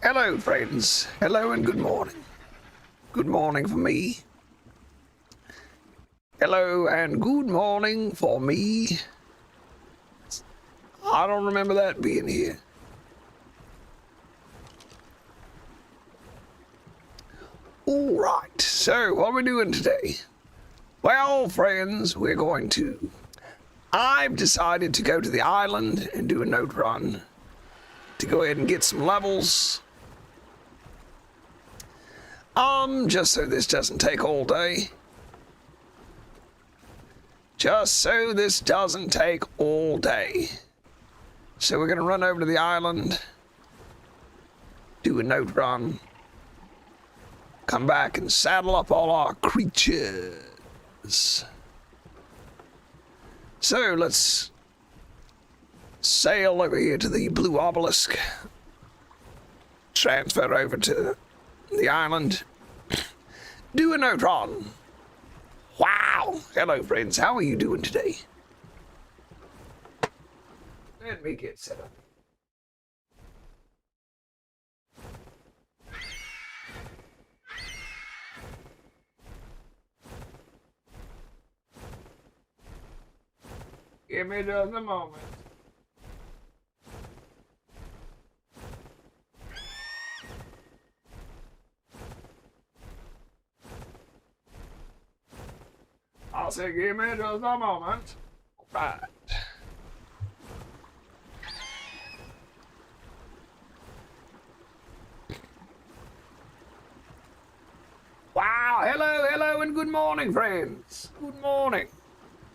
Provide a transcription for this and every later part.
Hello, friends. Hello and good morning. Good morning for me. Hello and good morning for me. I don't remember that being here. All right, so what are we doing today? Well, friends, I've decided to go to the island and do a note run to go ahead and get some levels. Just so this doesn't take all day. So we're gonna run over to the island, do a note run, come back and saddle up all our creatures. So let's sail over here to the blue obelisk, transfer over to the island, do a note run. Wow! Hello, friends. How are you doing today? Let me get set up. Give me just a moment. I'll say, give me just a moment. All right. Wow, hello, and good morning, friends. Good morning.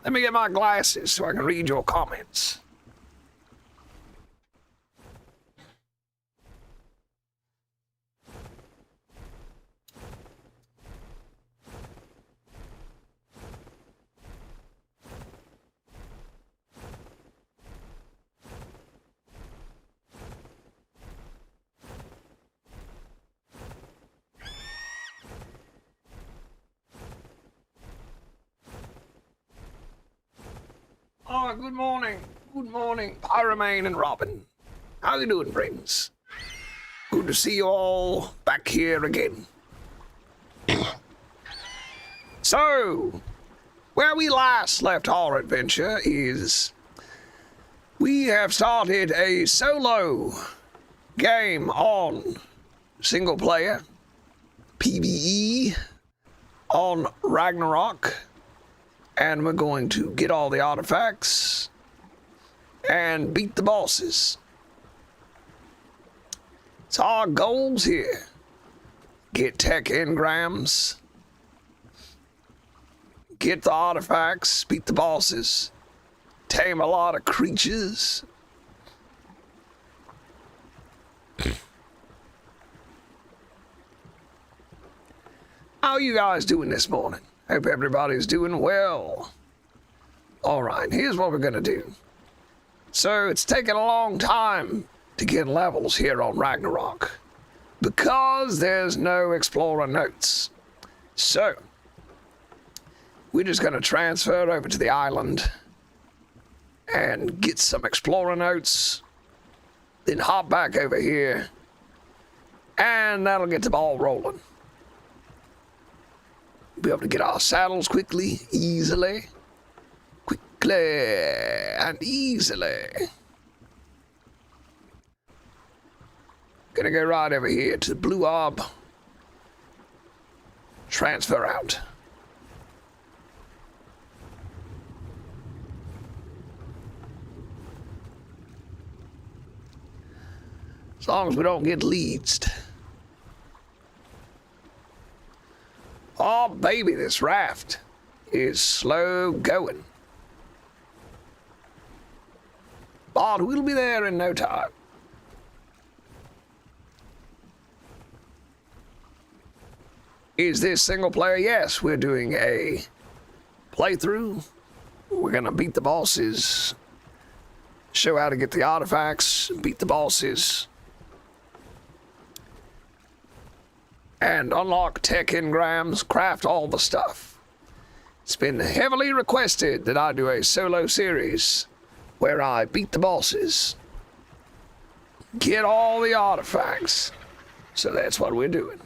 Let me get my glasses so I can read your comments. Oh, good morning. Good morning, Pyromane and Robin. How you doing, friends? Good to see you all back here again. So, where we last left our adventure is we have started a solo game on single player PvE on Ragnarok. And we're going to get all the artifacts and beat the bosses. It's our goals here. Get tech engrams, get the artifacts, beat the bosses, tame a lot of creatures. How are you guys doing this morning? Hope everybody's doing well. All right, here's what we're gonna do. So it's taken a long time to get levels here on Ragnarok because there's no explorer notes. So we're just gonna transfer over to the island and get some explorer notes, then hop back over here, and that'll get the ball rolling. Be able to get our saddles quickly, easily, and easily. Gonna go right over here to the blue orb, transfer out. As long as we don't get leadsed. Oh, baby, this raft is slow going. But we'll be there in no time. Is this single player? Yes, we're doing a playthrough. We're gonna beat the bosses, show how to get the artifacts, beat the bosses, and unlock tech engrams, craft all the stuff. It's been heavily requested that I do a solo series where I beat the bosses, get all the artifacts, So that's what we're doing.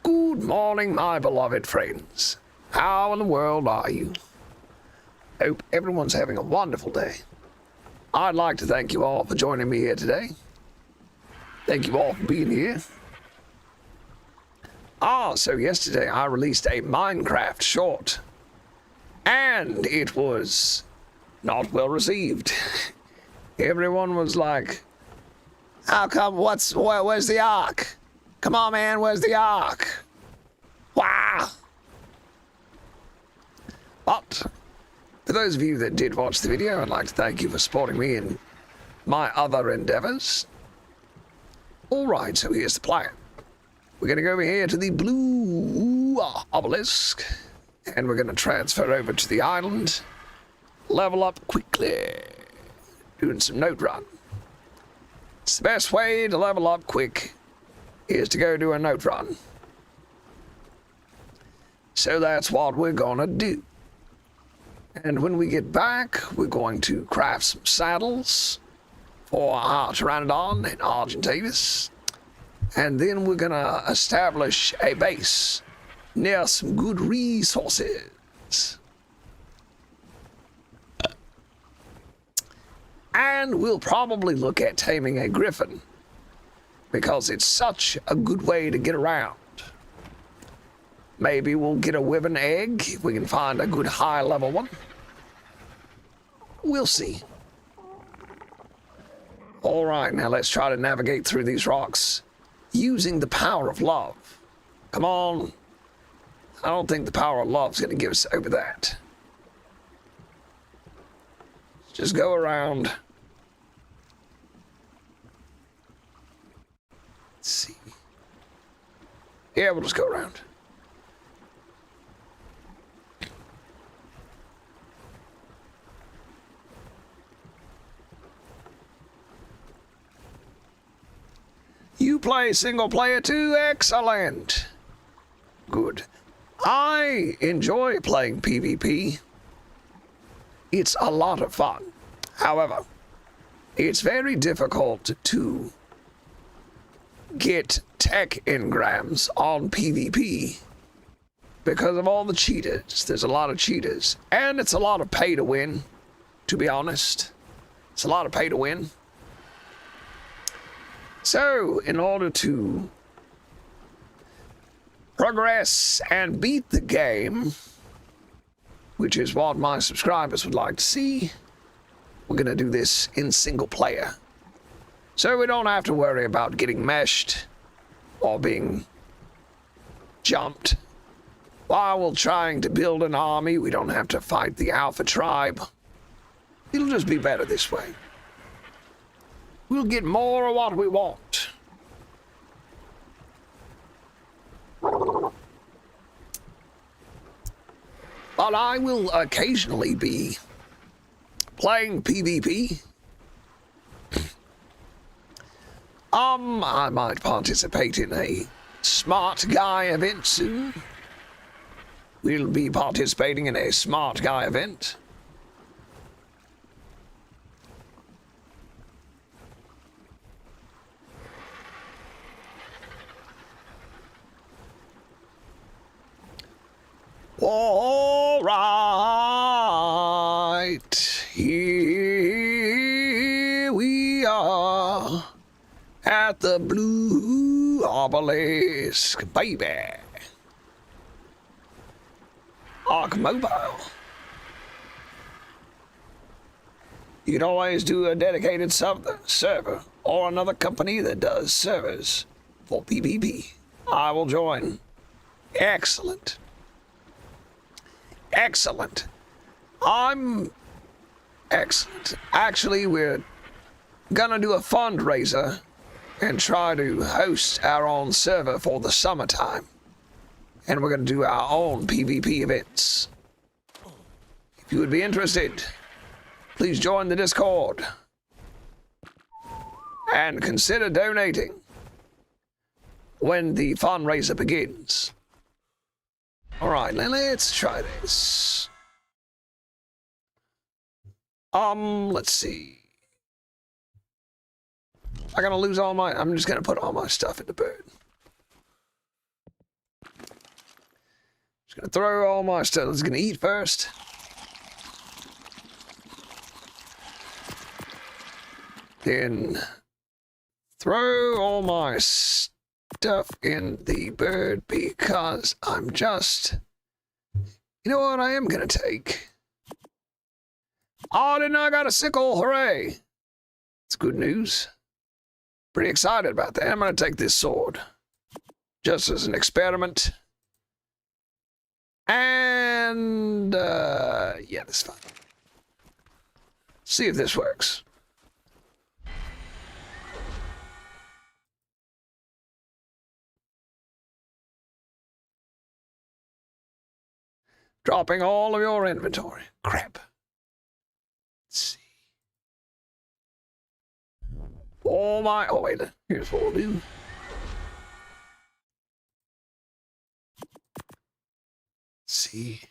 Good morning, my beloved friends. How in the world are you? Hope everyone's having a wonderful day. I'd like to thank you all for joining me here today. Thank you all for being here. So yesterday I released a Minecraft short, and it was not well received. Everyone was like, how come, where's the ark? Come on, man, where's the ark? Wow! But for those of you that did watch the video, I'd like to thank you for supporting me in my other endeavors. Alright, so here's the plan. We're going to go over here to the blue obelisk, and we're going to transfer over to the island, level up quickly, doing some note run. It's the best way to level up quick is to go do a note run. So that's what we're going to do. And when we get back, we're going to craft some saddles for our Pteranodon and Argentavis. And then we're going to establish a base near some good resources. And we'll probably look at taming a griffin, because it's such a good way to get around. Maybe we'll get a wyvern egg if we can find a good high-level one. We'll see. All right, now let's try to navigate through these rocks using the power of love. Come on. I don't think the power of love is going to give us over that. Just go around. Let's see. Yeah, we'll just go around. You play single player too? Excellent. Good. I enjoy playing PvP. It's a lot of fun. However, it's very difficult to get tech engrams on PvP because of all the cheaters. There's a lot of cheaters, and it's a lot of pay to win, to be honest. It's a lot of pay to win. So, in order to progress and beat the game, which is what my subscribers would like to see, we're going to do this in single player. So we don't have to worry about getting meshed or being jumped. While we're trying to build an army, we don't have to fight the Alpha tribe. It'll just be better this way. We'll get more of what we want. But I will occasionally be playing PvP. I might participate in a smart guy event soon. We'll be participating in a smart guy event. All right, here we are at the blue obelisk, baby. Arc Mobile. You can always do a dedicated server or another company that does servers for PvP. I will join. Excellent. Excellent. I'm excellent. Actually, we're gonna do a fundraiser and try to host our own server for the summertime. And we're gonna do our own PvP events. If you would be interested, please join the Discord and consider donating when the fundraiser begins. All right, let's try this. Let's see. I'm gonna lose all my... I'm just gonna put all my stuff in the bird. Just gonna throw all my stuff. Let's gonna eat first. Then throw all my stuff in the bird because I'm just... You know what I am gonna take? Oh, didn't I got a sickle? Hooray! It's good news. Pretty excited about that. I'm gonna take this sword. Just as an experiment. And, yeah, that's fine. See if this works. Dropping all of your inventory. Crap. Let's see. Oh my... Oh, wait. Here's what we'll do. Let's see.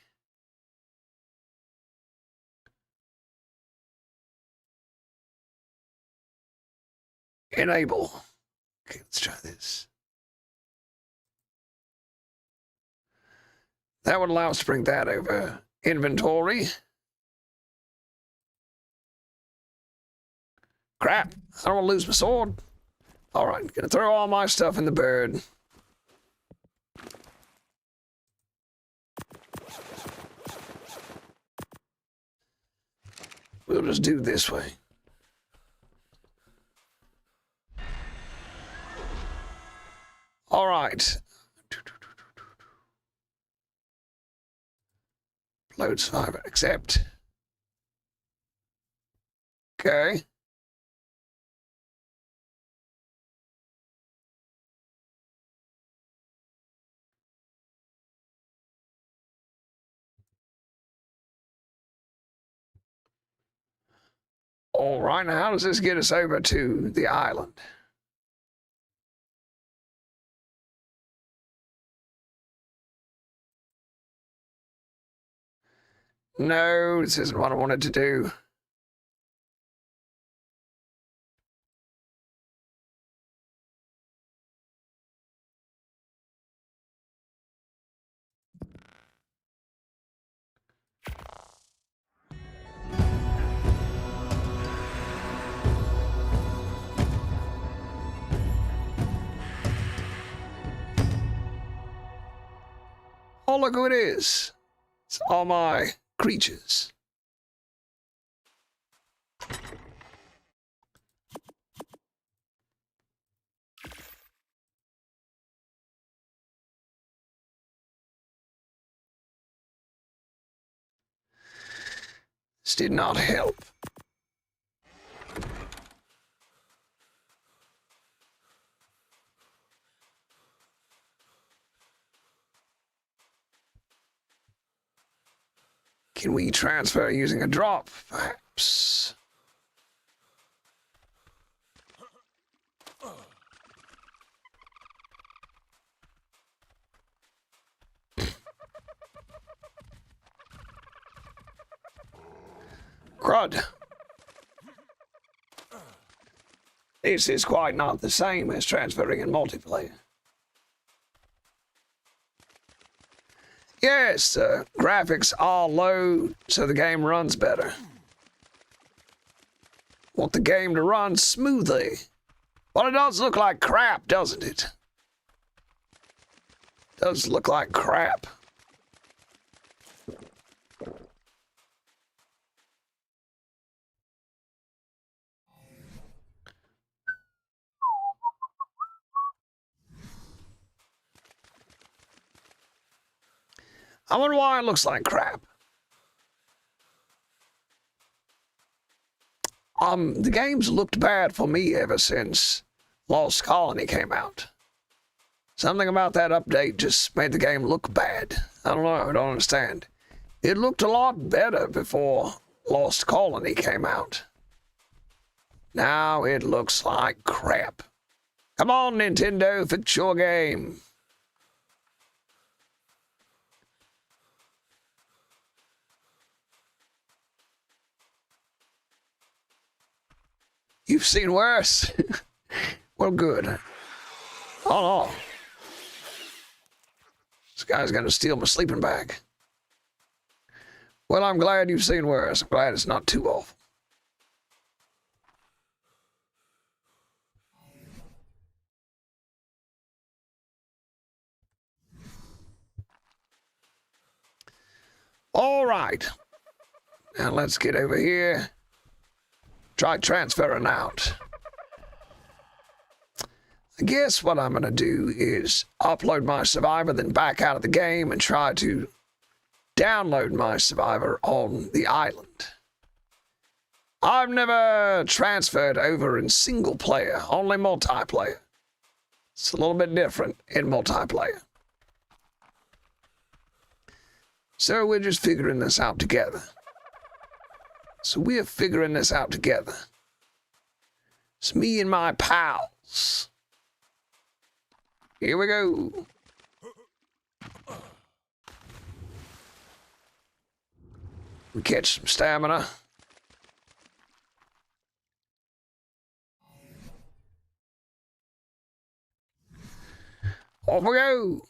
Enable. Okay, let's try this. That would allow us to bring that over. Inventory. Crap. I don't want to lose my sword. Alright, gonna throw all my stuff in the bird. We'll just do it this way. Alright. Load survivor, accept. Okay. All right, now how does this get us over to the island? No, this isn't what I wanted to do. Oh, look who it is. It's all my creatures. This did not help. Can we transfer using a drop, perhaps? Crud. This is quite not the same as transferring in multiplayer. Yes, graphics are low, so the game runs better. Want the game to run smoothly. Well, it does look like crap, doesn't it? Does look like crap. I wonder why it looks like crap. The game's looked bad for me ever since Lost Colony came out. Something about that update just made the game look bad. I don't know, I don't understand. It looked a lot better before Lost Colony came out. Now it looks like crap. Come on, Nintendo, fix your game. You've seen worse. Well, good. Oh, no. This guy's gonna steal my sleeping bag. Well, I'm glad you've seen worse. I'm glad it's not too awful. All right. Now let's get over here. Try transferring out. I guess what I'm going to do is upload my survivor, then back out of the game and try to download my survivor on the island. I've never transferred over in single player, only multiplayer. It's a little bit different in multiplayer. So we're just figuring this out together. It's me and my pals. Here we go. We catch some stamina. Off we go.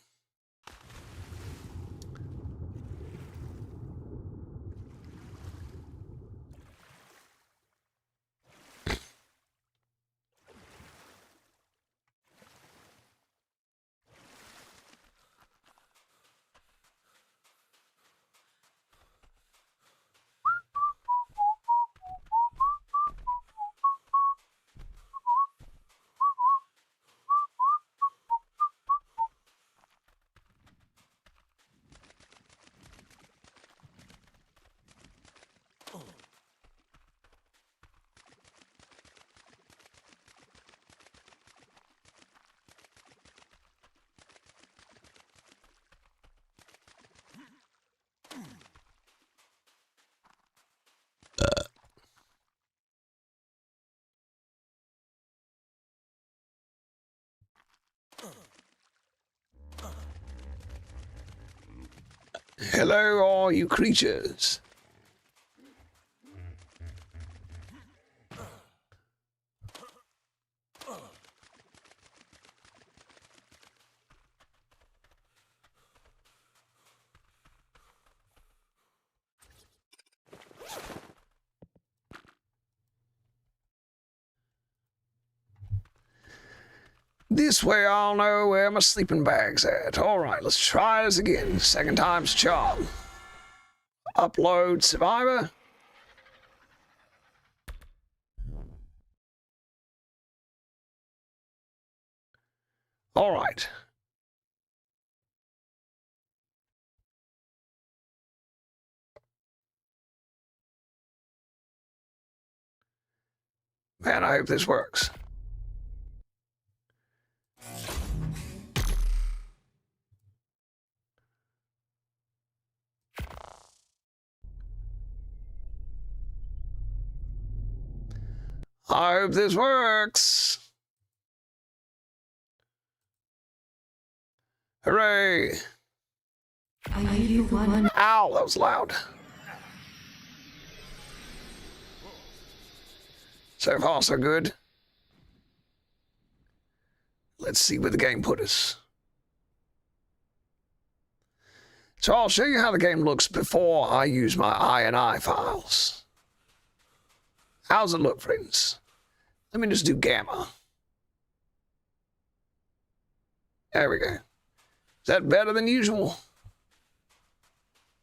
Hello, all you creatures. This way I'll know where my sleeping bag's at. All right, let's try this again. Second time's charm. Upload survivor. All right. Man, I hope this works. I hope this works. Hooray. Ow, that was loud. So far, so good. Let's see where the game put us. So I'll show you how the game looks before I use my INI files. How's it look, friends? Let me just do gamma. There we go. Is that better than usual?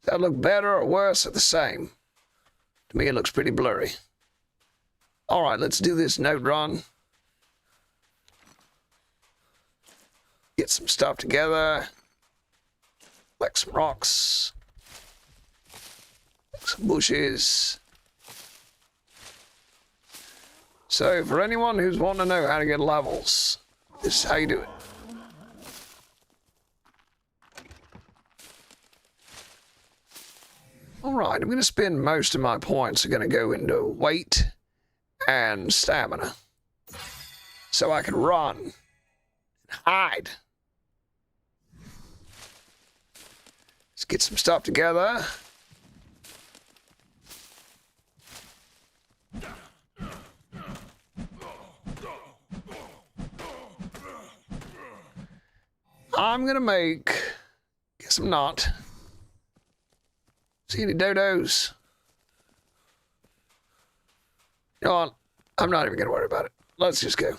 Does that look better or worse or the same? To me, it looks pretty blurry. All right, let's do this node run. Get some stuff together. Collect some rocks. Collect some bushes. So for anyone who's wanting to know how to get levels, this is how you do it. All right, I'm going to spend most of my points are going to go into weight and stamina, so I can run and hide. Let's get some stuff together. I'm gonna make... Guess I'm not. See any dodos? You know what? I'm not even gonna worry about it. Let's just go.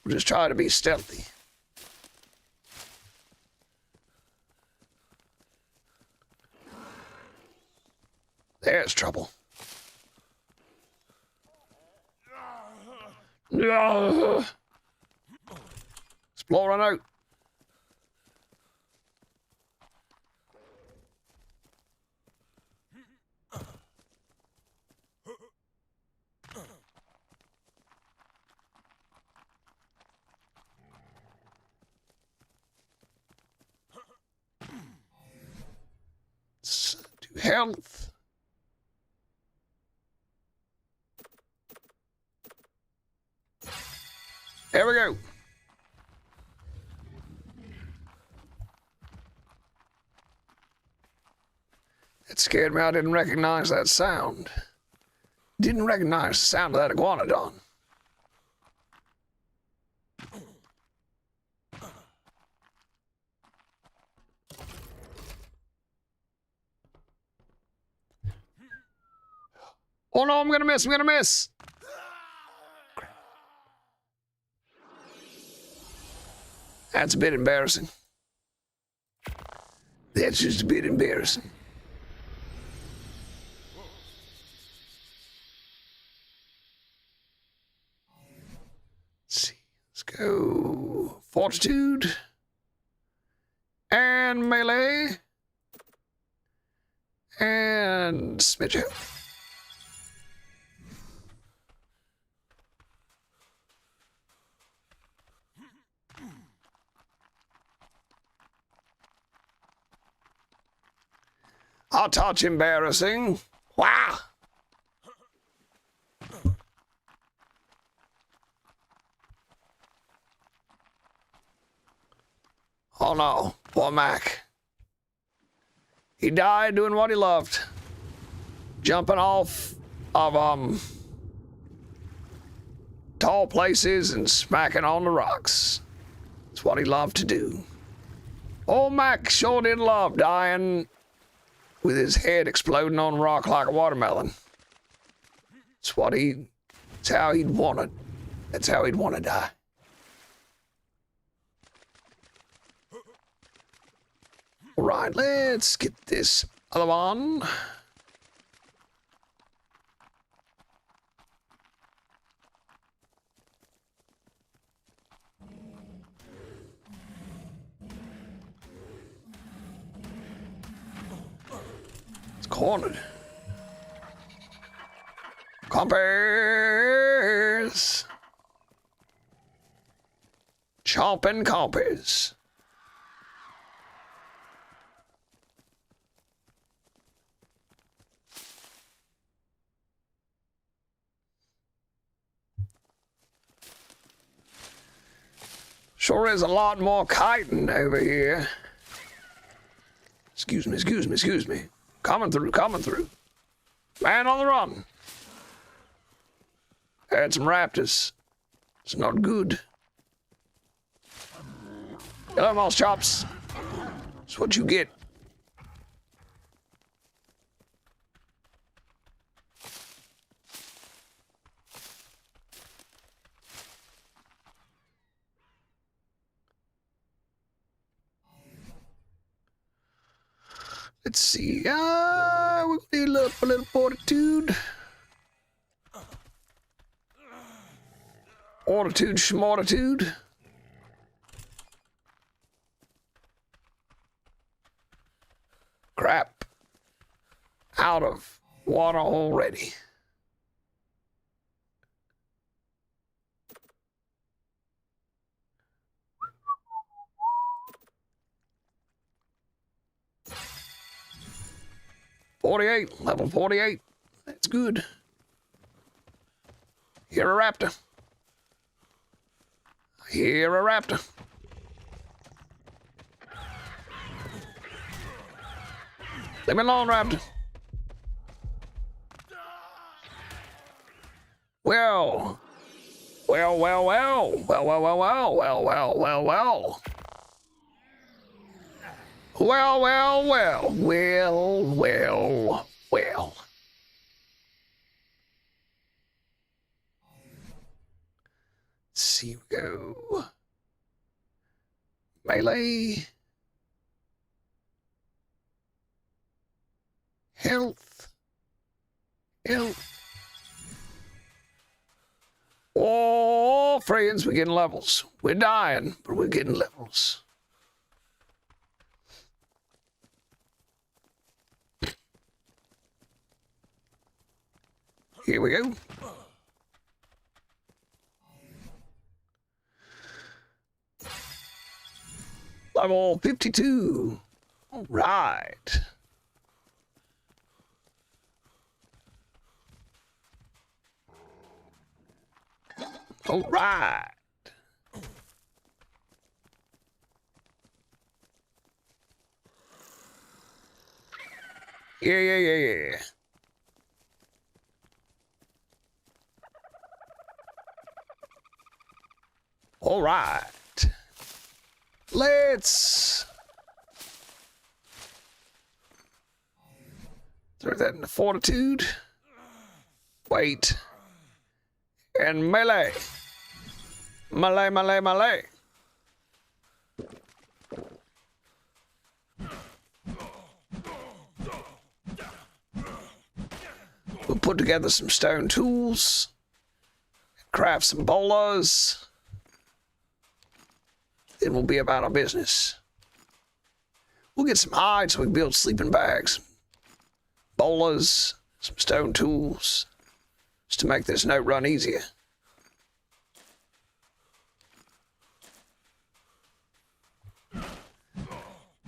We'll just try to be stealthy. There's trouble. Exploring out. To health. There we go. That scared me. I didn't recognize that sound. Didn't recognize the sound of that iguanodon. Oh no, I'm gonna miss, I'm gonna miss. That's a bit embarrassing. That's just a bit embarrassing. Let's see, let's go fortitude and melee and smidge health. I'll touch embarrassing. Wow. Oh no, poor Mac. He died doing what he loved. Jumping off of, tall places and smacking on the rocks. It's what he loved to do. Old Mac sure did love dying with his head exploding on a rock like a watermelon. It's how he'd want it. That's how he'd want to die. All right, let's get this other one. It's cornered. Compass. Chomping compass. Sure is a lot more kiting over here. Excuse me, excuse me, excuse me. Coming through, coming through. Man on the run. Had some raptors. It's not good. Hello, mouse chops. That's what you get. Let's see. We'll need a little fortitude. Fortitude, schmortitude. Crap. Out of water already. Level 48. That's good. Hear a raptor. Hear a raptor. Leave me alone, Raptor. Well. Well, well, well. Well, well, well, well. Well, well, well, well. Well, well, well. Well, well, well. Let's see, we go. Melee. Health. Health. Oh, friends, we're getting levels. We're dying, but we're getting levels. Here we go. Level 52. All right. All right. Yeah. All right. Let's throw that into fortitude. Wait. And melee. Melee, melee, melee. We'll put together some stone tools. Craft some bolas. Then we'll be about our business. We'll get some hides so we can build sleeping bags. Bolas, some stone tools. Just to make this note run easier.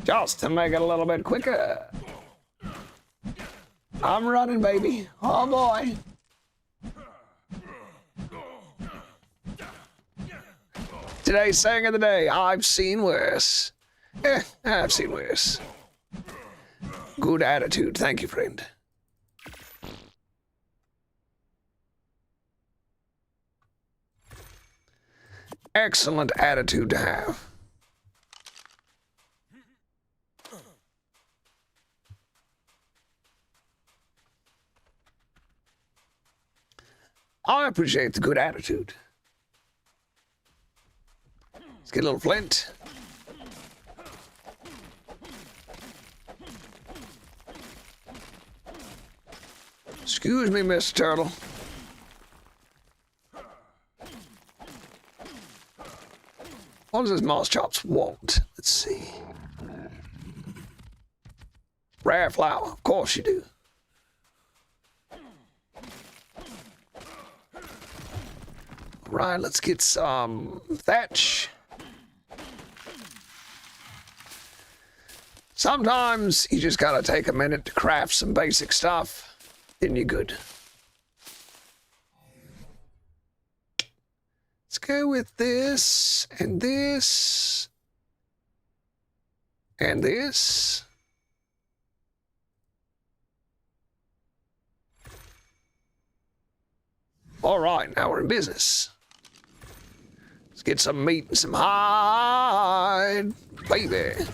Just to make it a little bit quicker. I'm running, baby. Oh boy. Today's saying of the day, I've seen worse. I've seen worse. Good attitude. Thank you, friend. Excellent attitude to have. I appreciate the good attitude. Let's get a little flint. Excuse me, Mr. Turtle. What does this Moss Chops want? Let's see. Rare flour. Of course you do. Right, let's get some thatch. Sometimes you just gotta take a minute to craft some basic stuff, then you're good. Let's go with this, and this, and this. All right, now we're in business. Let's get some meat and some hide, baby.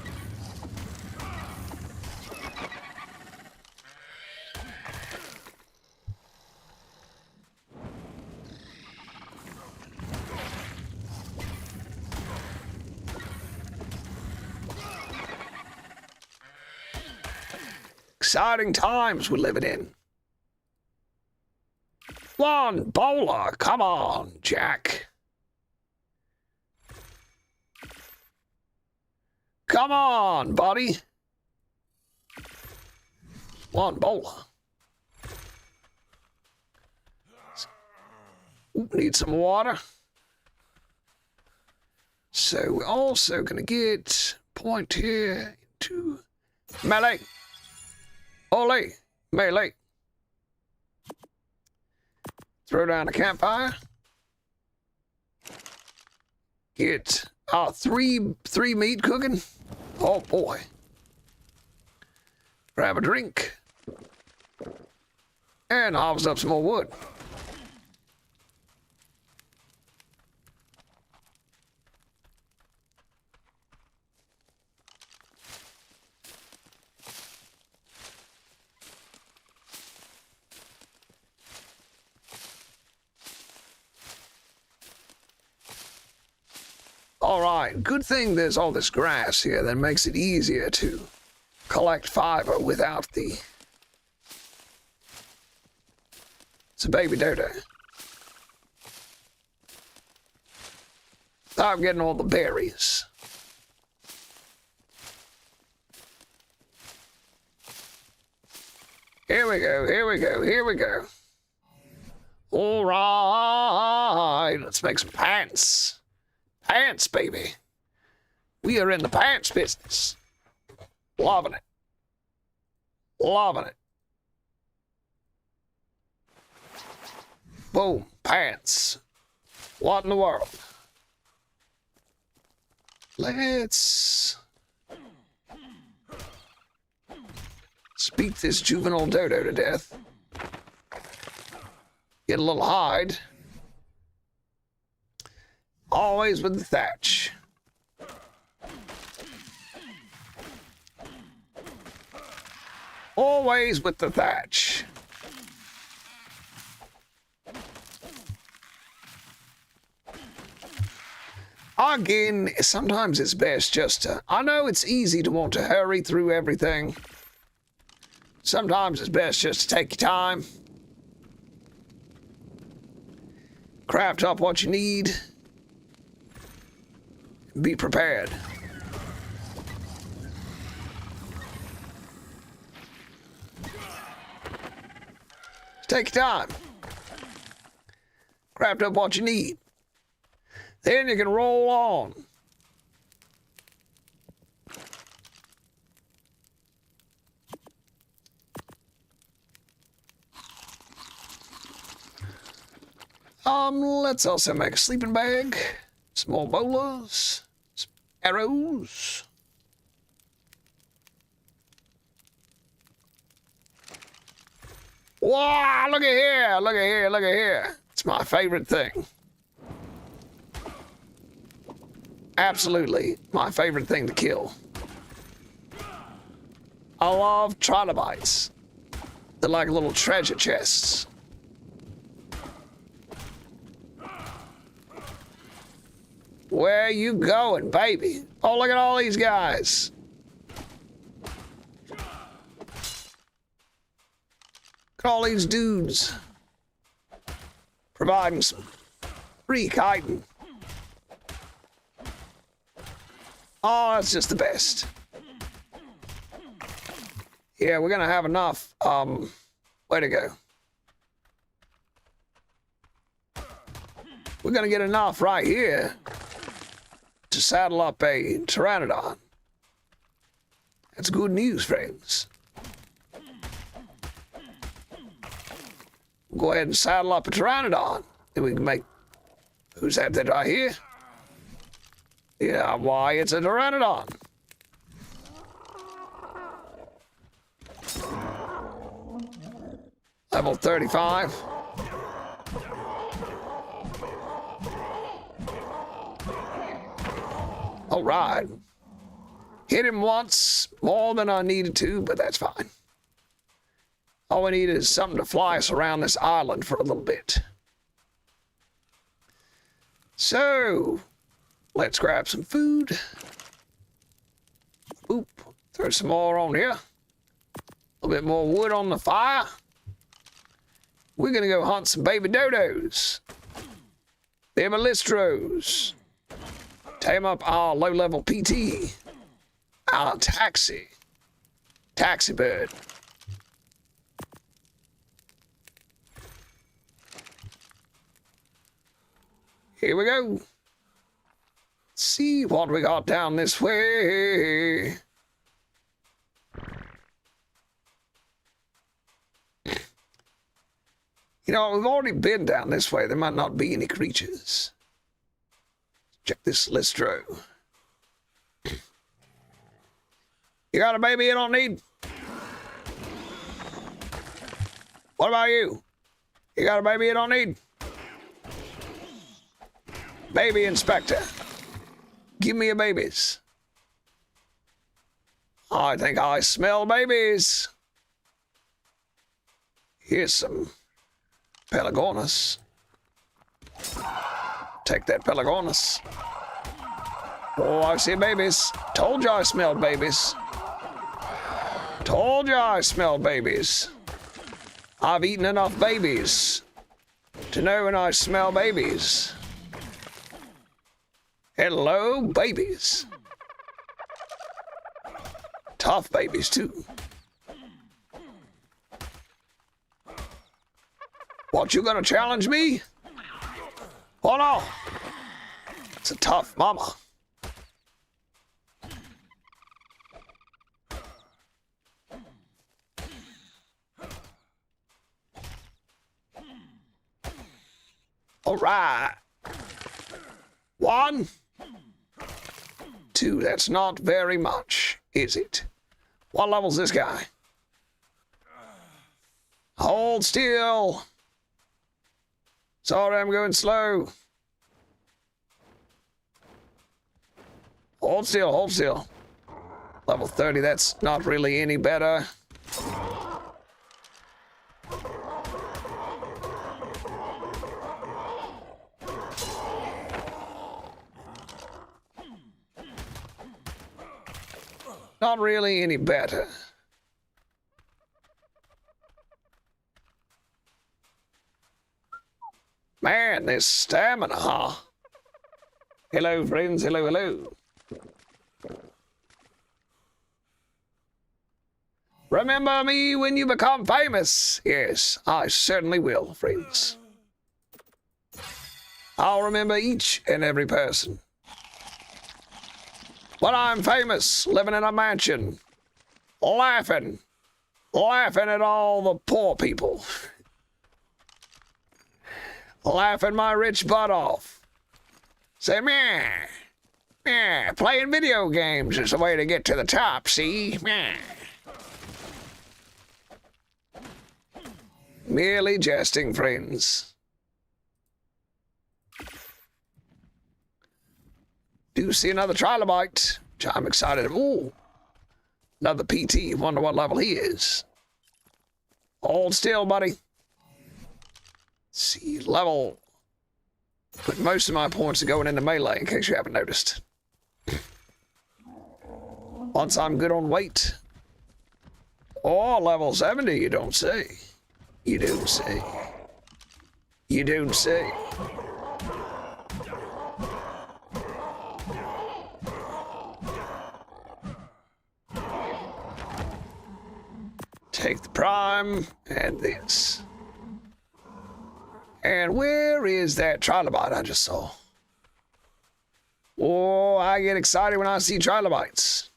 Exciting times we're living in. One bowler, come on, Jack. Come on, buddy. One bowler. Ooh, need some water. So we're also gonna get point here to melee. Ole, melee. Throw down a campfire. Get three meat cooking. Oh boy. grab a drink, and harvest up some more wood. All right, good thing there's all this grass here that makes it easier to collect fiber without the... It's a baby dodo. I'm getting all the berries. Here we go, here we go, here we go. All right, let's make some pants. Pants, baby. We are in the pants business. Loving it. Loving it. Boom, pants. What in the world? Let's beat this juvenile dodo to death. Get a little hide. Always with the thatch. Always with the thatch. Again, sometimes it's best just to... I know it's easy to want to hurry through everything. Sometimes it's best just to take your time. Craft up what you need. Be prepared. Take your time. Craft up what you need. Then you can roll on. Let's also make a sleeping bag. Some more bolas. Some arrows. Wow, look at here, look at here, look at here. It's my favorite thing. Absolutely my favorite thing to kill. I love trilobites. They're like little treasure chests. Where you going, baby? Oh, look at all these guys. Look at all these dudes providing some free kiting. Oh, that's just the best. Yeah, we're gonna have enough. Way to go. We're gonna get enough right here to saddle up a pteranodon. That's good news, friends. We'll go ahead and saddle up a pteranodon. Then we can make... Who's that right here? Yeah, why, it's a pteranodon. Level 35. All right. Hit him once, more than I needed to, but that's fine. All we need is something to fly us around this island for a little bit. So, let's grab some food. Boop. Throw some more on here. A little bit more wood on the fire. We're gonna go hunt some baby dodos. Them Alistros. Tame up our low-level PT. Our taxi bird. Here we go. Let's see what we got down this way. You know, we've already been down this way. There might not be any creatures. Check this listro. You got a baby you don't need? What about you? You got a baby you don't need? Baby inspector. Give me your babies. I think I smell babies. Here's some Pelagornis. Take that Pelagornis. Oh, I see babies. Told you I smelled babies. Told you I smelled babies. I've eaten enough babies to know when I smell babies. Hello, babies. Tough babies, too. What, you gonna challenge me? Oh no! It's a tough mama. All right. 1, 2, that's not very much, is it? What level's this guy? Hold still. Sorry, I'm going slow. Hold still, hold still. Level 30, that's not really any better. Not really any better. Man, this stamina, huh? Hello, friends. Hello, hello. Remember me when you become famous. Yes, I certainly will, friends. I'll remember each and every person. When I'm famous, living in a mansion, laughing at all the poor people. Laughing my rich butt off. Say, meh, playing video games is the way to get to the top, see? Meh. Merely jesting, friends. Do see another trilobite, which I'm excited. Ooh, another PT. Wonder what level he is. Hold still, buddy. See, level. But most of my points are going into melee, in case you haven't noticed. Once I'm good on weight. Oh, level 70, you don't say. You don't say. You don't say. Take the prime and this. And where is that trilobite I just saw? Oh, I get excited when I see trilobites.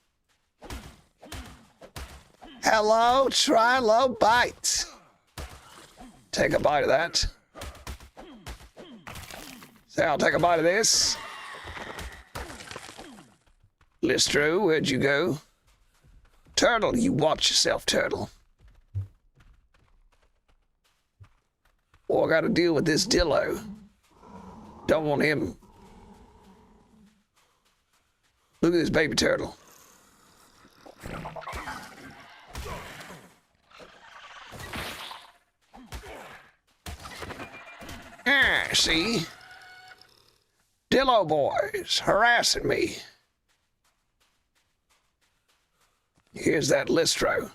Hello, trilobite. Take a bite of that. Say, I'll take a bite of this. Listro, where'd you go? Turtle, you watch yourself, Turtle. Oh, I gotta deal with this Dillo. Don't want him. Look at this baby turtle. Ah, see? Dillo boys harassing me. Here's that Listro.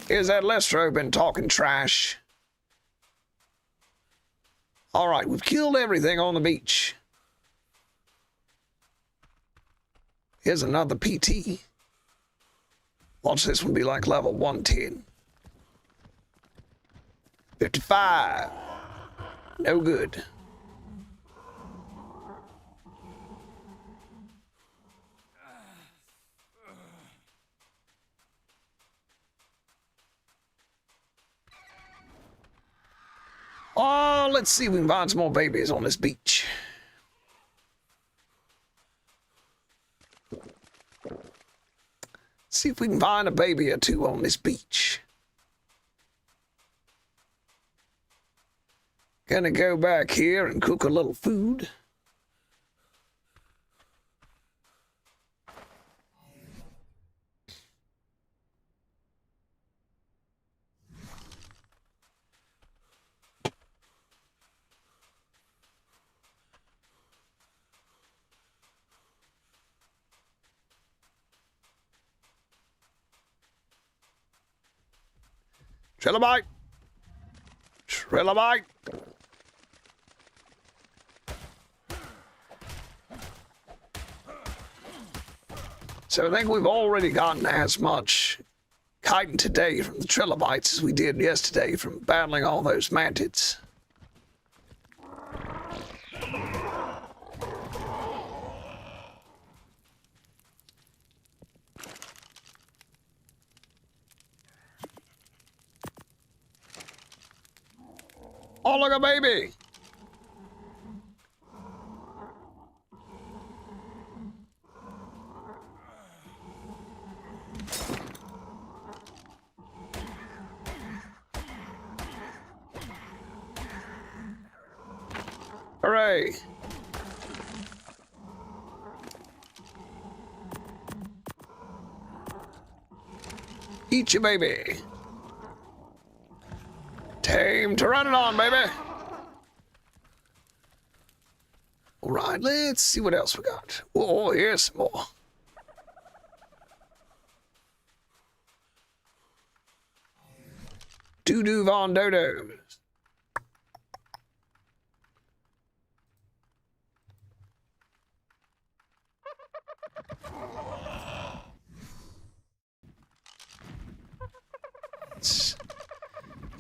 Here's that Listro been talking trash. All right, we've killed everything on the beach. Here's another PT. Watch this one be like level 110. 55. No good. Oh, let's see if we can find some more babies on this beach. See if we can find a baby or two on this beach. Gonna go back here and cook a little food. Trilobite! Trilobite! So I think we've already gotten as much chitin today from the trilobites as we did yesterday from battling all those mantids. Oh, look, a baby! Hooray! Eat your baby. Tame Pteranodon, baby. All right, let's see what else we got. Oh, here's some more. Doo-doo von dodos. Let's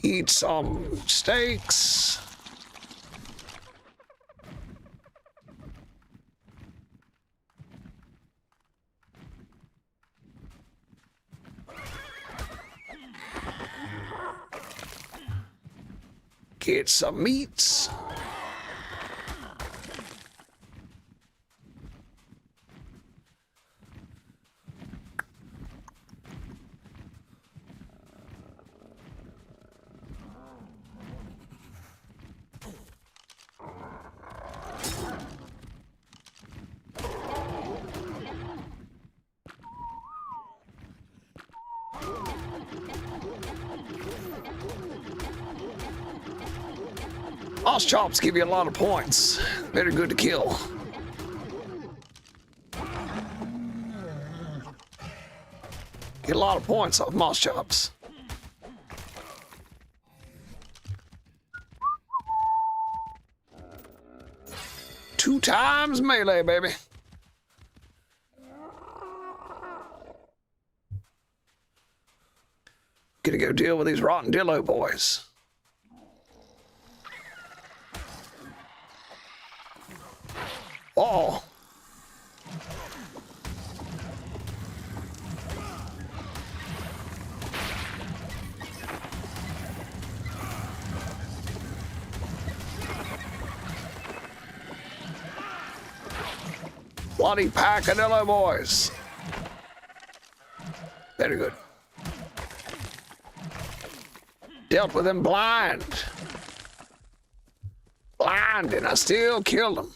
eat some steaks. Get some meats. Moss chops give you a lot of points. Very good to kill. Get a lot of points off moss chops. Two times melee, baby. Gonna go deal with these rotten dillo boys. Oh. Bloody packadillo boys. Very good. Dealt with them blind. Blind, and I still killed them.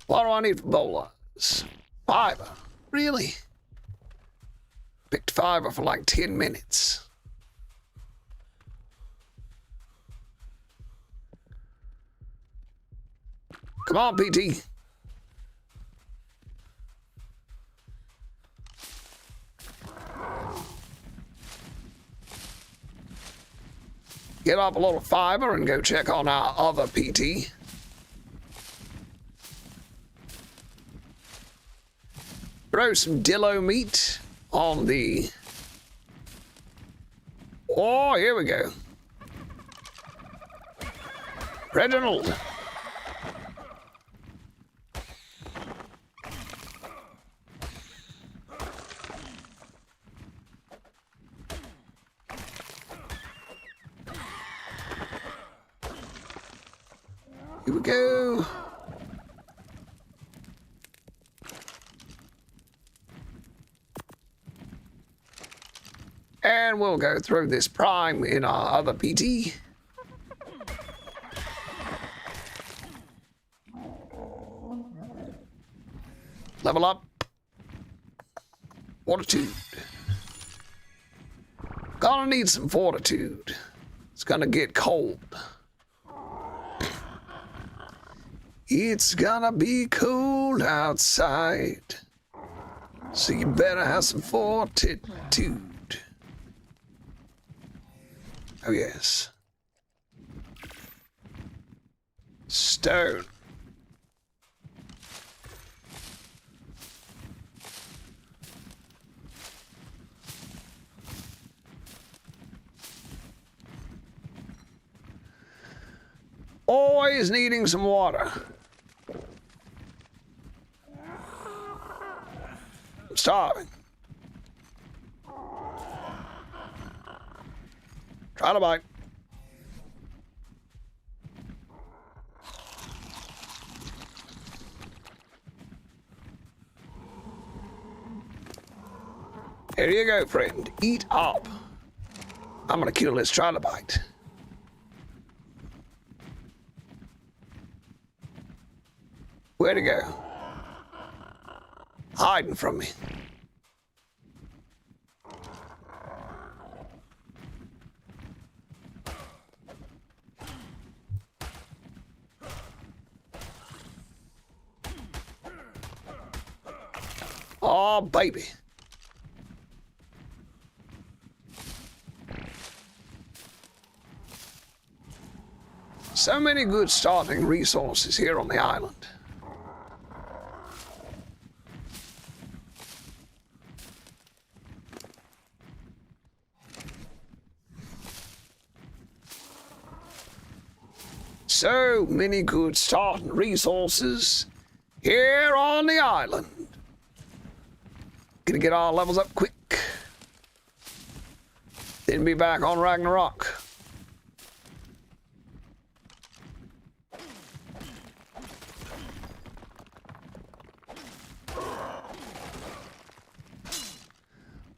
What do I need for bolas? Fiber. Really? Picked fiber for like 10 minutes. Come on, PT. Get up a little fiber and go check on our other PT. Throw some dillo meat on the... Oh, here we go. Reginald. Here we go. and we'll go through this prime in our other PT. Level up. Fortitude. Gonna need some fortitude. It's gonna get cold. It's gonna be cold outside, so you better have some fortitude. Oh yes. Stone. Always needing some water. I'm starving. Try to bite. Here you go, friend. Eat up. I'm gonna kill this trilobite. Where'd it go? Hiding from me. Oh, baby. So many good starting resources here on the island. So many good starting resources here on the island. Gonna get our levels up quick. Then be back on Ragnarok.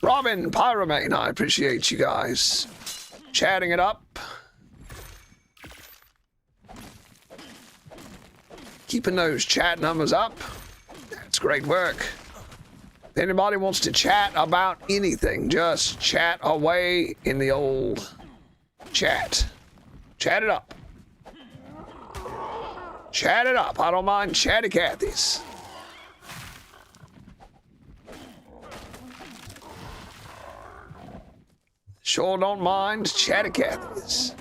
Robin, Pyromane, I appreciate you guys chatting it up. Keeping those chat numbers up. That's great work. If anybody wants to chat about anything, just chat away in the old chat. Chat it up. Chat it up. I don't mind chatty Cathy's. Sure don't mind chatty Cathy's.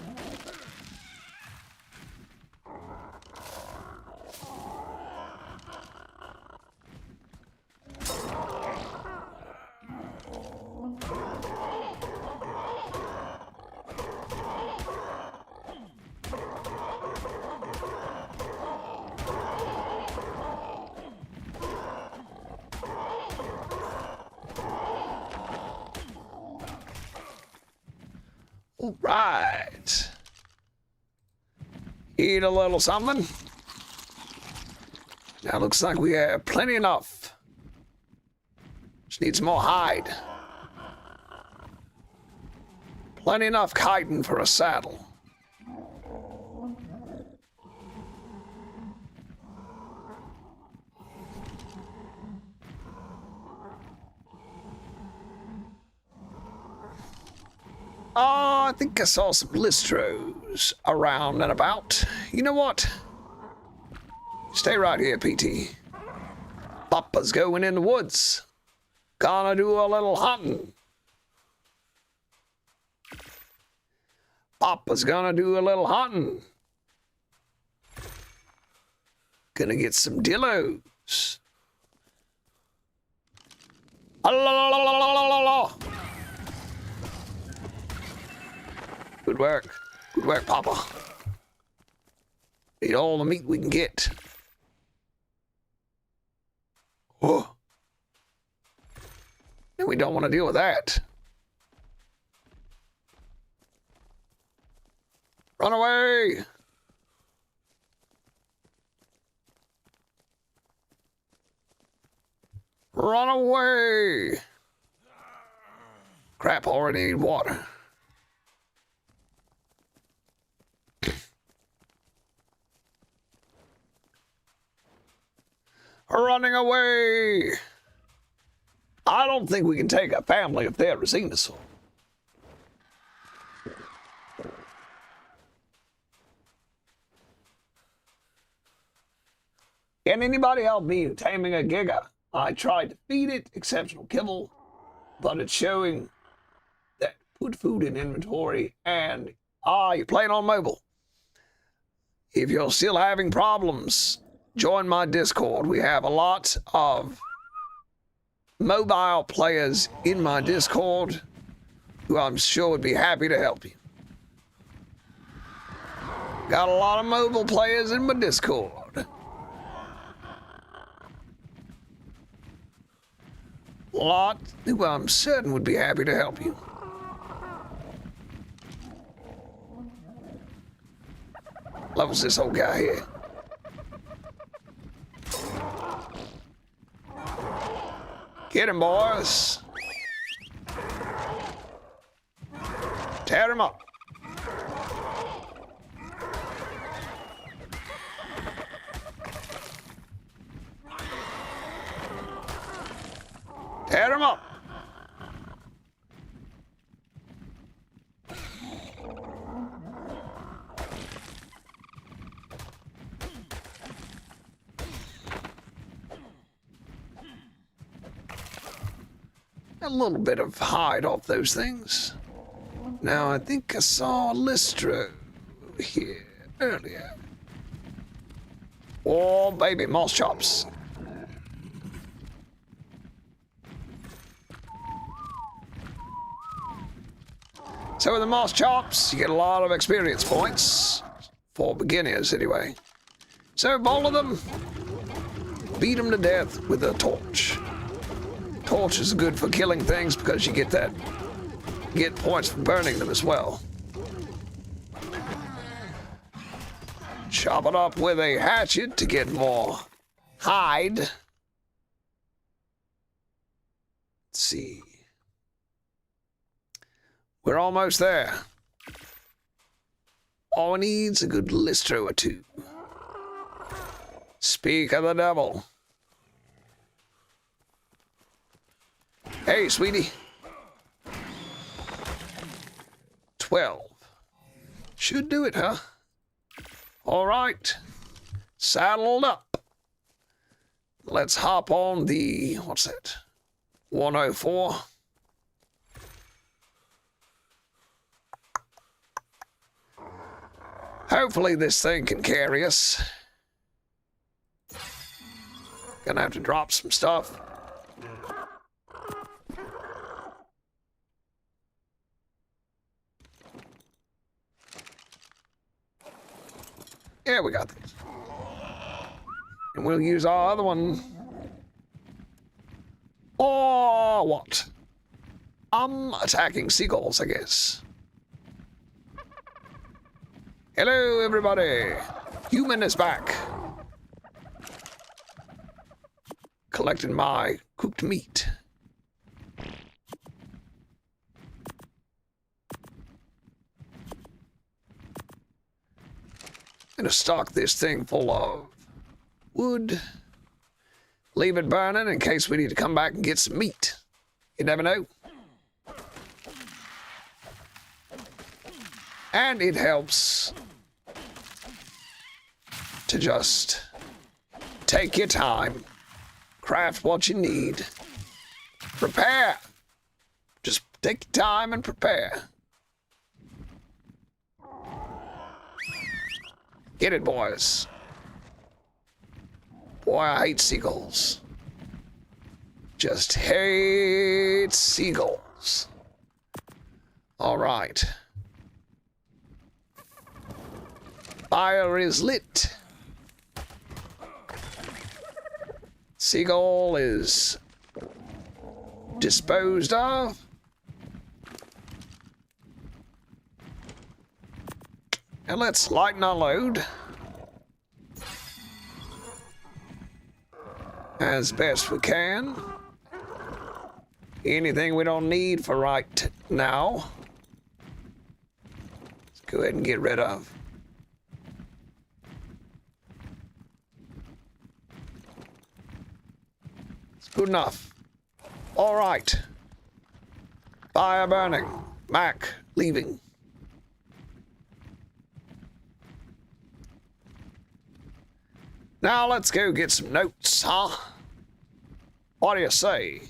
All right. Eat a little something. Now looks like we have plenty enough. Just need some more hide. Plenty enough chitin for a saddle. Oh, I think I saw some listros around and about. You know what? Stay right here, PT. Papa's going in the woods. Gonna do a little hunting. Papa's gonna do a little hunting. Gonna get some dillos. Good work. Good work, Papa. Eat all the meat we can get. Oh. And we don't want to deal with that. Run away! Run away! Crap, already need water. Running away! I don't think we can take a family if they're a xenosaur. Can anybody help me taming a giga? I tried to feed it exceptional kibble, but it's showing that put food in inventory and you're playing on mobile. If you're still having problems, join my Discord. We have a lot of mobile players in my Discord who I'm sure would be happy to help you. Got a lot of mobile players in my Discord. A lot who I'm certain would be happy to help you. Levels this old guy here. Get him, boys. Tear him up. Tear him up. A little bit of hide off those things. Now, I think I saw Lystra here earlier. Oh, baby, moss chops. So with the moss chops, you get a lot of experience points. For beginners, anyway. So bowl of them. Beat them to death with a torch. Torch is good for killing things because you get points for burning them as well. Chop it up with a hatchet to get more hide. Let's see. We're almost there. All we need's a good Lystra or two. Speak of the devil. Hey, sweetie. 12. Should do it, huh? All right. Saddled up. Let's hop on the, what's that? 104. Hopefully this thing can carry us. Gonna have to drop some stuff. Yeah, we got this. And we'll use our other one. Or what? I'm attacking seagulls, I guess. Hello, everybody. Human is back. Collecting my cooked meat. Gonna stock this thing full of wood. Leave it burning in case we need to come back and get some meat. You never know. And it helps to just take your time, craft what you need, prepare. Just take your time and prepare. Get it, boys. Boy, I hate seagulls. Just hate seagulls. All right. Fire is lit. Seagull is disposed of. And let's lighten our load as best we can. Anything we don't need for right now, let's go ahead and get rid of. It's good enough. All right. Fire burning. Mac leaving. Now let's go get some notes, huh? What do you say?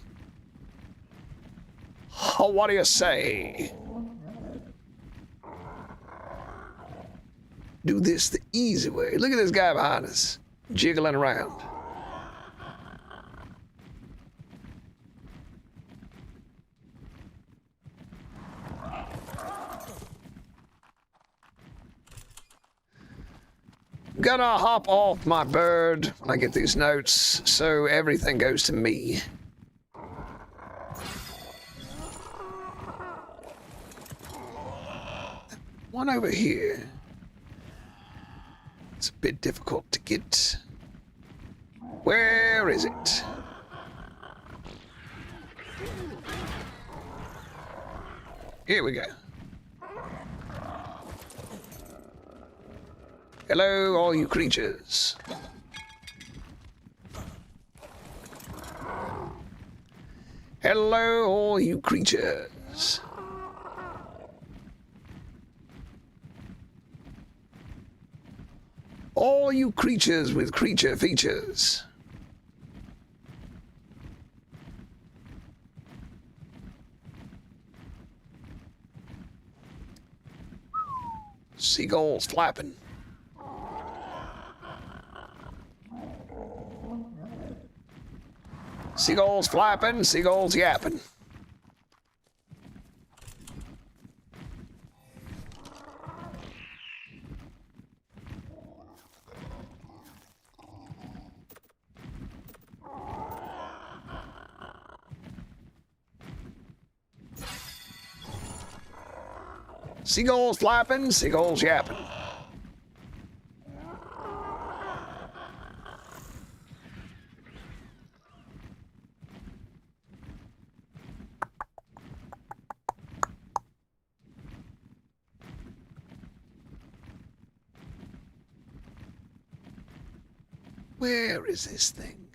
Oh, what do you say? Do this the easy way. Look at this guy behind us, jiggling around. Gonna hop off my bird when I get these notes, so everything goes to me. One over here. It's a bit difficult to get. Where is it? Here we go. Hello, all you creatures. Hello, all you creatures. All you creatures with creature features. Seagulls flapping. Seagulls flapping, seagulls yapping. Seagulls flapping, seagulls yapping. Where is this thing?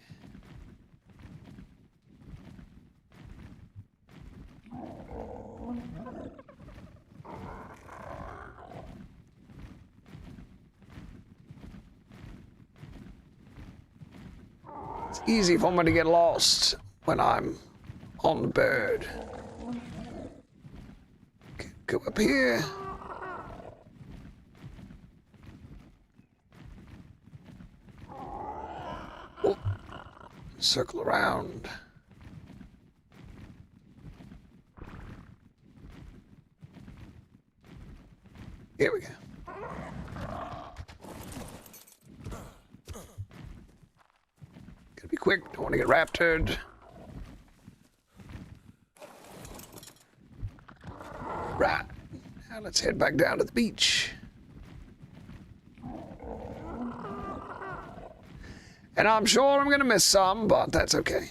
It's easy for me to get lost when I'm on the bird. Go up here. Oh. Circle around. Here we go. Gotta be quick, don't want to get raptured. Right, now let's head back down to the beach. And I'm sure I'm gonna miss some, but that's okay.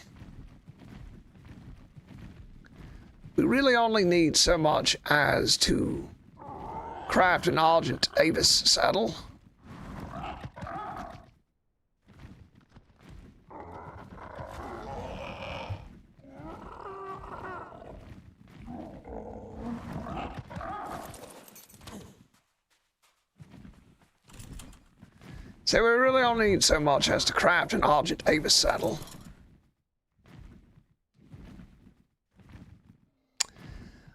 We really only need so much as to craft an Argent Avis saddle. So we really only need so much as to craft an Argent Avis saddle.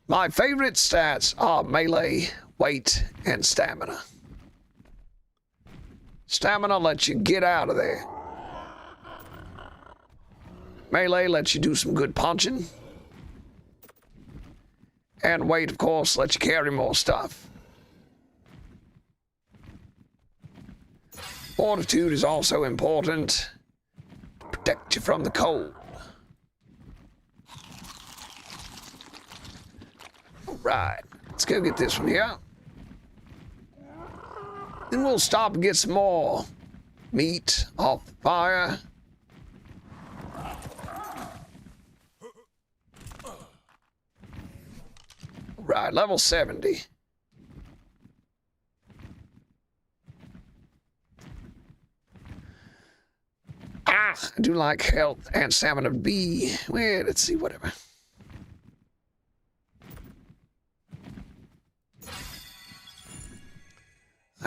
My favorite stats are melee, weight, and stamina. Stamina lets you get out of there. Melee lets you do some good punching. And weight, of course, lets you carry more stuff. Fortitude is also important. Protect you from the cold. All right, let's go get this one here. Then we'll stop and get some more meat off the fire. right, level 70. I do like health and stamina B. Well, let's see, whatever.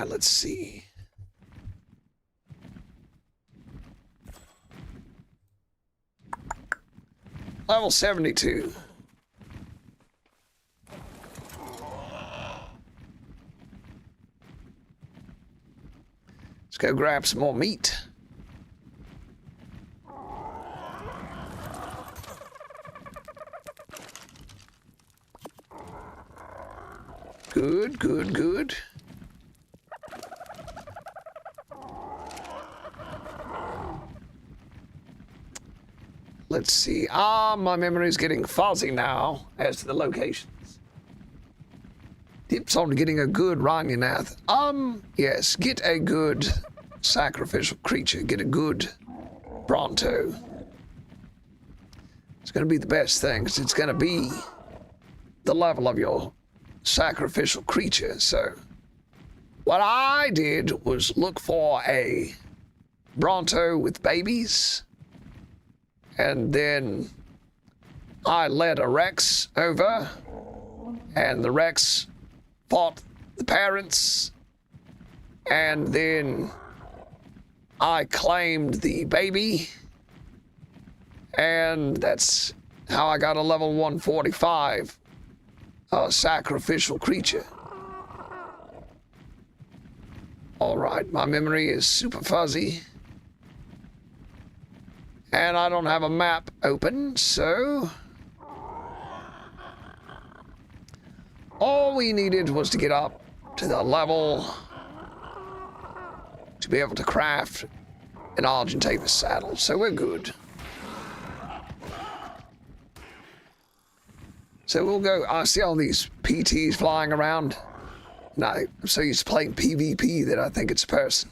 Let's see. Level 72. Let's go grab some more meat. Good, good, good. Let's see. My memory is getting fuzzy now as to the locations. Tips on getting a good Ragnarok. Yes, get a good sacrificial creature. Get a good Bronto. It's going to be the best thing, 'cause it's going to be the level of your sacrificial creature. So what I did was look for a Bronto with babies, and then I led a Rex over, and the Rex fought the parents, and then I claimed the baby, and that's how I got a level 145 sacrificial creature. All right, my memory is super fuzzy, and I don't have a map open, so all we needed was to get up to the level to be able to craft an Argentavis saddle, so we're good. So we'll go. I see all these PTs flying around, and I'm so used to playing PvP that I think it's a person.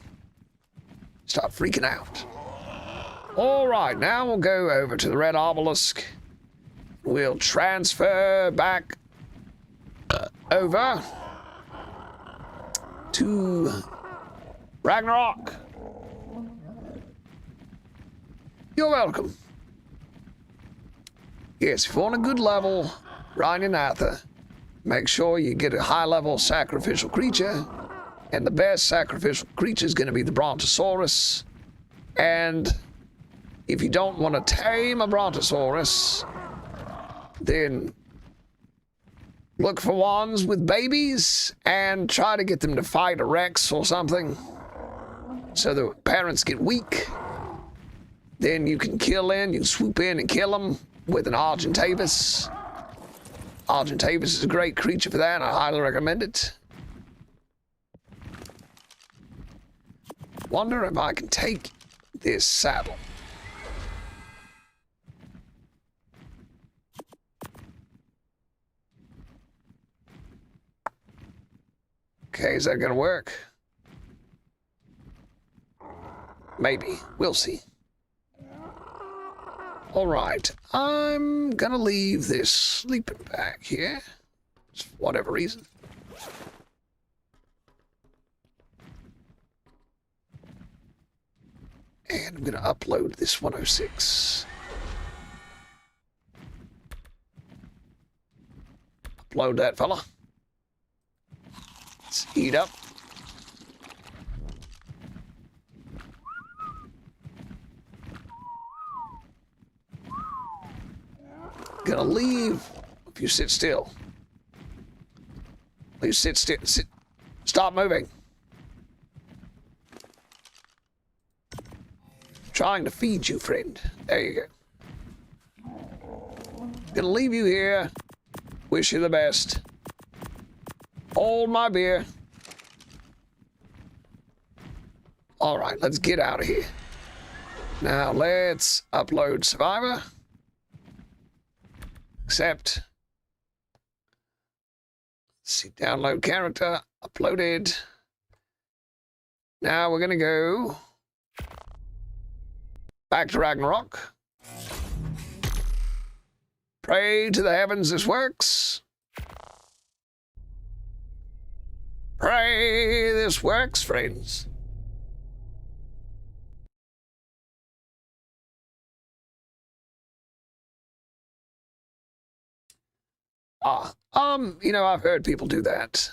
Start freaking out. All right, now we'll go over to the Red Obelisk. We'll transfer back over to Ragnarok. You're welcome. Yes, if you want a good level Ragnarok, make sure you get a high-level sacrificial creature, and the best sacrificial creature is going to be the Brontosaurus. And if you don't want to tame a Brontosaurus, then look for ones with babies and try to get them to fight a Rex or something, so the parents get weak. Then you can swoop in and kill them with an Argentavis. Argentavis is a great creature for that. I highly recommend it. Wonder if I can take this saddle. Okay, is that gonna work? Maybe. We'll see. All right, I'm gonna leave this sleeping bag here, for whatever reason. And I'm gonna upload this 106. Upload that fella. Let's eat up. Gonna leave if you sit still. Please sit still. Stop moving. Trying to feed you, friend. There you go. Gonna leave you here. Wish you the best. Hold my beer. All right, let's get out of here. Now let's upload Survivor. Accept. Let's see, download character, uploaded. Now we're gonna go back to Ragnarok. Pray to the heavens this works. Pray this works, friends. You know, I've heard people do that.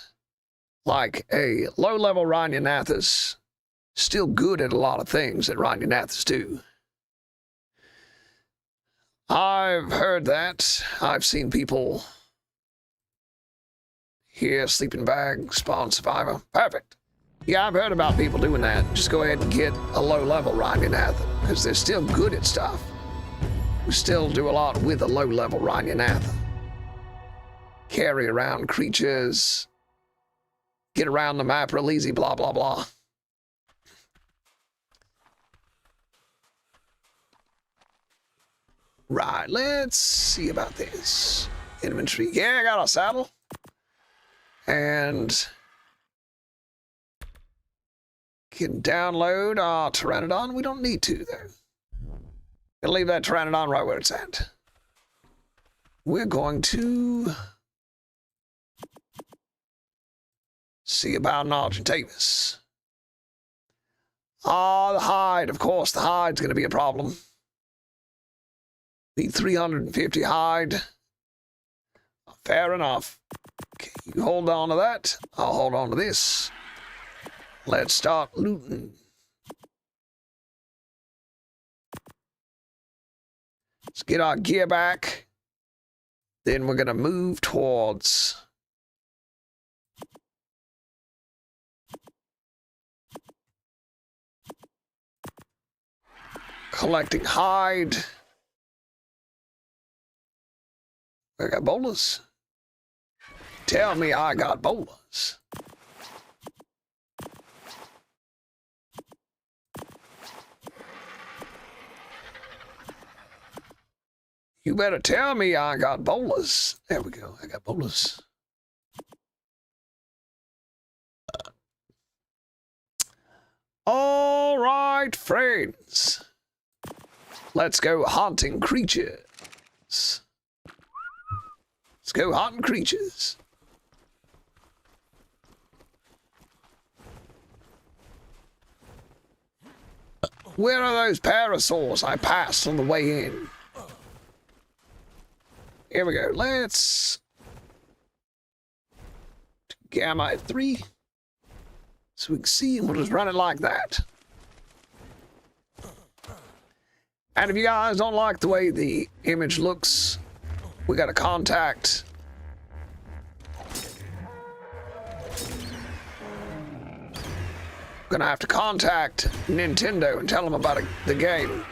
Like a low-level Rhinonathus, still good at a lot of things that Rhinonathus do. I've heard that. I've seen people here, sleeping bag, spawn survivor. Perfect. Yeah, I've heard about people doing that. Just go ahead and get a low-level Rhinonathus, because they're still good at stuff. We still do a lot with a low-level Rhinonathus. Carry around creatures, get around the map real easy, blah, blah, blah. Right, let's see about this. Inventory. Yeah, I got a saddle. And can download our Pteranodon. We don't need to, though. Gonna leave that Pteranodon right where it's at. We're going to see about an Argentavis. Ah, the hide. Of course, the hide's going to be a problem. Need 350 hide. Fair enough. Okay, you hold on to that. I'll hold on to this. Let's start looting. Let's get our gear back. Then we're going to move towards collecting hide. I got bolas. Tell me I got bolas. You better tell me I got bolas. There we go. I got bolas. All right, friends. Let's go hunting creatures. Let's go hunting creatures. Where are those parasaurs I passed on the way in? Here we go. Let's gamma at 3 so we can see, and we'll just run it like that. And if you guys don't like the way the image looks, we got to contact gonna have to contact Nintendo and tell them about the game.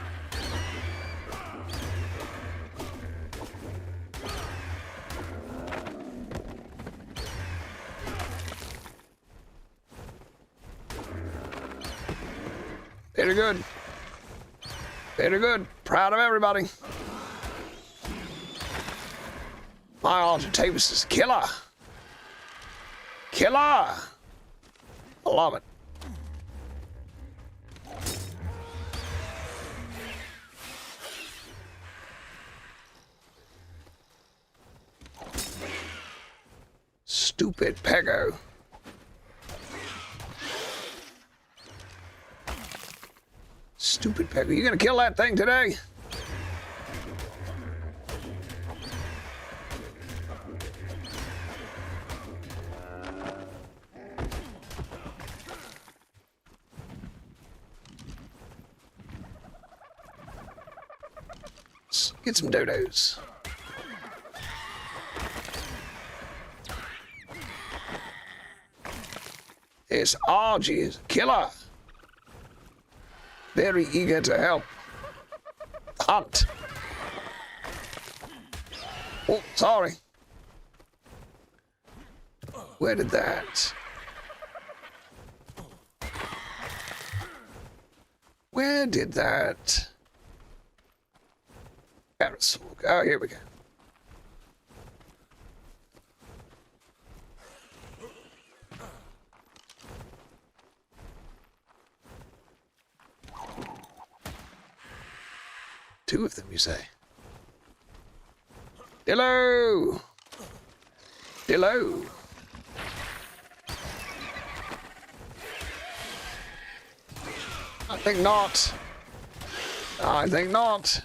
Very good. Very good. Proud of everybody. My Argentavis is killer. Killer. I love it. Stupid Pego. Stupid Pego. You gonna kill that thing today? Let's get some dodos. This Argy is a killer. Very eager to help hunt. Oh, sorry. Where did that? Where did that? Parasol. Oh, here we go. Two of them, you say? Hello! Hello! I think not. I think not.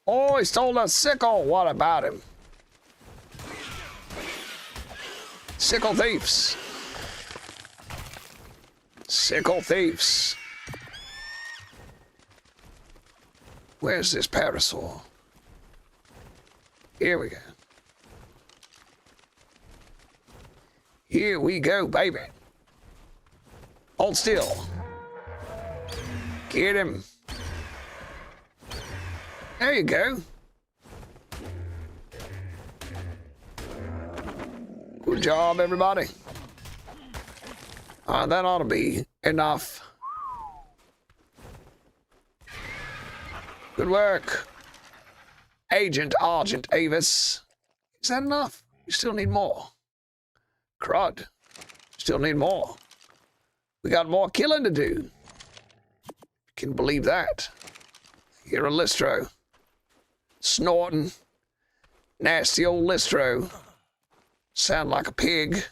Oh, he stole a sickle. What about him? Sickle thieves. Sickle thieves. Where's this parasol? Here we go. Here we go, baby. Hold still. Get him. There you go. Good job, everybody. That ought to be enough. Good work. Agent Argent Avis. Is that enough? You still need more. Crud. Still need more. We got more killing to do. Can believe that. Here a Listro. Snorting. Nasty old Listro. Sound like a pig.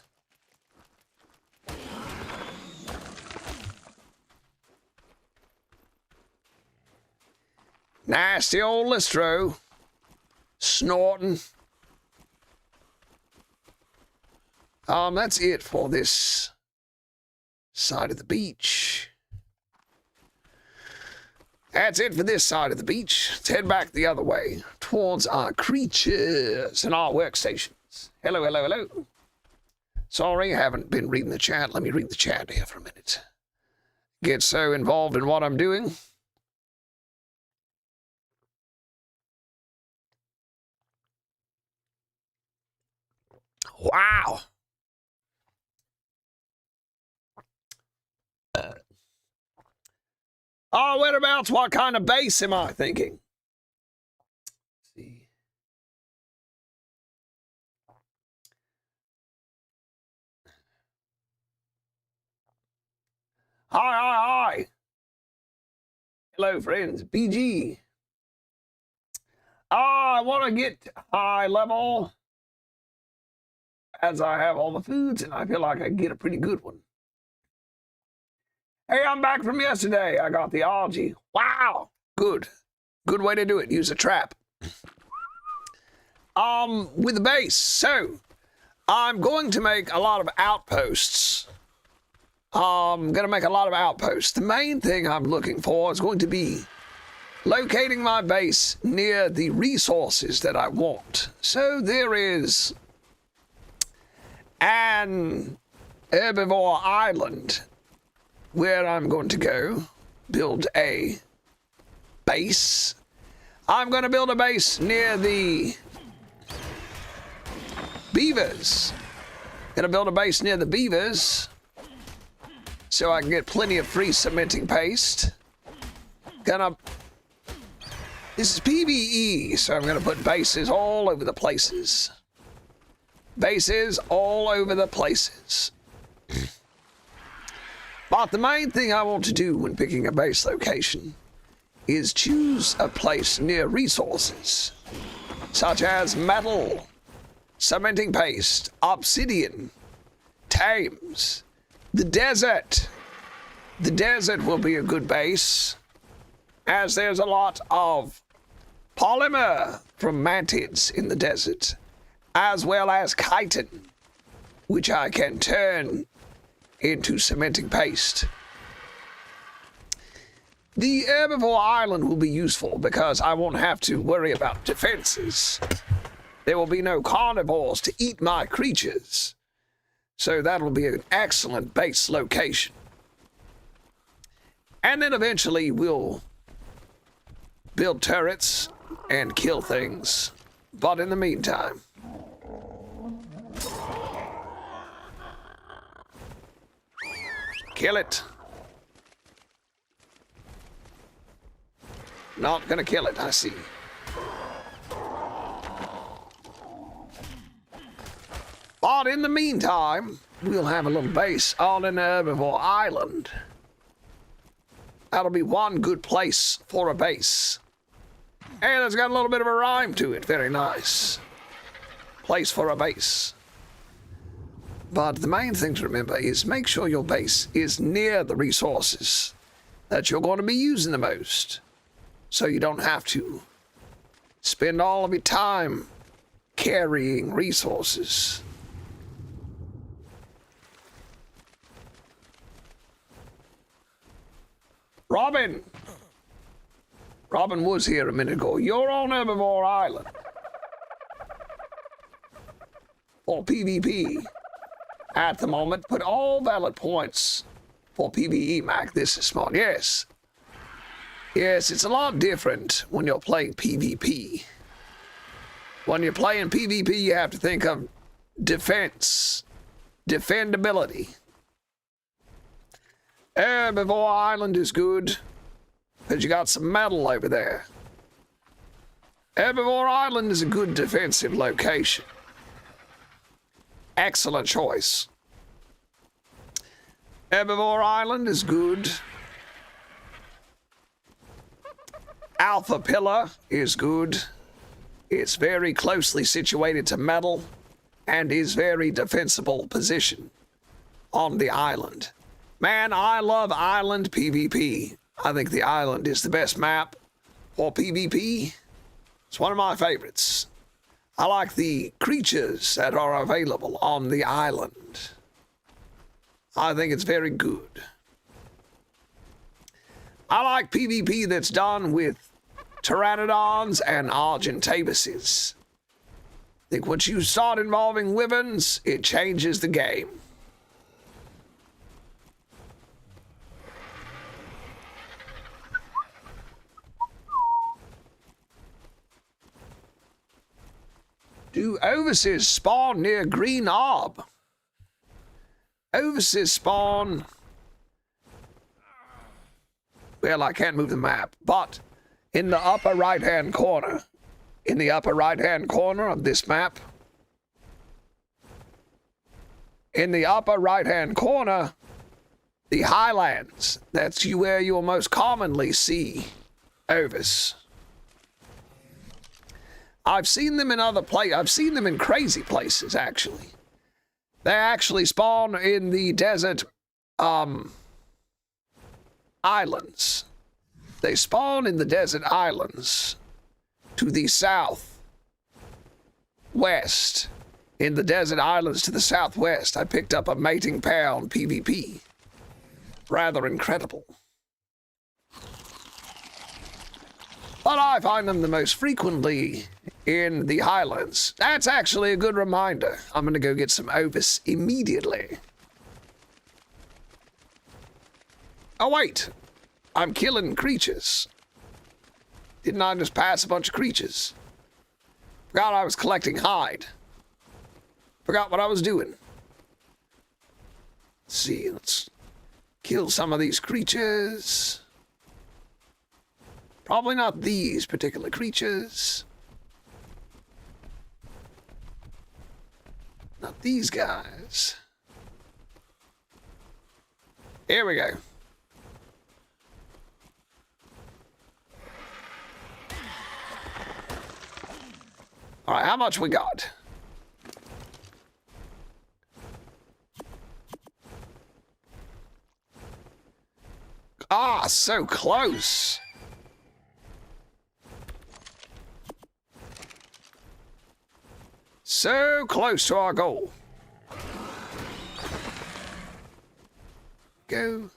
Nasty old Listro. Snorting. That's it for this side of the beach. That's it for this side of the beach. Let's head back the other way, towards our creatures and our workstations. Hello, hello, hello. Sorry, I haven't been reading the chat. Let me read the chat here for a minute. Get so involved in what I'm doing. Wow. Oh, whereabouts? What kind of base am I thinking? Let's see. Hi, hi, hi. Hello, friends. BG. I want to get high level as I have all the foods, and I feel like I can get a pretty good one. Hey, I'm back from yesterday. I got the algae. Wow. Good. Good way to do it. Use a trap. With the base. So, I'm going to make a lot of outposts. I'm going to make a lot of outposts. The main thing I'm looking for is going to be locating my base near the resources that I want. So, there is an herbivore island where I'm going to go build a base. I'm going to build a base near the beavers. Going to build a base near the beavers so I can get plenty of free cementing paste. This is PvE, so I'm going to put bases all over the places. Bases all over the places. But the main thing I want to do when picking a base location is choose a place near resources, such as metal, cementing paste, obsidian, tames, the desert. The desert will be a good base, as there's a lot of polymer from mantids in the desert, as well as chitin, which I can turn into cementing paste. The herbivore island will be useful because I won't have to worry about defenses. There will be no carnivores to eat my creatures. So that'll be an excellent base location. And then eventually we'll build turrets and kill things. But in the meantime, kill it. Not gonna kill it, I see. But in the meantime, we'll have a little base on an herbivore island. That'll be one good place for a base. And it's got a little bit of a rhyme to it. Very nice. Place for a base. But the main thing to remember is make sure your base is near the resources. that you're going to be using the most, so you don't have to spend all of your time carrying resources. Robin! Robin was here a minute ago. You're on Herbivore Island. For PvP. At the moment, put all valid points for PvE, Mac. This is smart. Yes. Yes, it's a lot different when you're playing PvP. When you're playing PvP, you have to think of defense, defendability. Herbivore Island is good, because you got some metal over there. Herbivore Island is a good defensive location. Excellent choice. Herbivore Island is good. Alpha Pillar is good. It's very closely situated to metal and is very defensible position on the island. Man, I love island PvP. I think the island is the best map for PvP. It's one of my favorites. I like the creatures that are available on the island. I think it's very good. I like PvP that's done with pteranodons and argentabuses. I think once you start involving wyverns, it changes the game. Do overseers spawn near Green Orb? Overseers spawn... Well, I can't move the map, but in the upper right-hand corner, in the upper right-hand corner of this map, in the upper right-hand corner, the Highlands, that's where you'll most commonly see overs. I've seen them in other places. I've seen them in crazy places, actually. They actually spawn in the desert islands. They spawn in the desert islands to the south west. In the desert islands to the southwest, I picked up a mating pair on PvP. Rather incredible. But I find them the most frequently in the Highlands. That's actually a good reminder. I'm gonna go get some Ovis immediately. Oh wait, I'm killing creatures. Didn't I just pass a bunch of creatures? Forgot I was collecting hide. Forgot what I was doing. Let's see, let's kill some of these creatures. Probably not these particular creatures. Not these guys. Here we go. All right, how much we got? Ah, so close. So close to our goal. Go.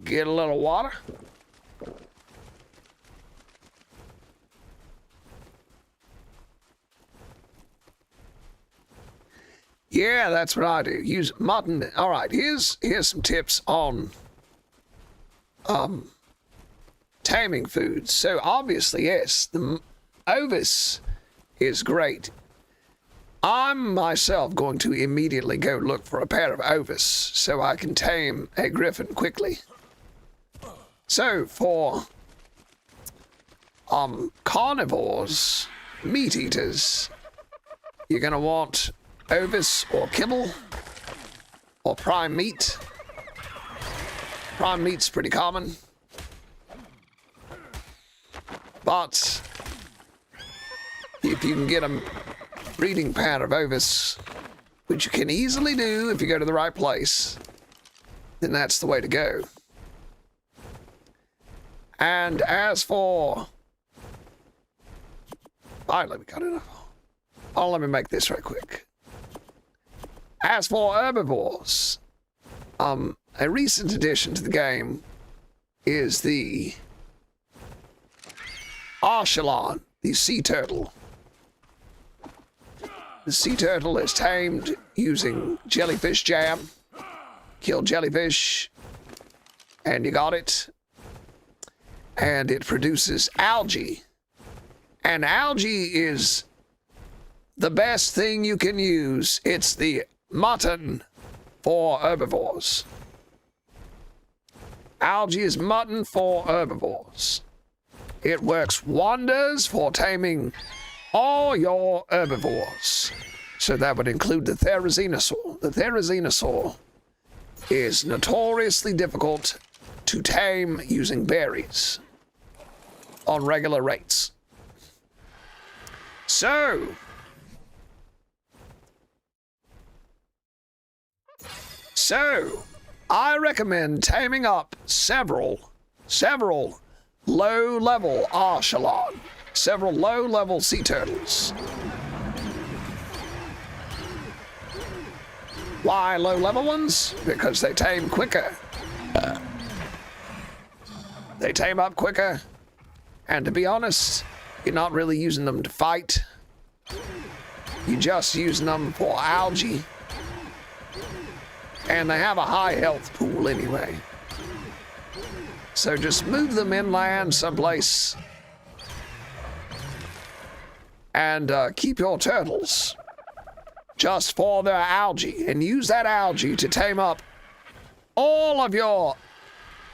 Get a little water. Yeah, that's what I do. Use mutton. All right, here's some tips on taming foods. So obviously, yes, the Ovis is great. I'm myself going to immediately go look for a pair of Ovis so I can tame a griffin quickly. So for carnivores, meat eaters, you're gonna want Ovis or kibble or prime meat. Prime meat's pretty common, but if you can get a breeding pair of Ovis, which you can easily do if you go to the right place, then that's the way to go. And as for... All right, let me cut it off. Oh, let me make this right quick. As for herbivores, a recent addition to the game is the Archelon, the sea turtle. The sea turtle is tamed using jellyfish jam. Kill jellyfish, and you got it. And it produces algae. And algae is the best thing you can use. It's the mutton for herbivores. Algae is mutton for herbivores. It works wonders for taming all your herbivores. So that would include the therizinosaur. The therizinosaur is notoriously difficult to tame using berries on regular rates. So, I recommend taming up several low-level Archelon, several low-level sea turtles. Why low-level ones? Because they tame quicker. They tame up quicker, and to be honest, you're not really using them to fight. You're just using them for algae. And they have a high health pool anyway. So just move them inland someplace. And keep your turtles just for their algae. And use that algae to tame up all of your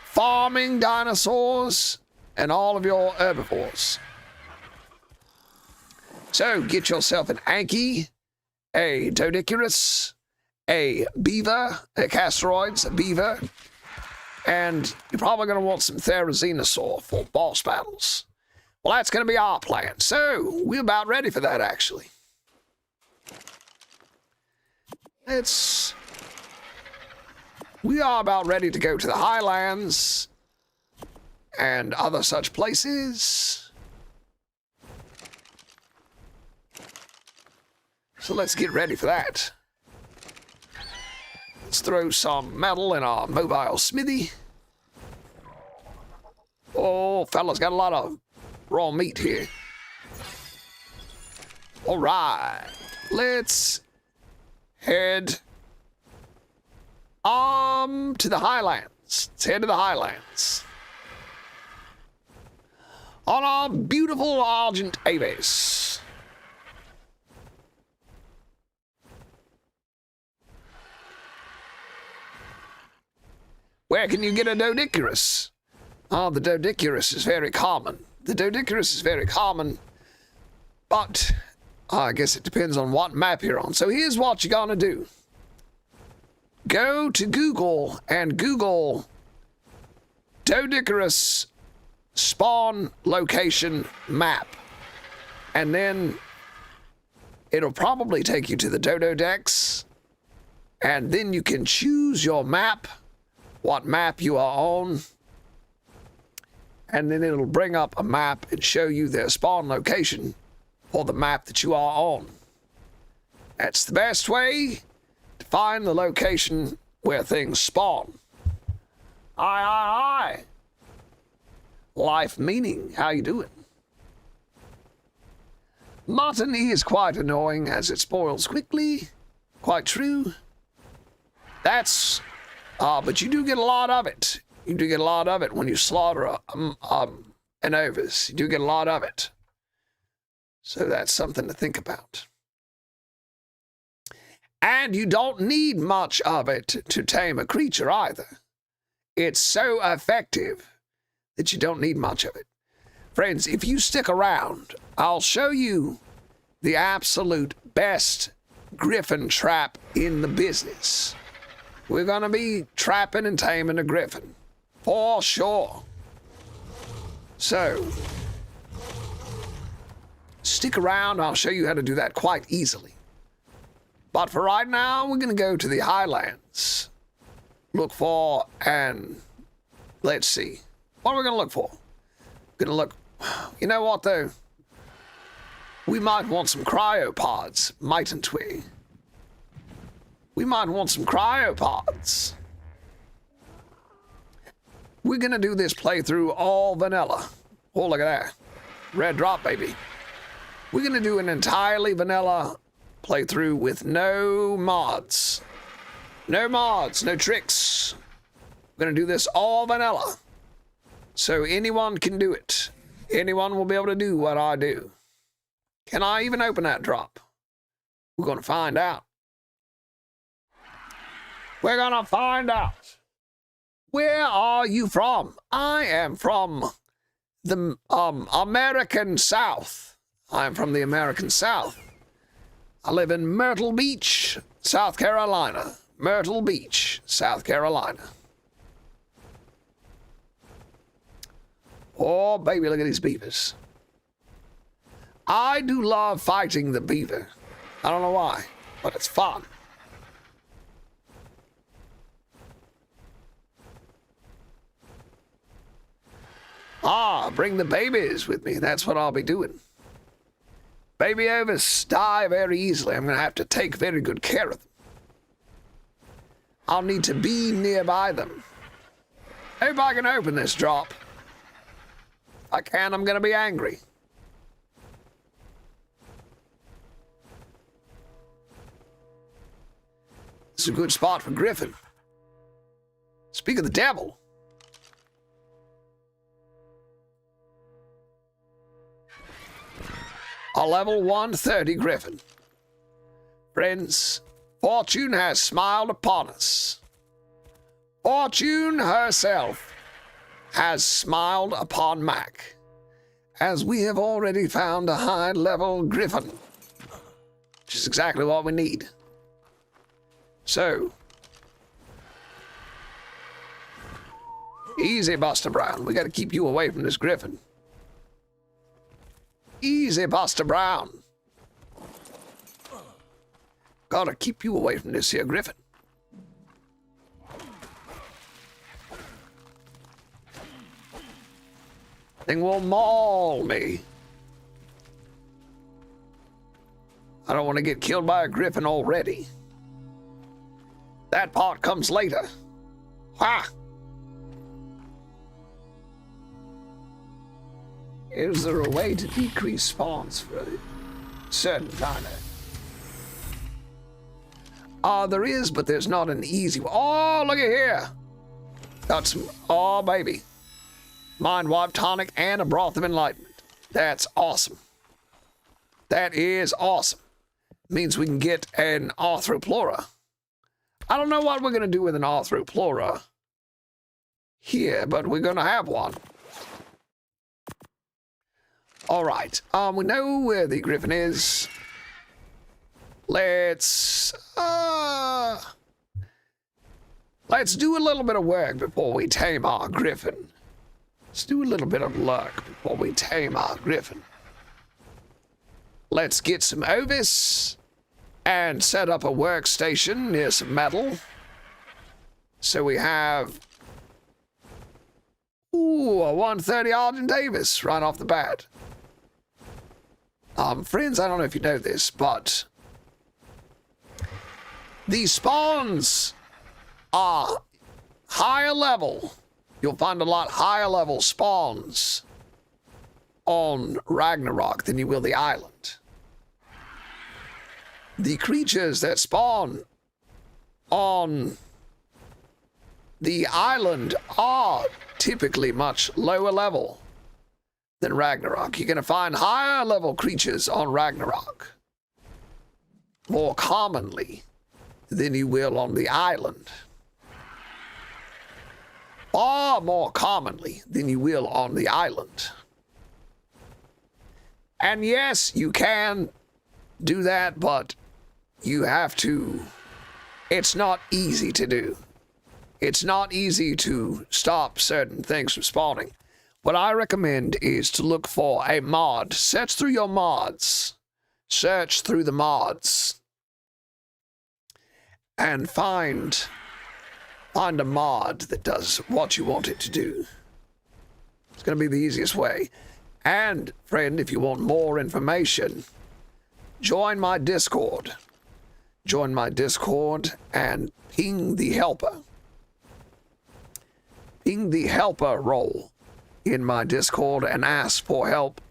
farming dinosaurs and all of your herbivores. So get yourself an Anky, a Doedicurus, a beaver, a Castoroids, a beaver, and you're probably going to want some Therizinosaur for boss battles. Well, that's going to be our plan. So we're about ready for that, actually. We are about ready to go to the Highlands and other such places. So let's get ready for that. Let's throw some metal in our mobile smithy. Oh, fella's got a lot of raw meat here. All right, let's head to the Highlands. Let's head to the Highlands. On our beautiful Argent Aves. Where can you get a Doedicurus? Oh, the Doedicurus is very common. The Doedicurus is very common, but I guess it depends on what map you're on. So here's what you're gonna do. Go to Google and Google Doedicurus spawn location map. And then it'll probably take you to the Dodo Decks. And then you can choose your map, what map you are on. And then it'll bring up a map and show you their spawn location for the map that you are on. That's the best way to find the location where things spawn. Aye, aye, aye. Life meaning, how you doing? Mutton is quite annoying as it spoils quickly. Quite true. That's, but you do get a lot of it. You do get a lot of it when you slaughter an ovis. You do get a lot of it. So that's something to think about. And you don't need much of it to tame a creature either. It's so effective that you don't need much of it. Friends, if you stick around, I'll show you the absolute best griffin trap in the business. We're gonna be trapping and taming a griffin, for sure. So, stick around, I'll show you how to do that quite easily. But for right now, we're gonna go to the Highlands. Look for, and let's see. What are we gonna look for? Gonna look. You know what, though? We might want some cryopods, mightn't we? We might want some cryopods. We're gonna do this playthrough all vanilla. Oh, look at that. Red drop, baby. We're gonna do an entirely vanilla playthrough with no mods. No mods, no tricks. We're gonna do this all vanilla. So anyone can do it. Anyone will be able to do what I do. Can I even open that drop? We're gonna find out. We're gonna find out. Where are you from? I am from the American South. I'm from the American South. I live in Myrtle Beach, South Carolina. Myrtle Beach, South Carolina. Oh, baby, look at these beavers. I do love fighting the beaver. I don't know why, but it's fun. Ah, bring the babies with me. That's what I'll be doing. Baby overs die very easily. I'm going to have to take very good care of them. I'll need to be nearby them. Hope I can open this drop. If I can, I'm going to be angry. This is a good spot for Griffin. Speak of the devil. A level 130 Griffin. Friends, fortune has smiled upon us. Fortune herself has smiled upon Mac, as we have already found a high-level Griffin, which is exactly what we need. So, easy, Buster Brown. We got to keep you away from this Griffin. Easy, Buster Brown. Gotta keep you away from this here Griffin. Thing will maul me. I don't want to get killed by a Griffin already. That part comes later. Ha! Is there a way to decrease spawns for a certain time? There is, but there's not an easy one. Oh, look at here. Got some, oh, baby. Mind Wipe Tonic and a Broth of Enlightenment. That's awesome. That is awesome. Means we can get an Arthroplora. I don't know what we're going to do with an Arthroplora here, but we're going to have one. All right. We know where the Griffin is. Let's do a little bit of work before we tame our Griffin. Let's do a little bit of luck before we tame our Griffin. Let's get some Ovis and set up a workstation near some metal. So we have a 130 Argent Davis right off the bat. Friends, I don't know if you know this, but the spawns are higher level. You'll find a lot higher level spawns on Ragnarok than you will the island. The creatures that spawn on the island are typically much lower level than Ragnarok. You're going to find higher level creatures on Ragnarok more commonly than you will on the island. Far more commonly than you will on the island. And yes, you can do that, but you have to. It's not easy to do. It's not easy to stop certain things from spawning. What I recommend is to look for a mod. Search through your mods. Search through the mods. And find a mod that does what you want it to do. It's going to be the easiest way. And, friend, if you want more information, join my Discord. Join my Discord and ping the helper. Ping the helper role in my Discord and ask for help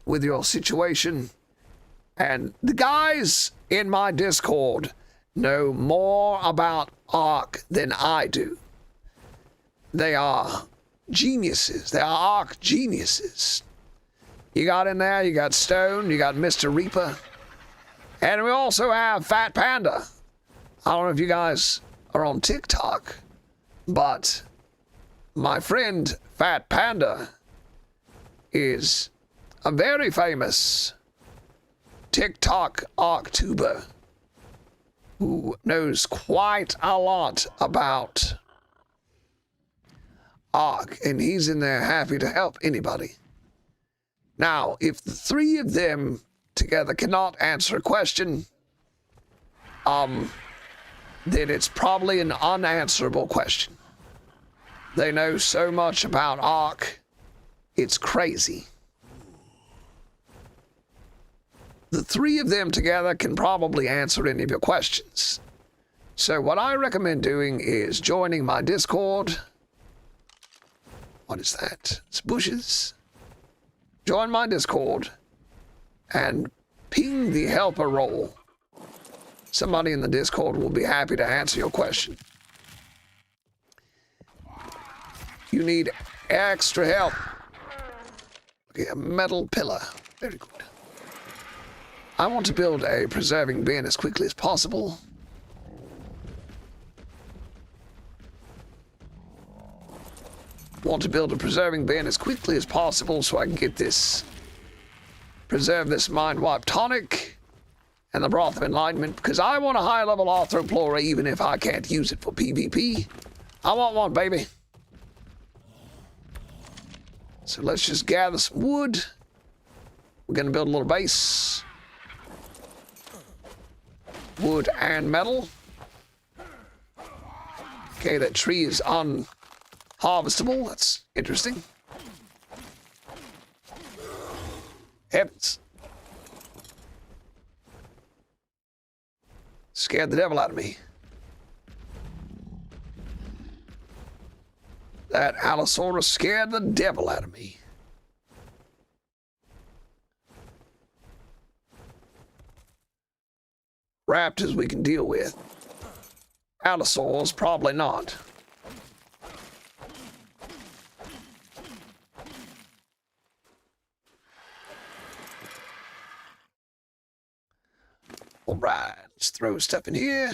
with your situation. And the guys in my Discord know more about Ark than I do. They are geniuses. They are Ark geniuses. You got in there, you got Stone, you got Mr. Reaper. And we also have Fat Panda. I don't know if you guys are on TikTok, but my friend Fat Panda is a very famous TikTok Arktuber who knows quite a lot about Ark, and he's in there happy to help anybody. Now, if the three of them together cannot answer a question, then it's probably an unanswerable question. They know so much about Ark, it's crazy. The three of them together can probably answer any of your questions. So what I recommend doing is joining my Discord. What is that? It's bushes. Join my Discord and ping the helper role. Somebody in the Discord will be happy to answer your question. You need extra help. Okay, a metal pillar. Very good. I want to build a preserving bin as quickly as possible. Want to build a preserving bin as quickly as possible so I can get this, preserve this mind wipe tonic and the broth of enlightenment, because I want a high level arthropluera even if I can't use it for PvP. I want one, baby. So let's just gather some wood. We're gonna build a little base. Wood and metal. Okay, that tree is unharvestable. That's interesting. Heavens. Scared the devil out of me. That Allosaurus scared the devil out of me. Raptors we can deal with. Allosaurs, probably not. All right, let's throw stuff in here.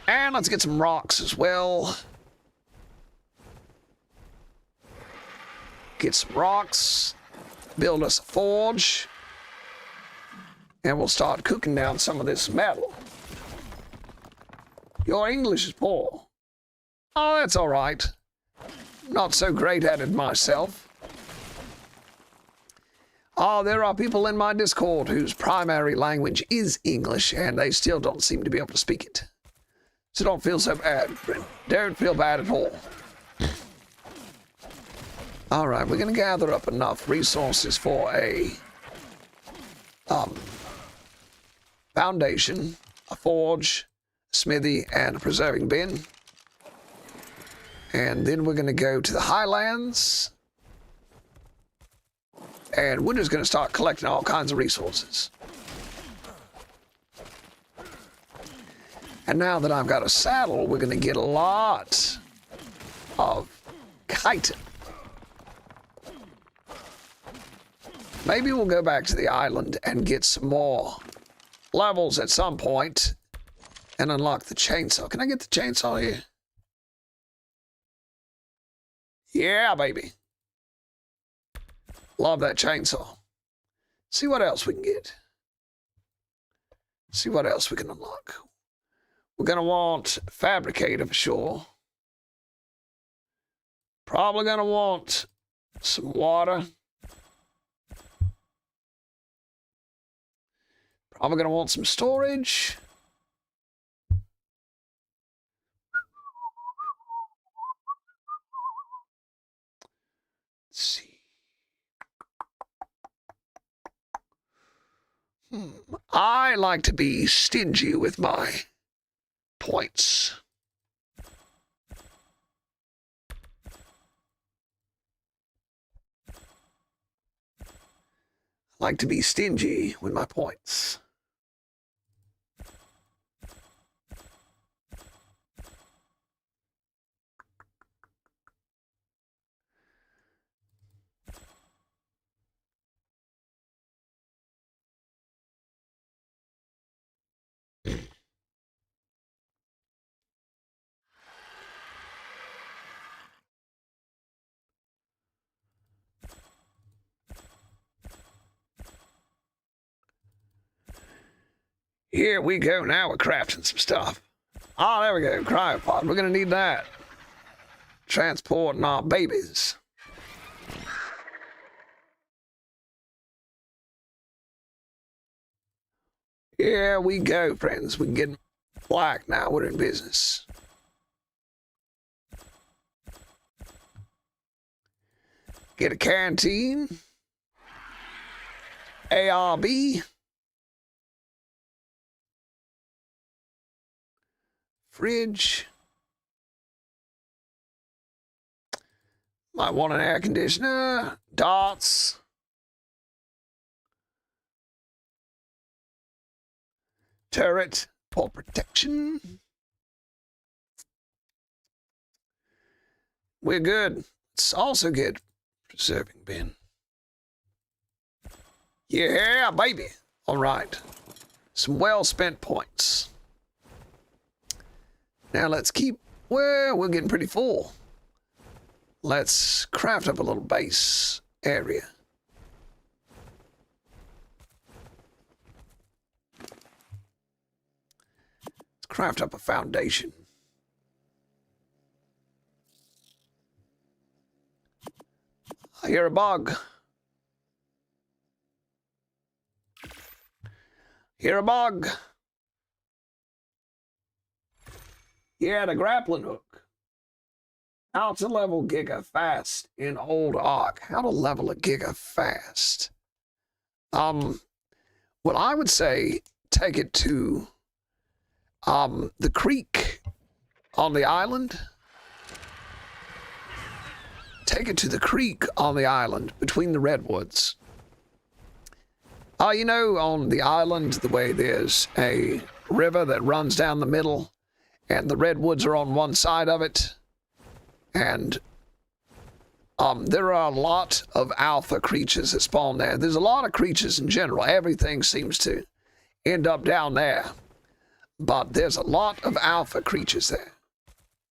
And let's get some rocks as well. Get some rocks. Build us a forge. And we'll start cooking down some of this metal. Your English is poor. Oh, that's all right. Not so great at it myself. Oh, there are people in my Discord whose primary language is English, and they still don't seem to be able to speak it. So don't feel so bad, friend. Don't feel bad at all. All right, we're going to gather up enough resources for a foundation, a forge, a smithy, and a preserving bin. And then we're going to go to the Highlands. And we're just going to start collecting all kinds of resources. And now that I've got a saddle, we're going to get a lot of chitin. Maybe we'll go back to the island and get some more levels at some point and unlock the chainsaw. Can I get the chainsaw here? Yeah, baby. Love that chainsaw. See what else we can get. See what else we can unlock. We're going to want fabricator for sure. Probably going to want some water. Probably going to want some storage. see. I like to be stingy with my points. I like to be stingy with my points. Here we go. Now we're crafting some stuff. Oh, there we go. Cryopod. We're going to need that. Transporting our babies. Here we go, friends. We can get black now. We're in business. Get a canteen. ARB. Fridge. Might want an air conditioner. Darts. Turret for protection. We're good. It's also good. Preserving bin. Yeah, baby. All right. Some well-spent points. Now let's keep, well, we're getting pretty full. Let's craft up a little base area. Let's craft up a foundation. I hear a bug. Hear a bug. Yeah, the grappling hook. How to level Giga fast in old Ark. How to level a Giga fast. Well, I would say take it to the creek on the island. Take it to the creek on the island between the redwoods. You know, on the island, the way there's a river that runs down the middle, and the redwoods are on one side of it, and there are a lot of alpha creatures that spawn there. There's a lot of creatures in general. Everything seems to end up down there, but there's a lot of alpha creatures there.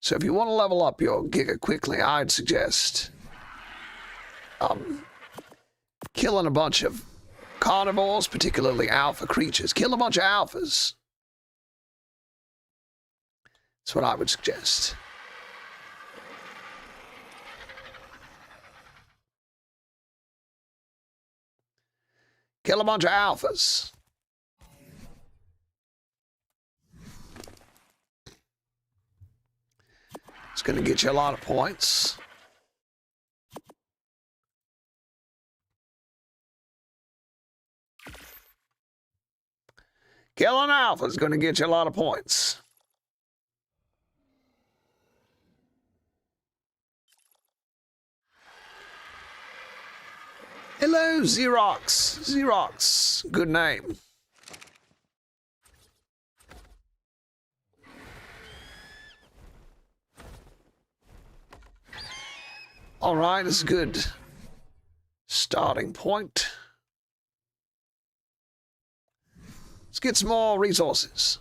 So if you want to level up your Giga quickly, I'd suggest killing a bunch of carnivores, particularly alpha creatures. Kill a bunch of alphas. That's what I would suggest. Kill a bunch of alphas. It's going to get you a lot of points. Killing alpha is going to get you a lot of points. Hello, Xerox. Xerox. Good name. All right, it's a good starting point. Let's get some more resources.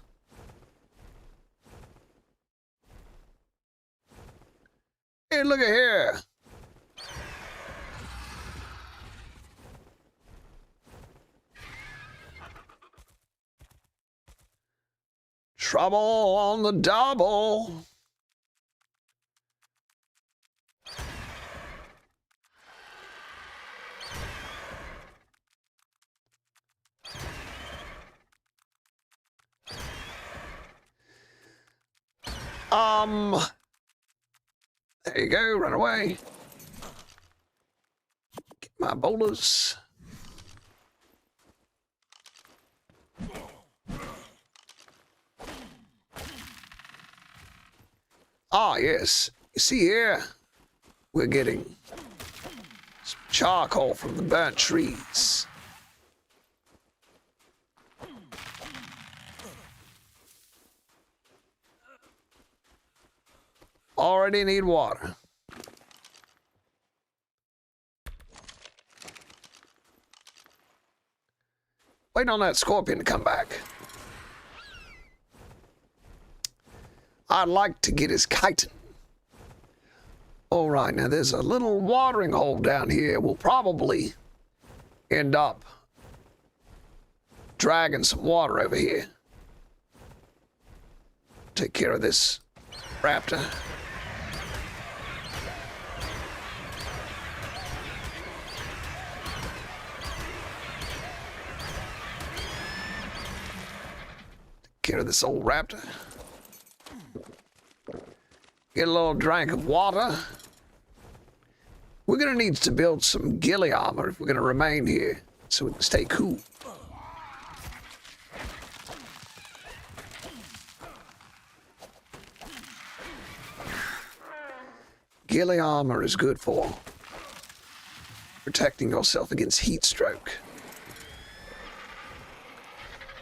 Hey, look at here. Trouble on the double. There you go, run away. my boulders. Ah, yes. You see here, we're getting some charcoal from the burnt trees. Already need water. Waiting on that scorpion to come back. I'd like to get his chitin. All right, now there's a little watering hole down here. We'll probably end up dragging some water over here. Take care of this raptor. Take care of this old raptor. Get a little drink of water. We're gonna need to build some ghillie armor if we're gonna remain here, so we can stay cool. Ghillie armor is good for protecting yourself against heat stroke.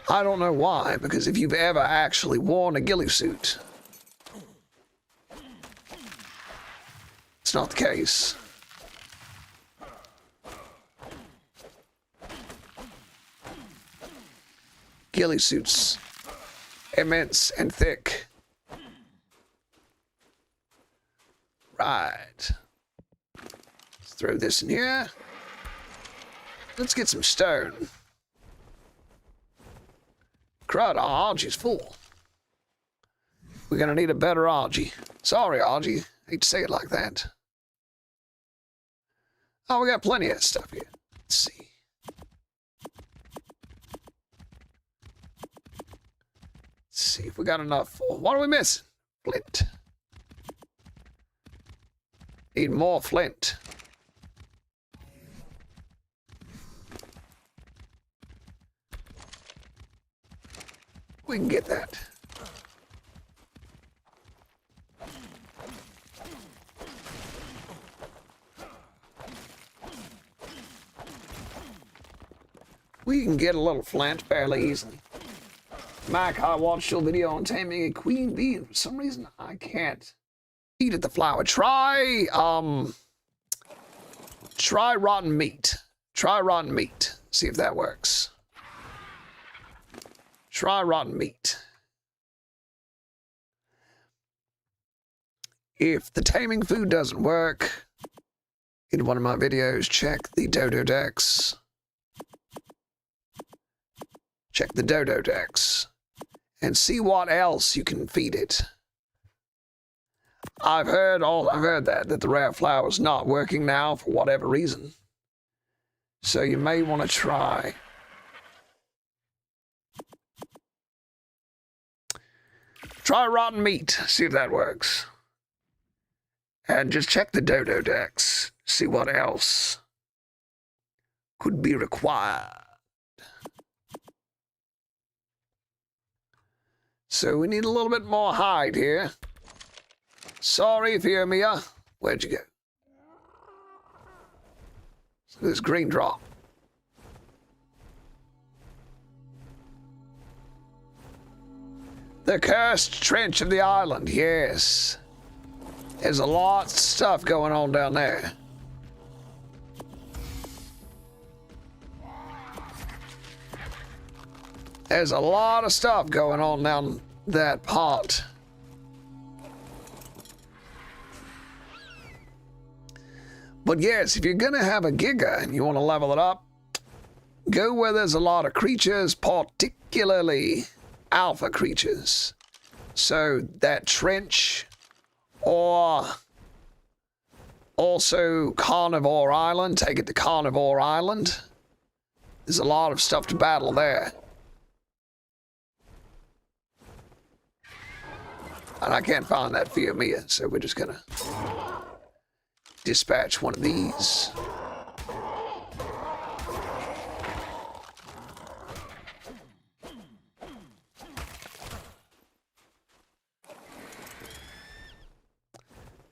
I don't know why, because if you've ever actually worn a ghillie suit, it's not the case. Ghillie suits, immense and thick. Right. Let's throw this in here. Let's get some stone. Crud, our algae's full. We're gonna need a better algae. Sorry, algae. Hate to say it like that. Oh, we got plenty of stuff here. Let's see. Let's see if we got enough for... What are we missing? Flint. Need more flint. We can get that. We can get a little flint fairly easily. Mac, I watched your video on taming a queen bee, and for some reason I can't eat at the flower. Try rotten meat. Try rotten meat. See if that works. Try rotten meat. If the taming food doesn't work, in one of my videos, check the dodo decks. Check the dodo decks and see what else you can feed it. I've heard that the rare flower is not working now for whatever reason. So you may want to try. Try rotten meat, see if that works. And just check the dodo decks, see what else could be required. So we need a little bit more hide here. Sorry, Mia. Where'd you go? Look at this green drop. The cursed trench of the island, yes. There's a lot of stuff going on down there. There's a lot of stuff going on down that part. But yes, if you're gonna have a Giga and you want to level it up, go where there's a lot of creatures, particularly alpha creatures. So that trench, or also Carnivore Island, take it to Carnivore Island. There's a lot of stuff to battle there. And I can't find that Mia, so we're just gonna dispatch one of these.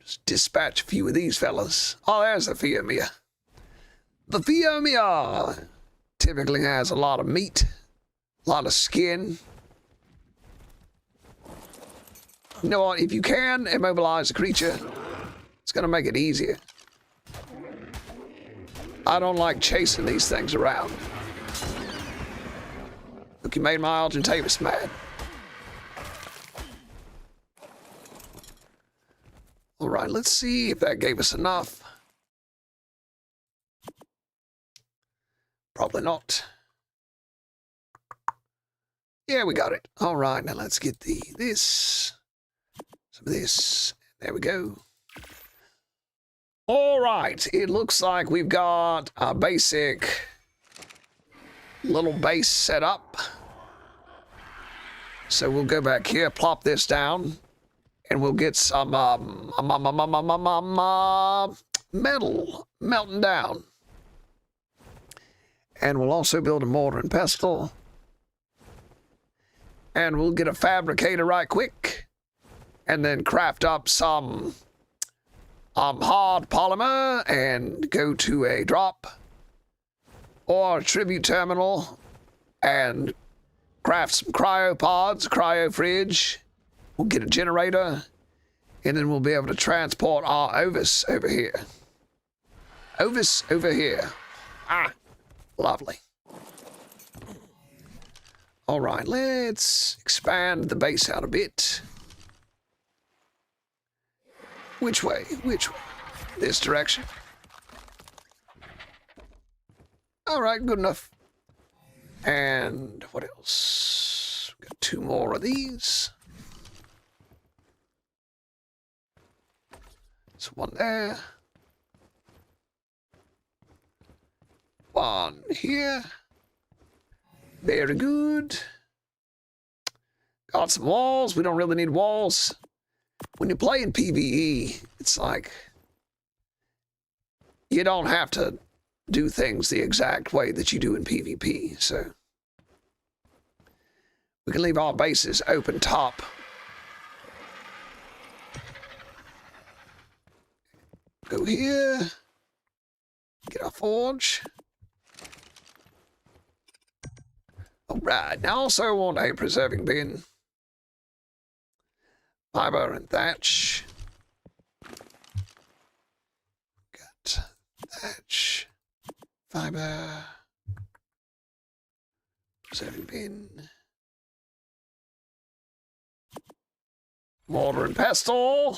Just dispatch a few of these fellas. Oh, there's the Fiomia. The Fiomia typically has a lot of meat, a lot of skin. You know what? If you can immobilize the creature, it's going to make it easier. I don't like chasing these things around. Look, you made my Argentavis mad. All right, let's see if that gave us enough. Probably not. Yeah, we got it. All right, now let's get some of this. There we go. All right, it looks like we've got a basic little base set up. So we'll go back here, plop this down, and we'll get some metal melting down. And we'll also build a mortar and pestle. And we'll get a fabricator right quick. And then craft up some hard polymer and go to a drop or a tribute terminal and craft some cryopods, cryo fridge. We'll get a generator, and then we'll be able to transport our Ovis over here. Ovis over here. Ah, lovely. All right, let's expand the base out a bit. Which way? Which way? This direction. All right, good enough. And what else? Got 2 more of these. So 1 there. 1 here. Very good. Got some walls. We don't really need walls. When you play in PvE, it's like you don't have to do things the exact way that you do in PvP, so we can leave our bases open top. Go here, get our forge. All right, now also I want a preserving bin. Fiber and thatch. Got thatch, fiber, preserving bin, mortar and pestle,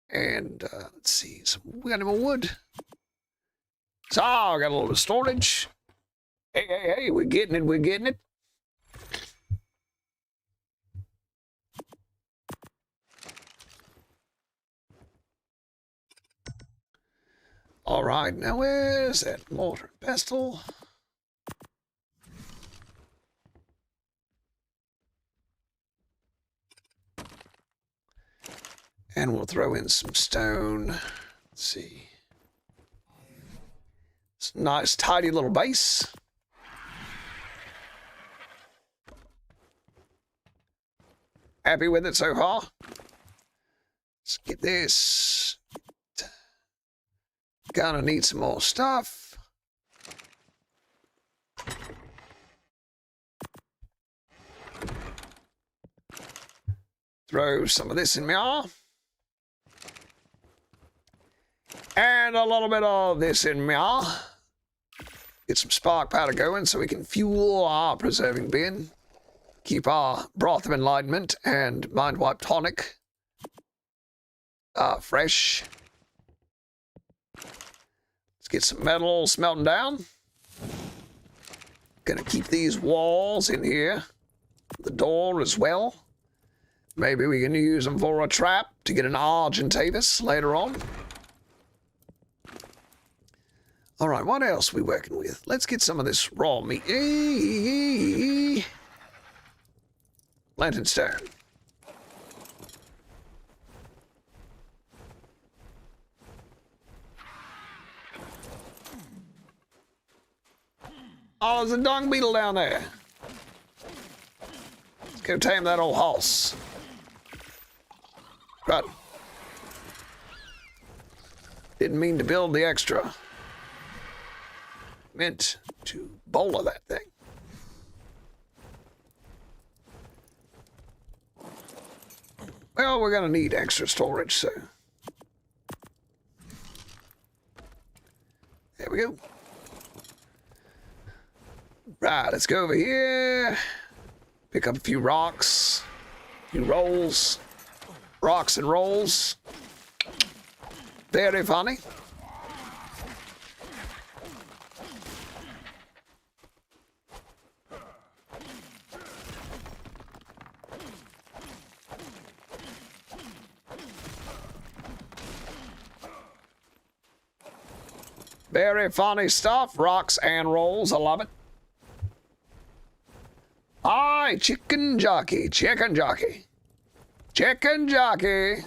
and let's see, we got any more wood? So, I got a little bit of storage. Hey, we're getting it, we're getting it. All right, now where's that mortar and pestle? And we'll throw in some stone. Let's see. It's a nice, tidy little base. Happy with it so far? Let's get this. Gonna need some more stuff. Throw some of this in there. And a little bit of this in there. Get some spark powder going so we can fuel our preserving bin. Keep our broth of enlightenment and mind wipe tonic fresh. Let's get some metal smelting down. Gonna keep these walls in here. The door as well. Maybe we can use them for a trap to get an Argentavis later on. All right, what else are we working with? Let's get some of this raw meat. Lantern stone. Oh, there's a dung beetle down there. Let's go tame that old horse. Right. Didn't mean to build the extra. Meant to bowler that thing. Well, we're gonna need extra storage, so. There we go. Right, let's go over here. Pick up a few rocks. A few rolls. Rocks and rolls. Very funny. Very funny stuff. Rocks and rolls. I love it. Aye, chicken jockey. Chicken jockey. Chicken jockey.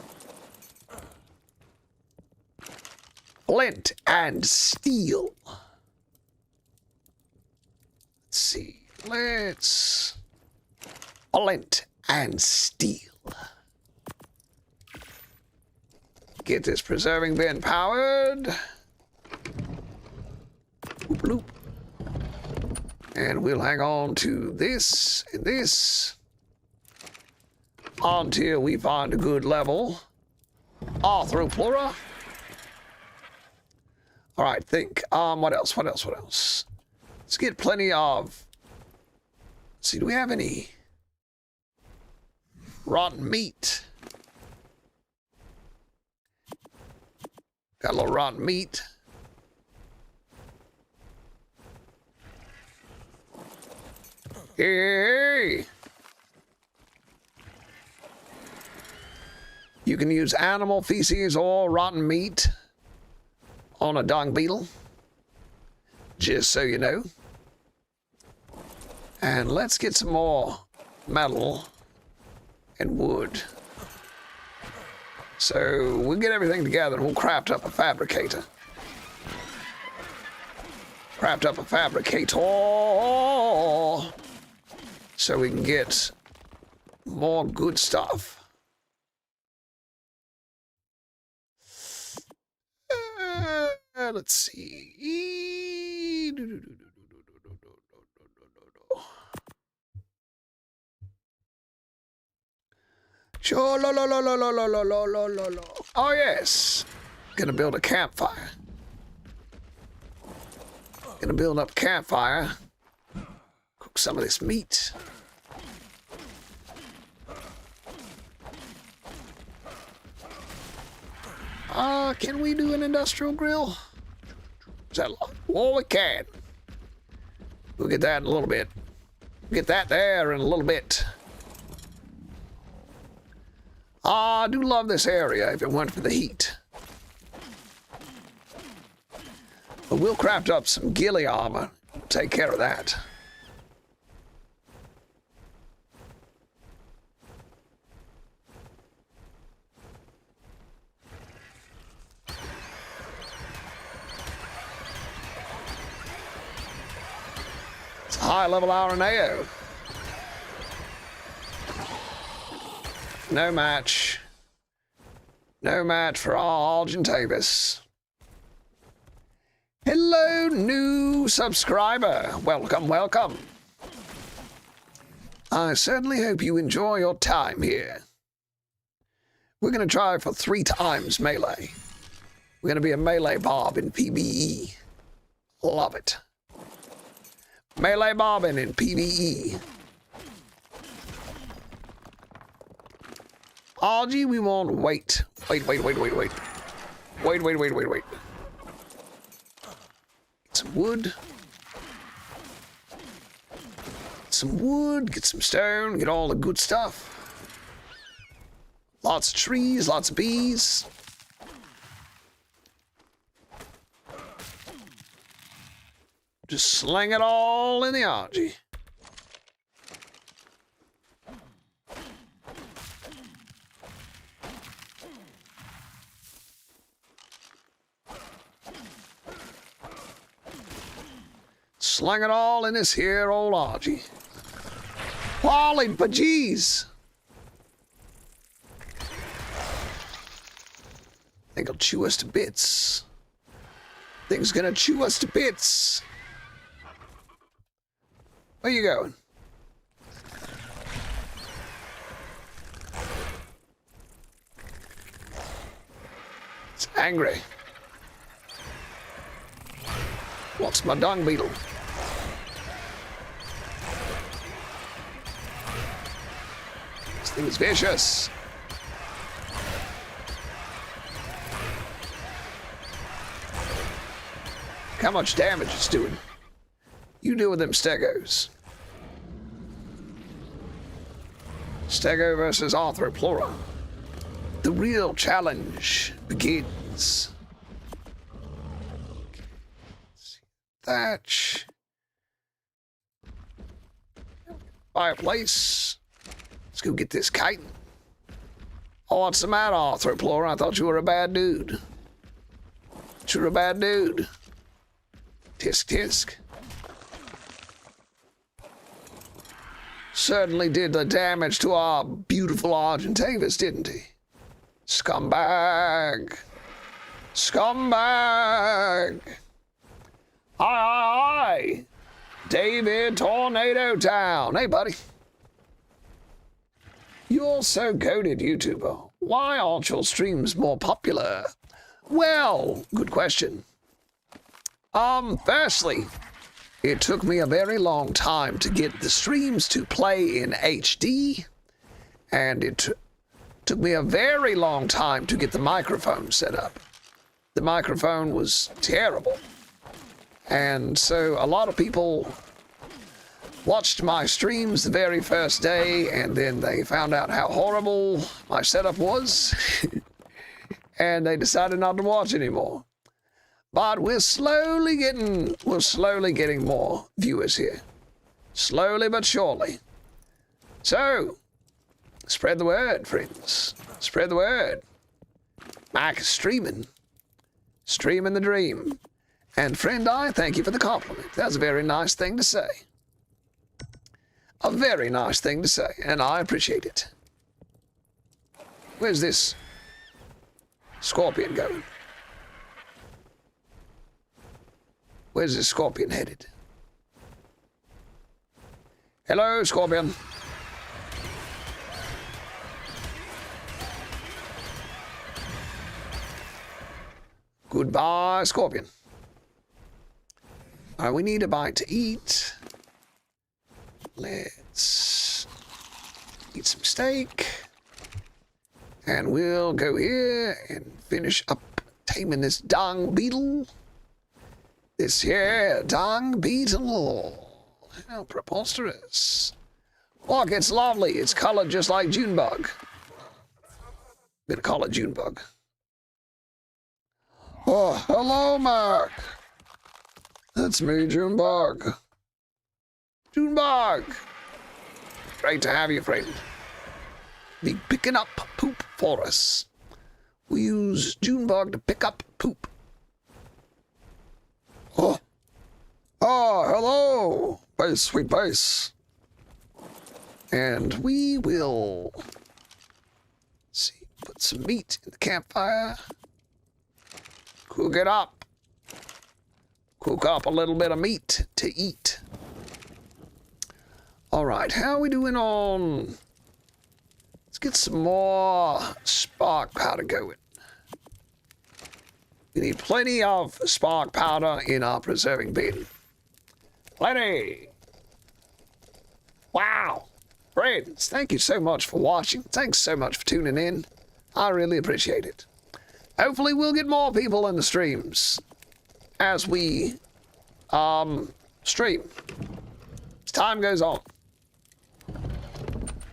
Flint and steel. Let's see. Let's... Flint and steel. Get this preserving bin powered. Boop, bloop. And we'll hang on to this and this until we find a good level. Arthropleura. All right, think. What else? What else? What else? Let's get plenty of. Let's see, do we have any rotten meat? Got a little rotten meat. Hey! You can use animal feces or rotten meat on a dung beetle, just so you know. And let's get some more metal and wood. So we'll get everything together and we'll craft up a fabricator. Craft up a fabricator so we can get more good stuff. Let's see. Sure, oh yes. Gonna build a campfire. Gonna build up a campfire. Cook some of this meat. Can we do an industrial grill? Is that locked? Oh, we can. We'll get that in a little bit. Get that there in a little bit. I do love this area if it weren't for the heat. But we'll craft up some ghillie armor. Take care of that. It's a high-level Araneo. No match. No match for Argentavis. Hello, new subscriber. Welcome, welcome. I certainly hope you enjoy your time here. We're going to try for 3 times melee. We're going to be a melee Bob in PvE. Love it. Melee bobbing in PvE. Argy, we won't wait. Wait. Wait. Get some wood. Some wood, get some stone, get all the good stuff. Lots of trees, lots of bees. Just sling it all in the Argy. Sling it all in this here old Argy. Wally, but geez. Think it'll chew us to bits. Thing's gonna chew us to bits. Where you going? It's angry. What's my dung beetle? This thing is vicious. How much damage it's doing? You deal with them stegos. Stego versus Arthroplora. The real challenge begins. Thatch. Fireplace. Let's go get this chitin. Oh, what's the matter, Arthroplora? I thought you were a bad dude. You're a bad dude. Tisk tisk. Certainly did the damage to our beautiful Argentavis, didn't he? Scumbag. Scumbag. Hi. David Tornado Town. Hey, buddy. You're so goated, YouTuber. Why aren't your streams more popular? Well, good question. Firstly, it took me a very long time to get the streams to play in HD, and it took me a very long time to get the microphone set up. The microphone was terrible, and so a lot of people watched my streams the very first day, and then they found out how horrible my setup was, and they decided not to watch anymore. But we're slowly getting more viewers here. Slowly but surely. So, spread the word, friends. Spread the word. Mike is streaming. Streaming the dream. And friend, I thank you for the compliment. That's a very nice thing to say. A very nice thing to say, and I appreciate it. Where's this scorpion going? Where's this scorpion headed? Hello, scorpion. Goodbye, scorpion. We need a bite to eat. Let's eat some steak. And we'll go here and finish up taming this dung beetle. This here dung beetle. How preposterous. Look, it's lovely. It's colored just like Junebug. I'm gonna call it Junebug. Oh, hello, Mark. That's me, Junebug. Junebug. Great to have you, friend. Be picking up poop for us. We use Junebug to pick up poop. Oh, hello, base, sweet base. And we will, see, put some meat in the campfire. Cook it up. Cook up a little bit of meat to eat. All right, how are we doing on? Let's get some more spark powder going. We need plenty of spark powder in our preserving bin. Plenty! Wow! Friends, thank you so much for watching. Thanks so much for tuning in. I really appreciate it. Hopefully we'll get more people in the streams as we stream. As time goes on.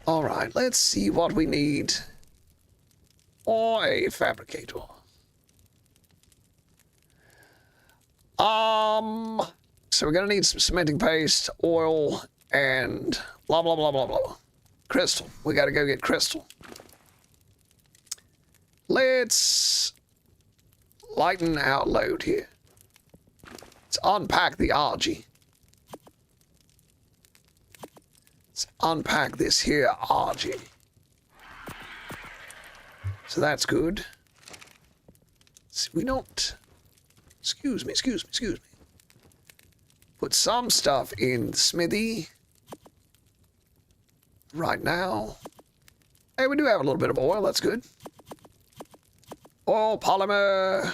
Alright, let's see what we need. Or a fabricator. So we're gonna need some cementing paste, oil, and blah, blah, blah, blah, blah. Crystal. We gotta go get crystal. Let's lighten our load here. Let's unpack the algae. Let's unpack this here algae. So that's good. We don't... Excuse me. Put some stuff in the smithy. Right now. Hey, we do have a little bit of oil. That's good. Oil, polymer.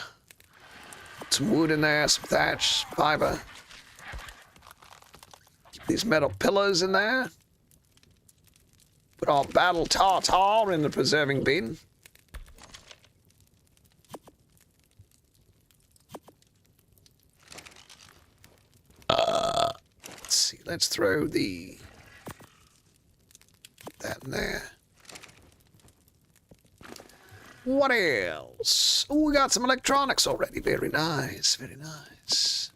Some wood in there, some thatch, fiber. Keep these metal pillars in there. Put our battle tartar in the preserving bin. Let's see. Let's throw that in there. What else? Oh, we got some electronics already. Very nice. Very nice.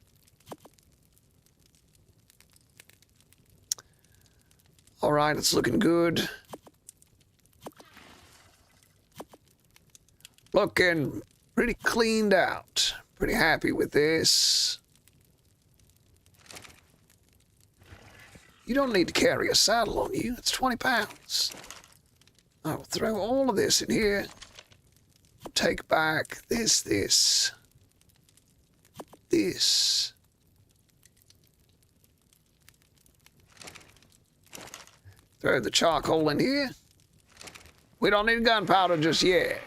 All right, it's looking good. Looking pretty cleaned out. Pretty happy with this. You don't need to carry a saddle on you. It's 20 pounds. I'll throw all of this in here. Take back this. Throw the charcoal in here. We don't need gunpowder just yet.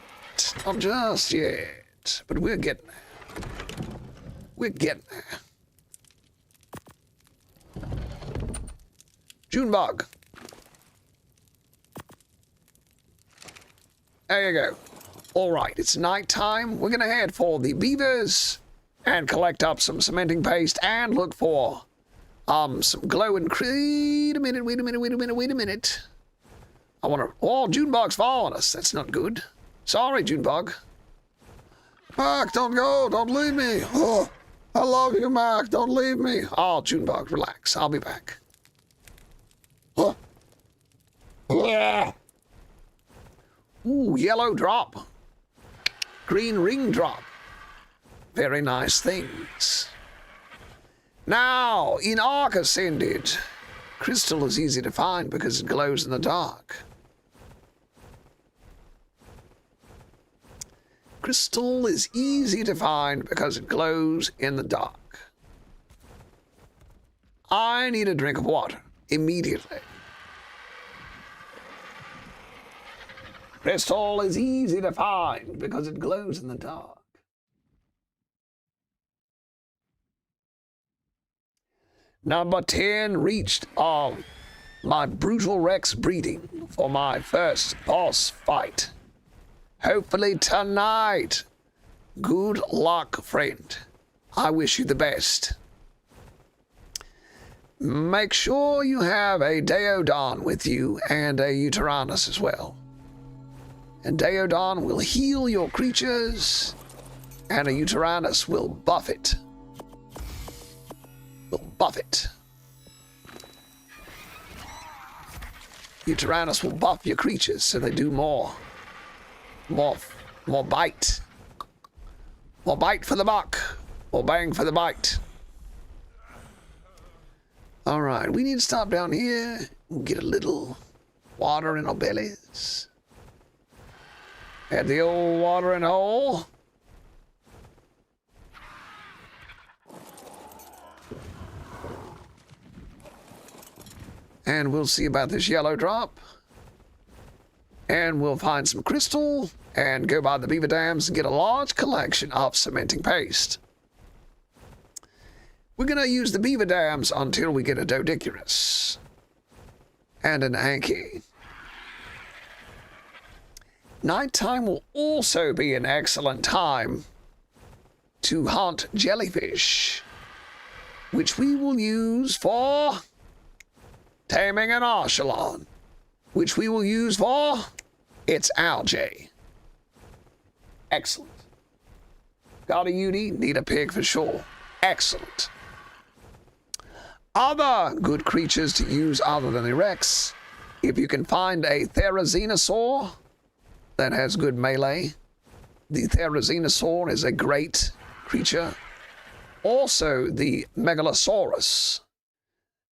Not just yet. But we're getting there. We're getting there. Junebug. There you go. All right, it's nighttime. We're going to head for the beavers and collect up some cementing paste and look for some glowing... Wait a minute. I want to... Oh, Junebug's following us. That's not good. Sorry, Junebug. Mark, don't go. Don't leave me. Oh, I love you, Mark. Don't leave me. Oh, Junebug, relax. I'll be back. Oh. Yeah. Ooh, yellow drop. Green ring drop. Very nice things. Now, in Ark Ascended, crystal is easy to find because it glows in the dark. Crystal is easy to find because it glows in the dark. I need a drink of water immediately. Crystal is easy to find because it glows in the dark. Number 10 reached my brutal Rex breeding for my first boss fight. Hopefully tonight. Good luck, friend. I wish you the best. Make sure you have a Deodon with you and a Uteranus as well. And Deodon will heal your creatures, and a Uteranus will buff it. Uteranus will buff your creatures so they do more bite. More bite for the buck. More bang for the bite. All right, we need to stop down here and get a little water in our bellies. Add the old watering hole. And we'll see about this yellow drop. And we'll find some crystal and go by the beaver dams and get a large collection of cementing paste. We're going to use the beaver dams until we get a Doedicurus and an Anki. Nighttime will also be an excellent time to hunt jellyfish, which we will use for taming an Archelon, which we will use for its algae. Excellent. Got a Udi, need a pig for sure. Excellent. Other good creatures to use other than the Rex, if you can find a Therizinosaur that has good melee, the Therizinosaur is a great creature. Also, the Megalosaurus,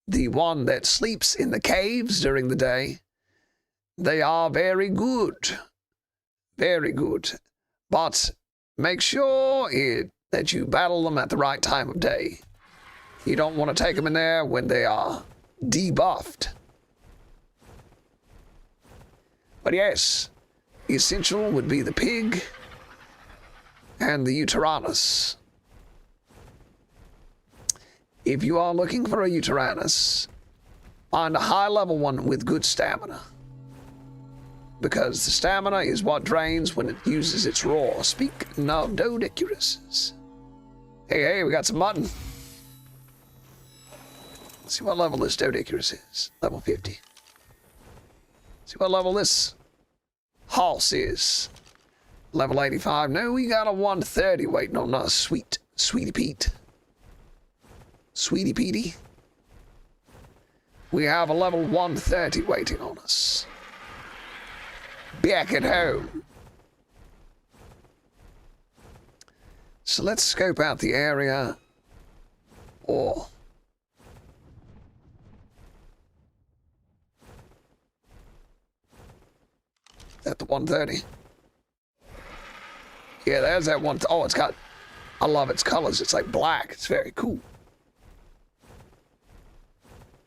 the one that sleeps in the caves during the day, they are very good. Very good. But make sure that you battle them at the right time of day. You don't want to take them in there when they are debuffed. But yes, the essential would be the pig and the Uteranus. If you are looking for a Uteranus, find a high level one with good stamina. Because the stamina is what drains when it uses its roar. Speaking of Doedicuruses. Hey, we got some mutton. Let's see what level this Doedicurus is. Level 50. See what level this horse is. Level 85. No, we got a 130 waiting on us. Sweetie Pete. Sweetie Petey. We have a level 130 waiting on us. Back at home. So let's scope out the area. Or... is that the 130? Yeah, there's that one. Oh, it's got... I love its colors. It's like black. It's very cool.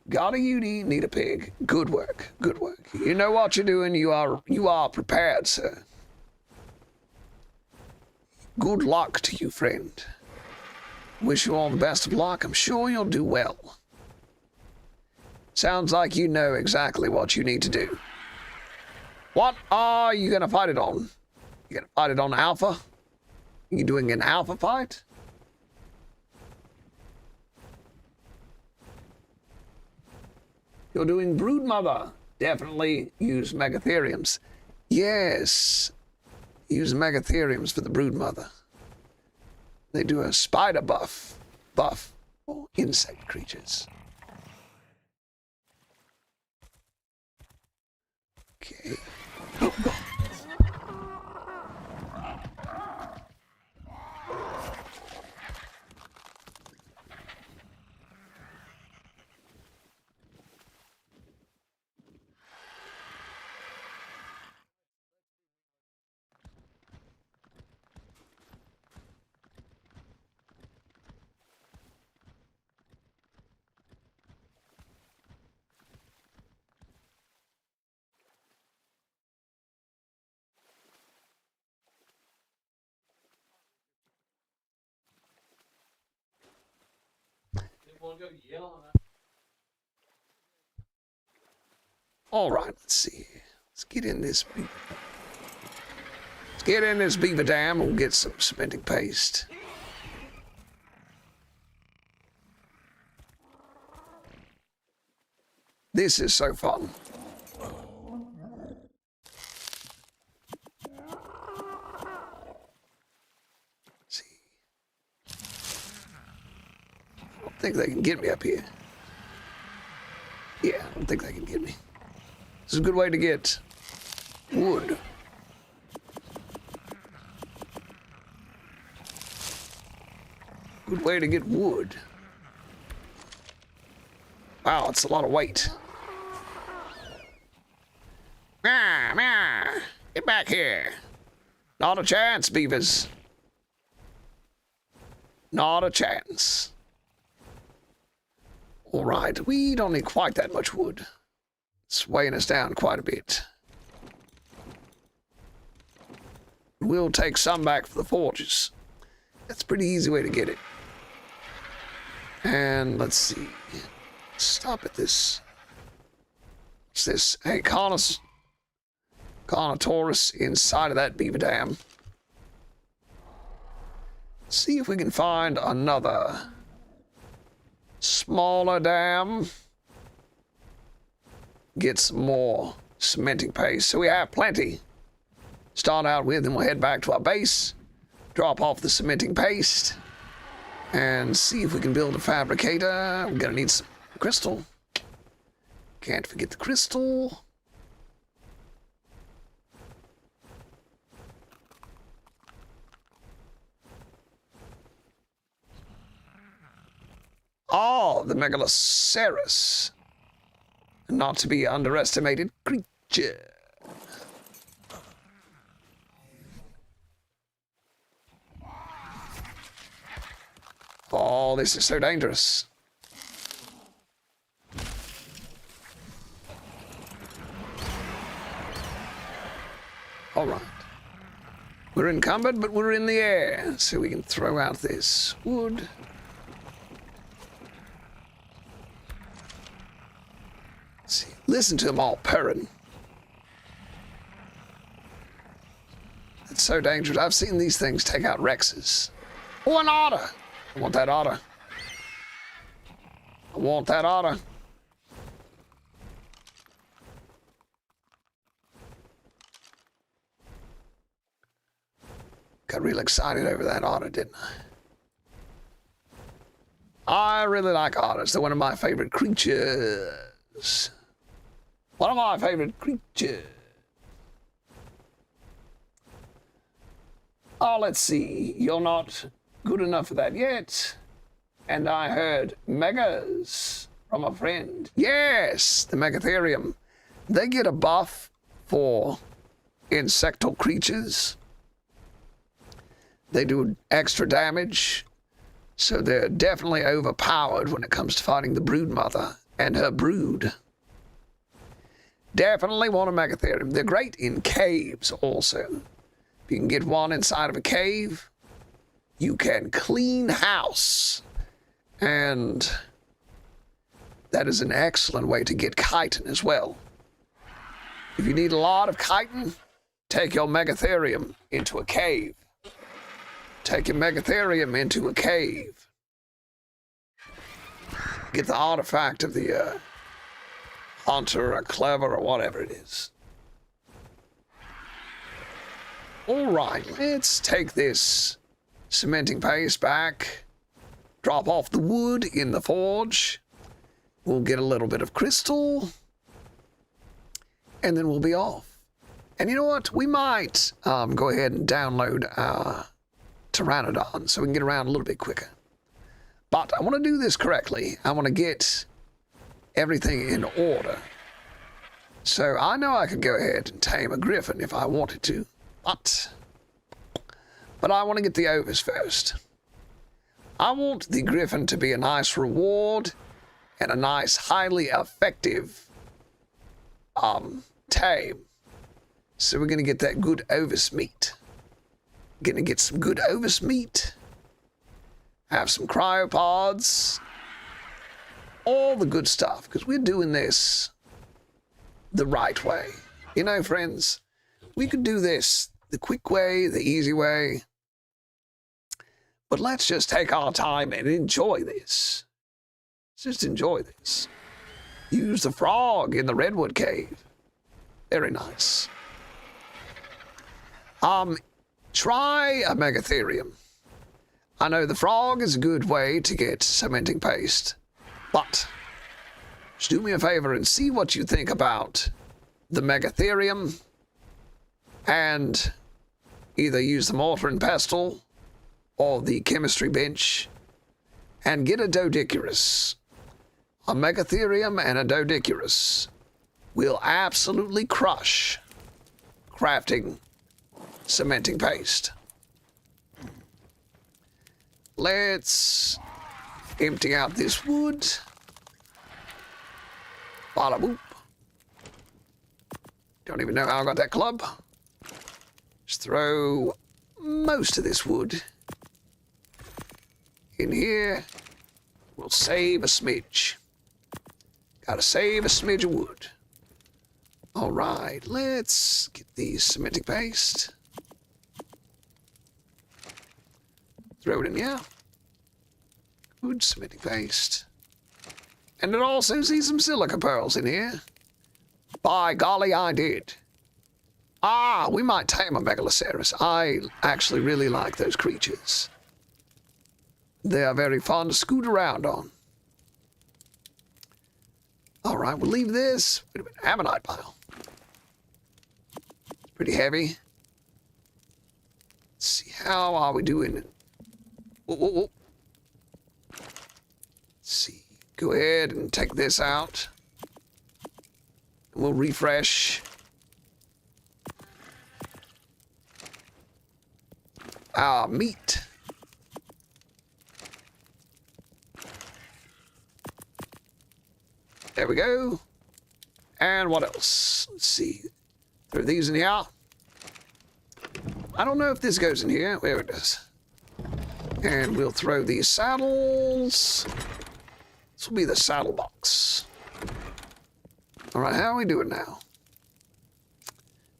Got a UD, need a pig. Good work. Good work. You know what you're doing. You are prepared, sir. Good luck to you, friend. Wish you all the best of luck. I'm sure you'll do well. Sounds like you know exactly what you need to do. What are you gonna fight it on? You gonna fight it on Alpha? You doing an Alpha fight? You're doing Broodmother. Definitely use Megatheriums. Yes. Use Megatheriums for the Broodmother. They do a spider buff for insect creatures. Okay. Oh, God. All right, let's see. Let's get in this beaver. Let's get in this beaver dam. We'll get some cementing paste. This is so fun. Let's see. I don't think they can get me up here. Yeah, I don't think they can get me. This is a good way to get wood. Good way to get wood. Wow, it's a lot of weight. Meow. Get back here. Not a chance, beavers. Not a chance. All right, we don't need quite that much wood. It's weighing us down quite a bit. We'll take some back for the forges. That's a pretty easy way to get it. And let's see. Stop at this. What's this? Hey, Carnotaurus inside of that beaver dam. See if we can find another smaller dam. Get some more cementing paste. So we have plenty. Start out with, and we'll head back to our base. Drop off the cementing paste. And see if we can build a fabricator. We're gonna need some crystal. Can't forget the crystal. Oh, the Megaloceros. Not to be underestimated creature. Oh, this is so dangerous. All right. We're encumbered, but we're in the air, so we can throw out this wood. Let's see. Listen to them all purring. It's so dangerous. I've seen these things take out Rexes. Oh, an otter! I want that otter. I want that otter. Got real excited over that otter, didn't I? I really like otters. They're one of my favorite creatures. One of my favorite creatures. Oh, let's see. You're not good enough for that yet. And I heard megas from a friend. Yes, the Megatherium. They get a buff for insectal creatures. They do extra damage, so they're definitely overpowered when it comes to fighting the brood mother and her brood. Definitely want a Megatherium. They're great in caves also. If you can get one inside of a cave, you can clean house. And that is an excellent way to get chitin as well. If you need a lot of chitin, take your Megatherium into a cave. Take your Megatherium into a cave. Get the artifact of the hunter or clever or whatever it is. All right, let's take this cementing paste back. Drop off the wood in the forge. We'll get a little bit of crystal. And then we'll be off. And you know what? We might go ahead and download our Pteranodon so we can get around a little bit quicker. But I want to do this correctly. I want to get everything in order. So I know I could go ahead and tame a griffin if I wanted to. But I want to get the overs first. I want the griffin to be a nice reward and a nice, highly effective tame. So we're going to get that good ovis meat. Gonna get some good ovis meat. Have some cryopods. All the good stuff, because we're doing this the right way. You know, friends, we could do this the quick way, the easy way. But let's just take our time and enjoy this. Let's just enjoy this. Use the frog in the redwood cave. Very nice. Try a Megatherium. I know the frog is a good way to get cementing paste, but just do me a favor and see what you think about the Megatherium and either use the mortar and pestle or the chemistry bench and get a Doedicurus. A Megatherium and a Doedicurus will absolutely crush crafting cementing paste. Let's empty out this wood. Bada boop. Don't even know how I got that club. Just throw most of this wood in here. We'll save a smidge. Gotta save a smidge of wood. All right, let's get the cementing paste. Throw it in here. Good cementing paste. And it also sees some silica pearls in here. By golly, I did. We might tame a Megaloceros. I actually really like those creatures. They are very fun to scoot around on. All right, we'll leave this. Wait a minute, ammonite pile. It's pretty heavy. Let's see, how are we doing? Whoa, whoa, whoa. Let's see. Go ahead and take this out. And we'll refresh our meat. we go. And what else? Let's see. Throw these in here. I don't know if this goes in here. There it does. And we'll throw these saddles. This will be the saddle box. All right, how are we doing now?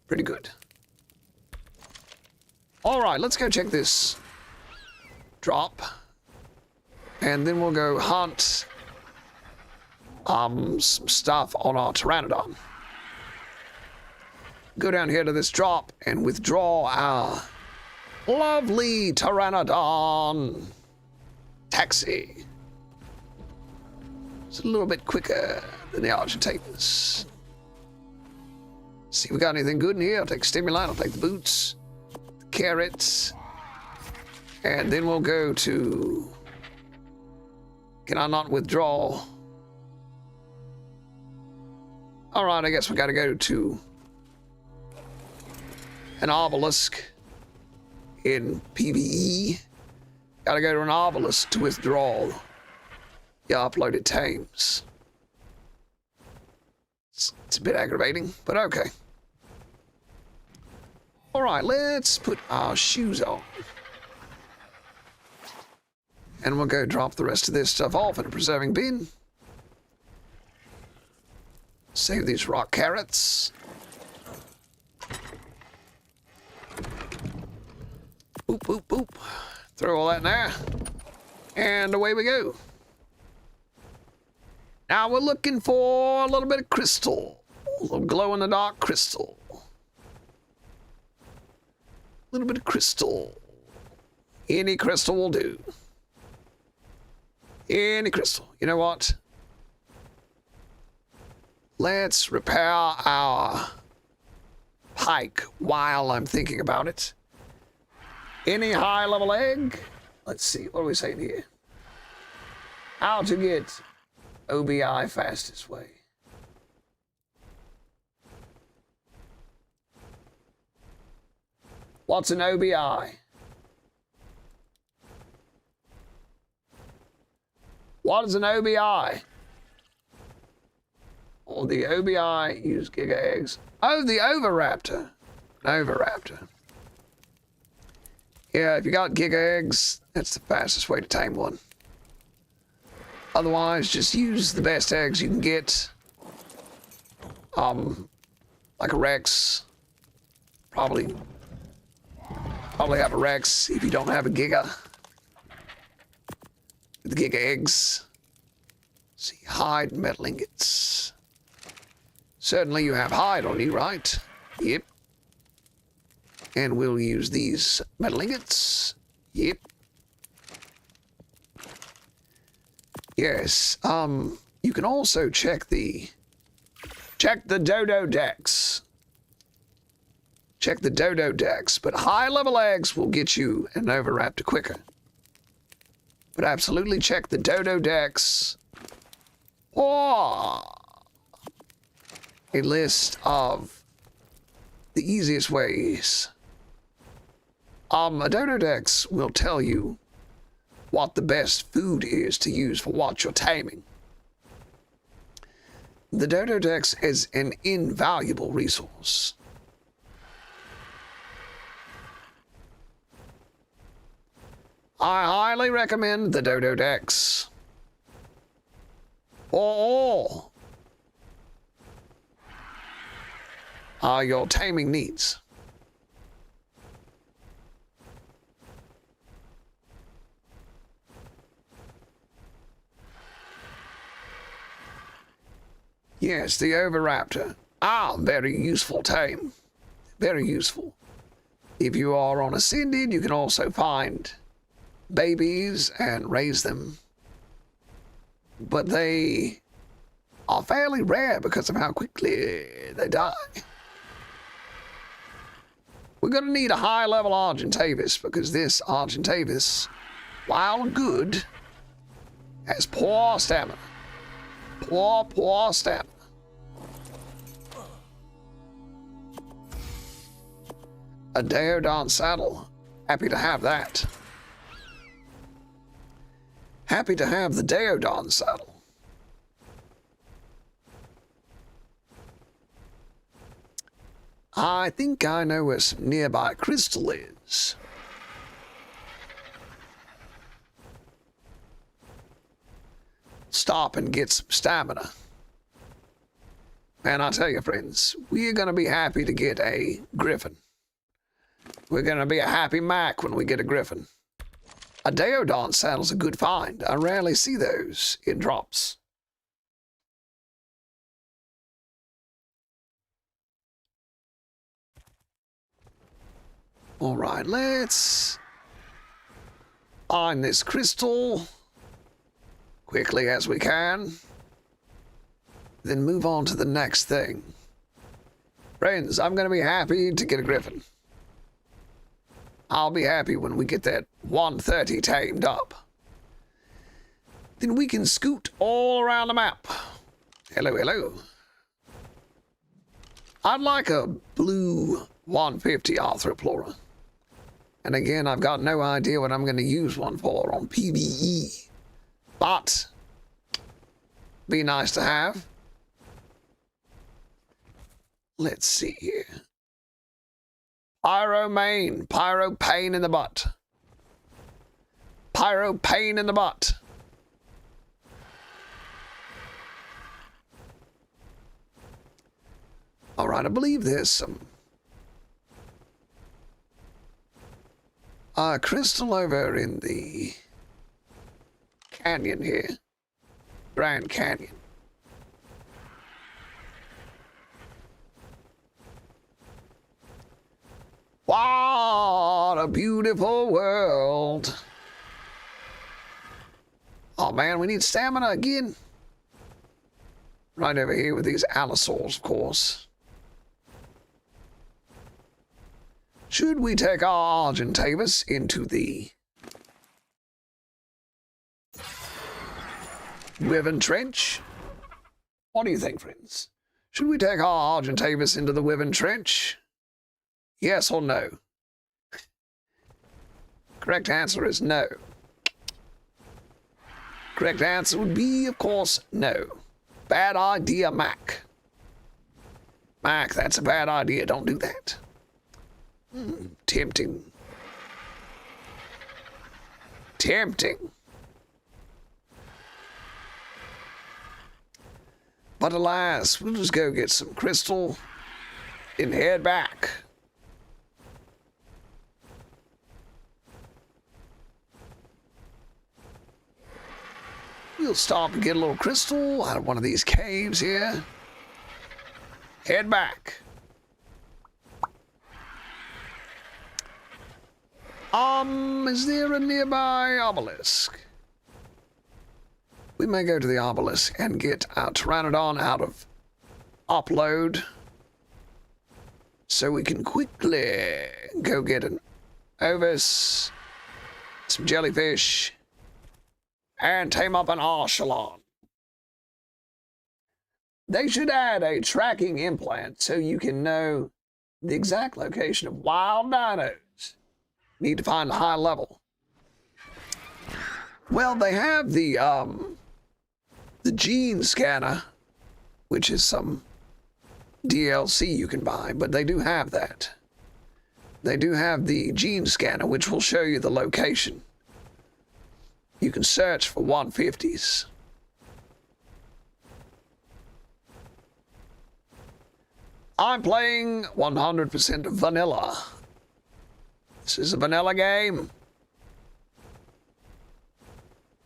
Pretty good. All right, let's go check this drop. And then we'll go hunt some stuff on our Pteranodon. Go down here to this drop and withdraw our lovely Pteranodon taxi. It's a little bit quicker than the Argentavis. See if we got anything good in here. I'll take stimulant, I'll take the boots, the carrots, and then we'll go to... Can I not withdraw? All right, I guess we gotta go to an obelisk in PvE. Gotta go to an obelisk to withdraw the uploaded tames. It's a bit aggravating, but okay. All right, let's put our shoes on. And we'll go drop the rest of this stuff off in a preserving bin. Save these rock carrots. Boop, boop, boop. Throw all that in there. And away we go. Now we're looking for a little bit of crystal. A little glow-in-the-dark crystal. A little bit of crystal. Any crystal will do. Any crystal. You know what? Let's repair our pike while I'm thinking about it. Any high-level egg? Let's see. What are we saying here? How to get OBI fastest way. What's an OBI? What is an OBI? Oh, the OBI use giga eggs. Oh, the Oviraptor. An Oviraptor. Yeah, if you got giga eggs, that's the fastest way to tame one. Otherwise, just use the best eggs you can get. Like a Rex. Probably have a Rex if you don't have a giga. The giga eggs. See, hide metal ingots. Certainly you have hide on you, right? Yep. And we'll use these metal ingots. Yep. Yes. You can also check the dodo decks. Check the dodo decks, but high-level eggs will get you an Oviraptor quicker. But absolutely check the dodo decks or a list of the easiest ways. A dodo dex will tell you what the best food is to use for what you're taming. The dodo dex is an invaluable resource. I highly recommend the dodo dex for all your taming needs. Yes, the Oviraptor. Very useful tame. Very useful. If you are on Ascended, you can also find babies and raise them. But they are fairly rare because of how quickly they die. We're going to need a high-level Argentavis because this Argentavis, while good, has poor stamina. Poor stamina. A Daeodon saddle. Happy to have that. Happy to have the Daeodon saddle. I think I know where some nearby crystal is. Stop and get some stamina. And I tell you, friends, we're going to be happy to get a griffin. We're going to be a happy Mac when we get a griffin. A Deodon saddle's a good find. I rarely see those in drops. All right, let's find this crystal quickly as we can, then move on to the next thing. Friends, I'm going to be happy to get a griffin. I'll be happy when we get that 130 tamed up. Then we can scoot all around the map. Hello, hello. I'd like a blue 150 Arthroplora. And again, I've got no idea what I'm going to use one for on PvE. But, be nice to have. Let's see here. Pyro main. Pyro pain in the butt. Pyro pain in the butt. All right, I believe there's some crystal over in the canyon here. Grand Canyon. What a beautiful world. Oh man, we need stamina again. Right over here with these allosaurs, of course. Should we take our Argentavis into the Wyvern Trench? What do you think, friends? Should we take our Argentavis into the Wyvern Trench? Yes or no? Correct answer is no. Correct answer would be, of course, no. Bad idea, Mac. Mac, that's a bad idea. Don't do that. Tempting. Tempting. But alas, we'll just go get some crystal and head back. We'll stop and get a little crystal out of one of these caves here. Head back. Is there a nearby obelisk? We may go to the obelisk and get our Pteranodon out of upload so we can quickly go get an Ovis, some jellyfish, and tame up an Archelon. They should add a tracking implant so you can know the exact location of wild dinos. Need to find a high level. Well, they have the gene scanner, which is some DLC you can buy, but they do have that. They do have the gene scanner, which will show you the location. You can search for 150s. I'm playing 100% vanilla. This is a vanilla game.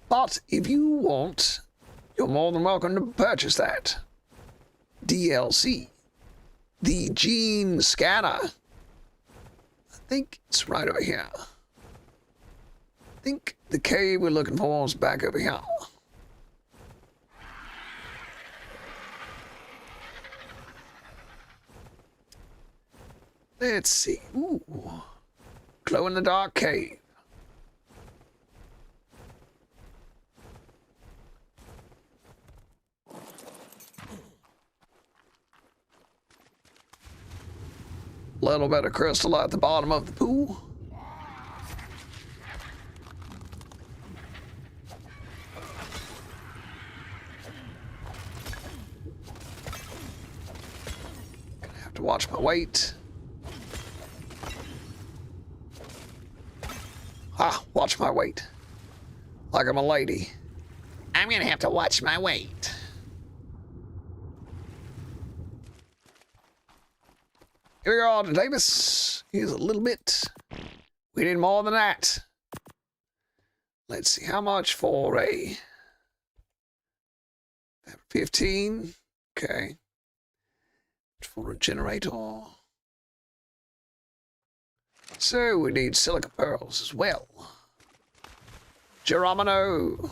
But if you want, you're more than welcome to purchase that DLC. The gene scanner. I think it's right over here. I think the cave we're looking for is back over here. Let's see. Ooh. Glow-in-the-dark cave. Little bit of crystal at the bottom of the pool. Gonna have to watch my weight. Ah, watch my weight. Like I'm a lady. I'm gonna have to watch my weight. Here we go, Davis. Here's a little bit. We need more than that. Let's see, how much for a 15? Okay. For a generator. So we need silica pearls as well. Geronimo.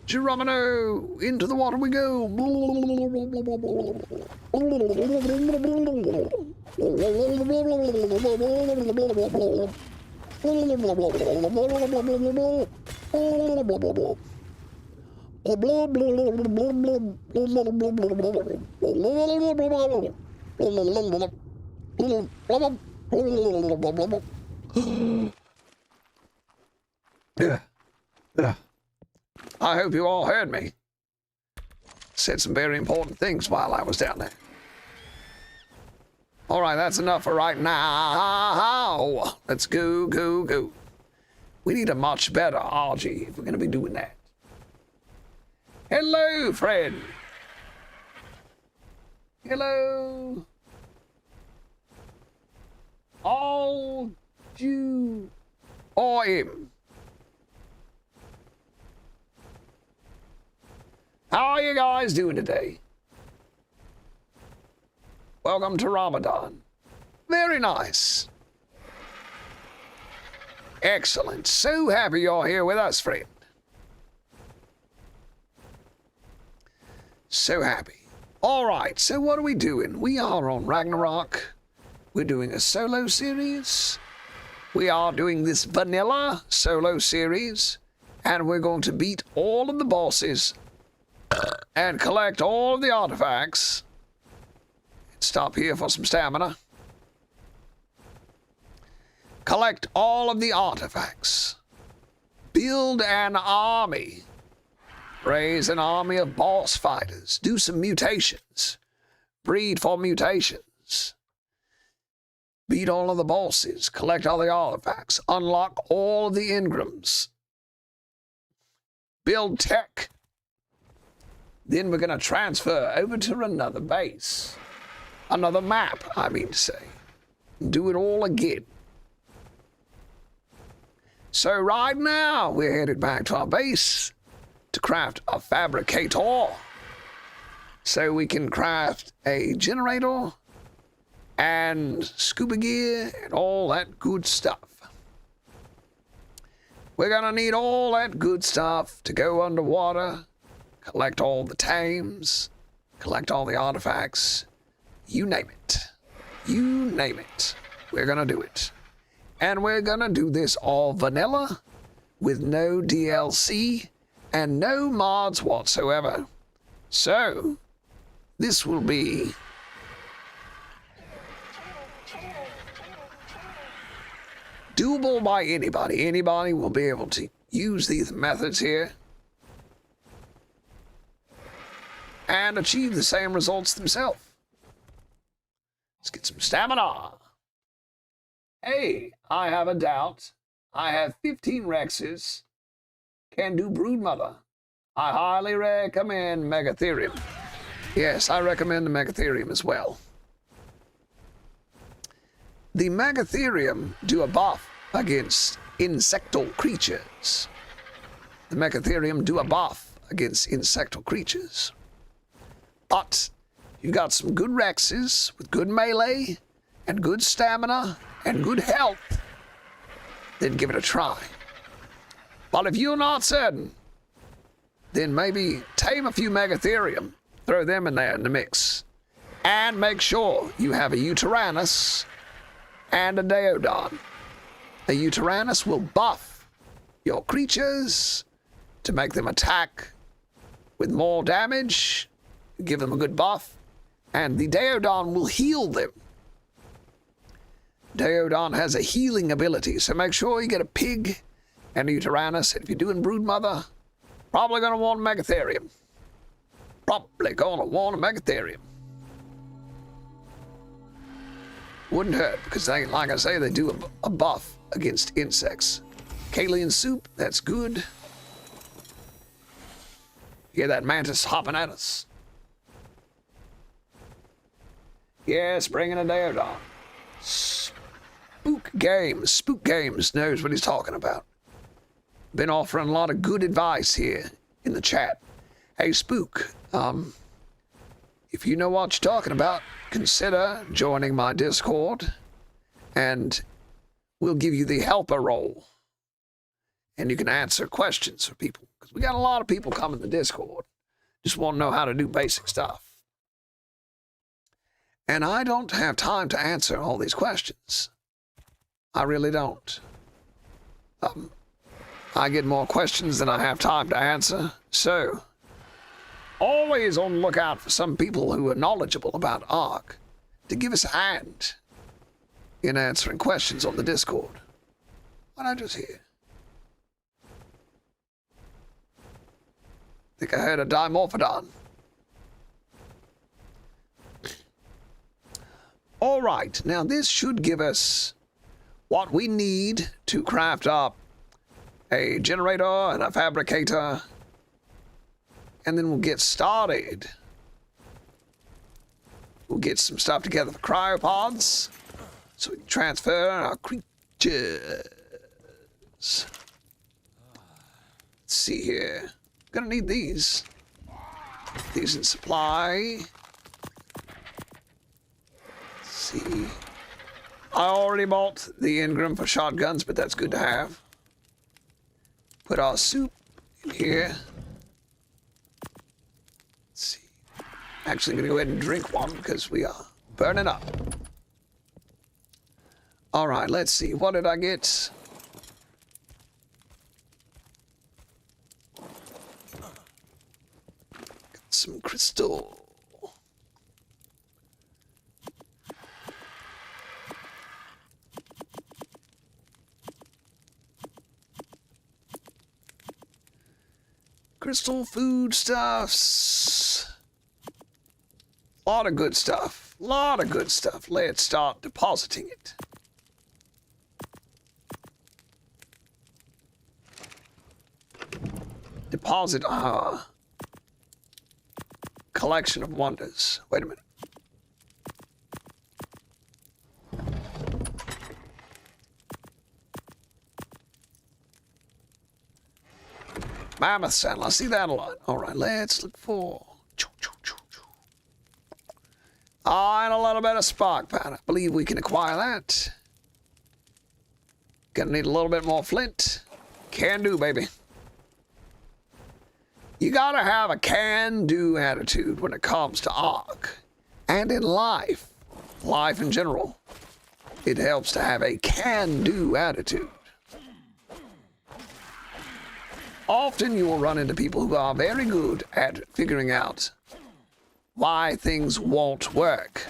Geronimo, into the water we go. I hope you all heard me. Said some very important things while I was down there. All right, that's enough for right now. Let's go, go, go. We need a much better RG if we're going to be doing that. Hello, friend. Hello. All you or him. How are you guys doing today? Welcome to Ramadan. Very nice. Excellent. So happy you're here with us, friend. So happy. All right, so what are we doing? We are on Ragnarok. We're doing a solo series. We are doing this vanilla solo series. And we're going to beat all of the bosses and collect all of the artifacts. Stop here for some stamina. Collect all of the artifacts. Build an army. Raise an army of boss fighters. Do some mutations. Breed for mutations. Beat all of the bosses. Collect all the artifacts. Unlock all of the engrams. Build tech. Then we're going to transfer over to another base. Another map, I mean to say. Do it all again. So right now, we're headed back to our base to craft a fabricator. So we can craft a generator and scuba gear and all that good stuff. We're going to need all that good stuff to go underwater, collect all the tames, collect all the artifacts. You name it. You name it. We're going to do it. And we're going to do this all vanilla with no DLC and no mods whatsoever. So, this will be doable by anybody. Anybody will be able to use these methods here and achieve the same results themselves. Let's get some stamina. Hey, I have a doubt. I have 15 Rexes. Can do Broodmother. I highly recommend Megatherium. Yes, I recommend the Megatherium as well. The Megatherium do a buff against insectal creatures. The Megatherium do a buff against insectal creatures. But you got some good Rexes with good melee and good stamina and good health, then give it a try. But if you're not certain, then maybe tame a few Megatherium, throw them in there in the mix, and make sure you have a Uteranus and a Deodon. A Uteranus will buff your creatures to make them attack with more damage, give them a good buff, and the Deodon will heal them. Deodon has a healing ability, so make sure you get a pig and a Uteranus. And if you're doing Broodmother, probably going to want a Megatherium. Probably going to want a Megatherium. Wouldn't hurt, because they, like I say, they do a buff against insects. Kalian soup, that's good. Hear that mantis hopping at us? Yes, bringing a day on. Spook Games knows what he's talking about. Been offering a lot of good advice here in the chat. Hey, Spook, if you know what you're talking about, consider joining my Discord, and we'll give you the helper role. And you can answer questions for people, because we got a lot of people coming to Discord. Just want to know how to do basic stuff. And I don't have time to answer all these questions. I really don't. I get more questions than I have time to answer. So, always on the lookout for some people who are knowledgeable about Ark to give us a hand in answering questions on the Discord. What I just hear? Think I heard a Dimorphodon. All right, now this should give us what we need to craft up a generator and a fabricator, and then we'll get started. We'll get some stuff together for cryopods, so we can transfer our creatures. Let's see here. Gonna need these. These in supply. See, I already bought the Ingram for shotguns, but that's good to have. Put our soup in here. Let's see. Actually, I'm gonna go ahead and drink one because we are burning up. All right, let's see. What did I get? Got some crystal. Crystal foodstuffs. A lot of good stuff. Lot of good stuff. Let's start depositing it. Deposit collection of wonders. Wait a minute. Mammoth saddle. I see that a lot. All right, let's look for. And a little bit of spark powder. I believe we can acquire that. Gonna need a little bit more flint. Can do, baby. You gotta have a can-do attitude when it comes to Ark. And in life. Life in general. It helps to have a can-do attitude. Often you will run into people who are very good at figuring out why things won't work.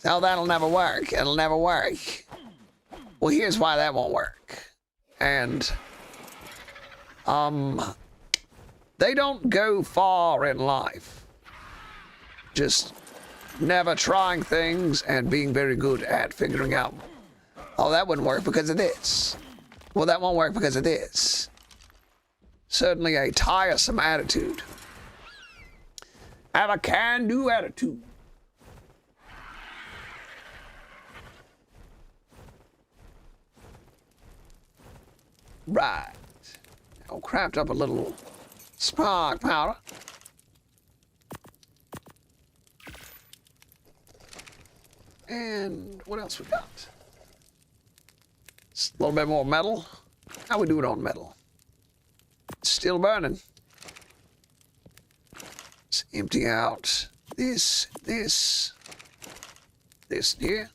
Oh, that'll never work. It'll never work. Well, here's why that won't work. And, they don't go far in life. Just never trying things and being very good at figuring out, oh, that wouldn't work because of this. Well, that won't work because of this. Certainly a tiresome attitude. Have a can-do attitude. Right. I'll craft up a little spark powder. And what else we got? Just a little bit more metal. How we do it on metal? Still burning. Let's empty out this here.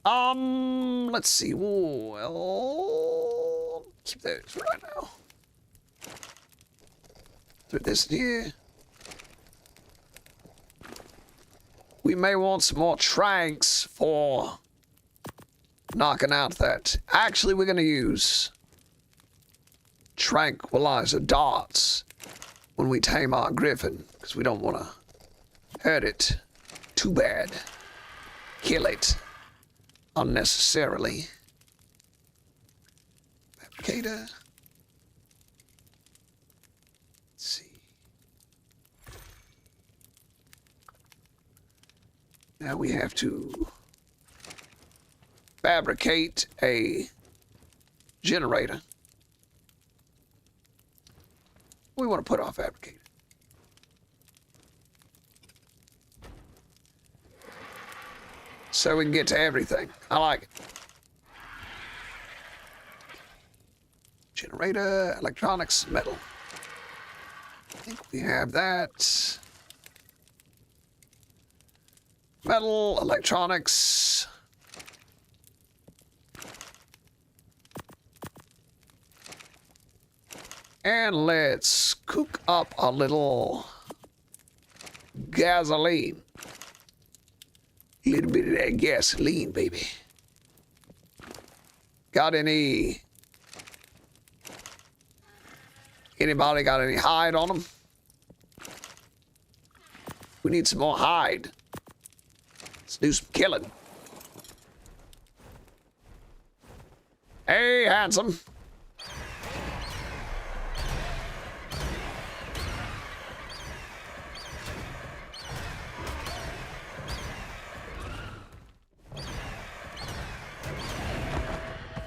Let's see. Well, keep those right now. Put this here. We may want some more tranks for knocking out that. Actually, we're going to use tranquilizer darts when we tame our griffin, because we don't want to hurt it too bad. kill it unnecessarily. Fabricator. Let's see. Now we have to fabricate a generator. We want to put off fabricator. So we can get to everything. I like it. Generator, electronics, metal. I think we have that. Metal, electronics. And let's cook up a little gasoline. A little bit of that gasoline, baby. Got any... Anybody got any hide on them? We need some more hide. Let's do some killing. Hey, handsome.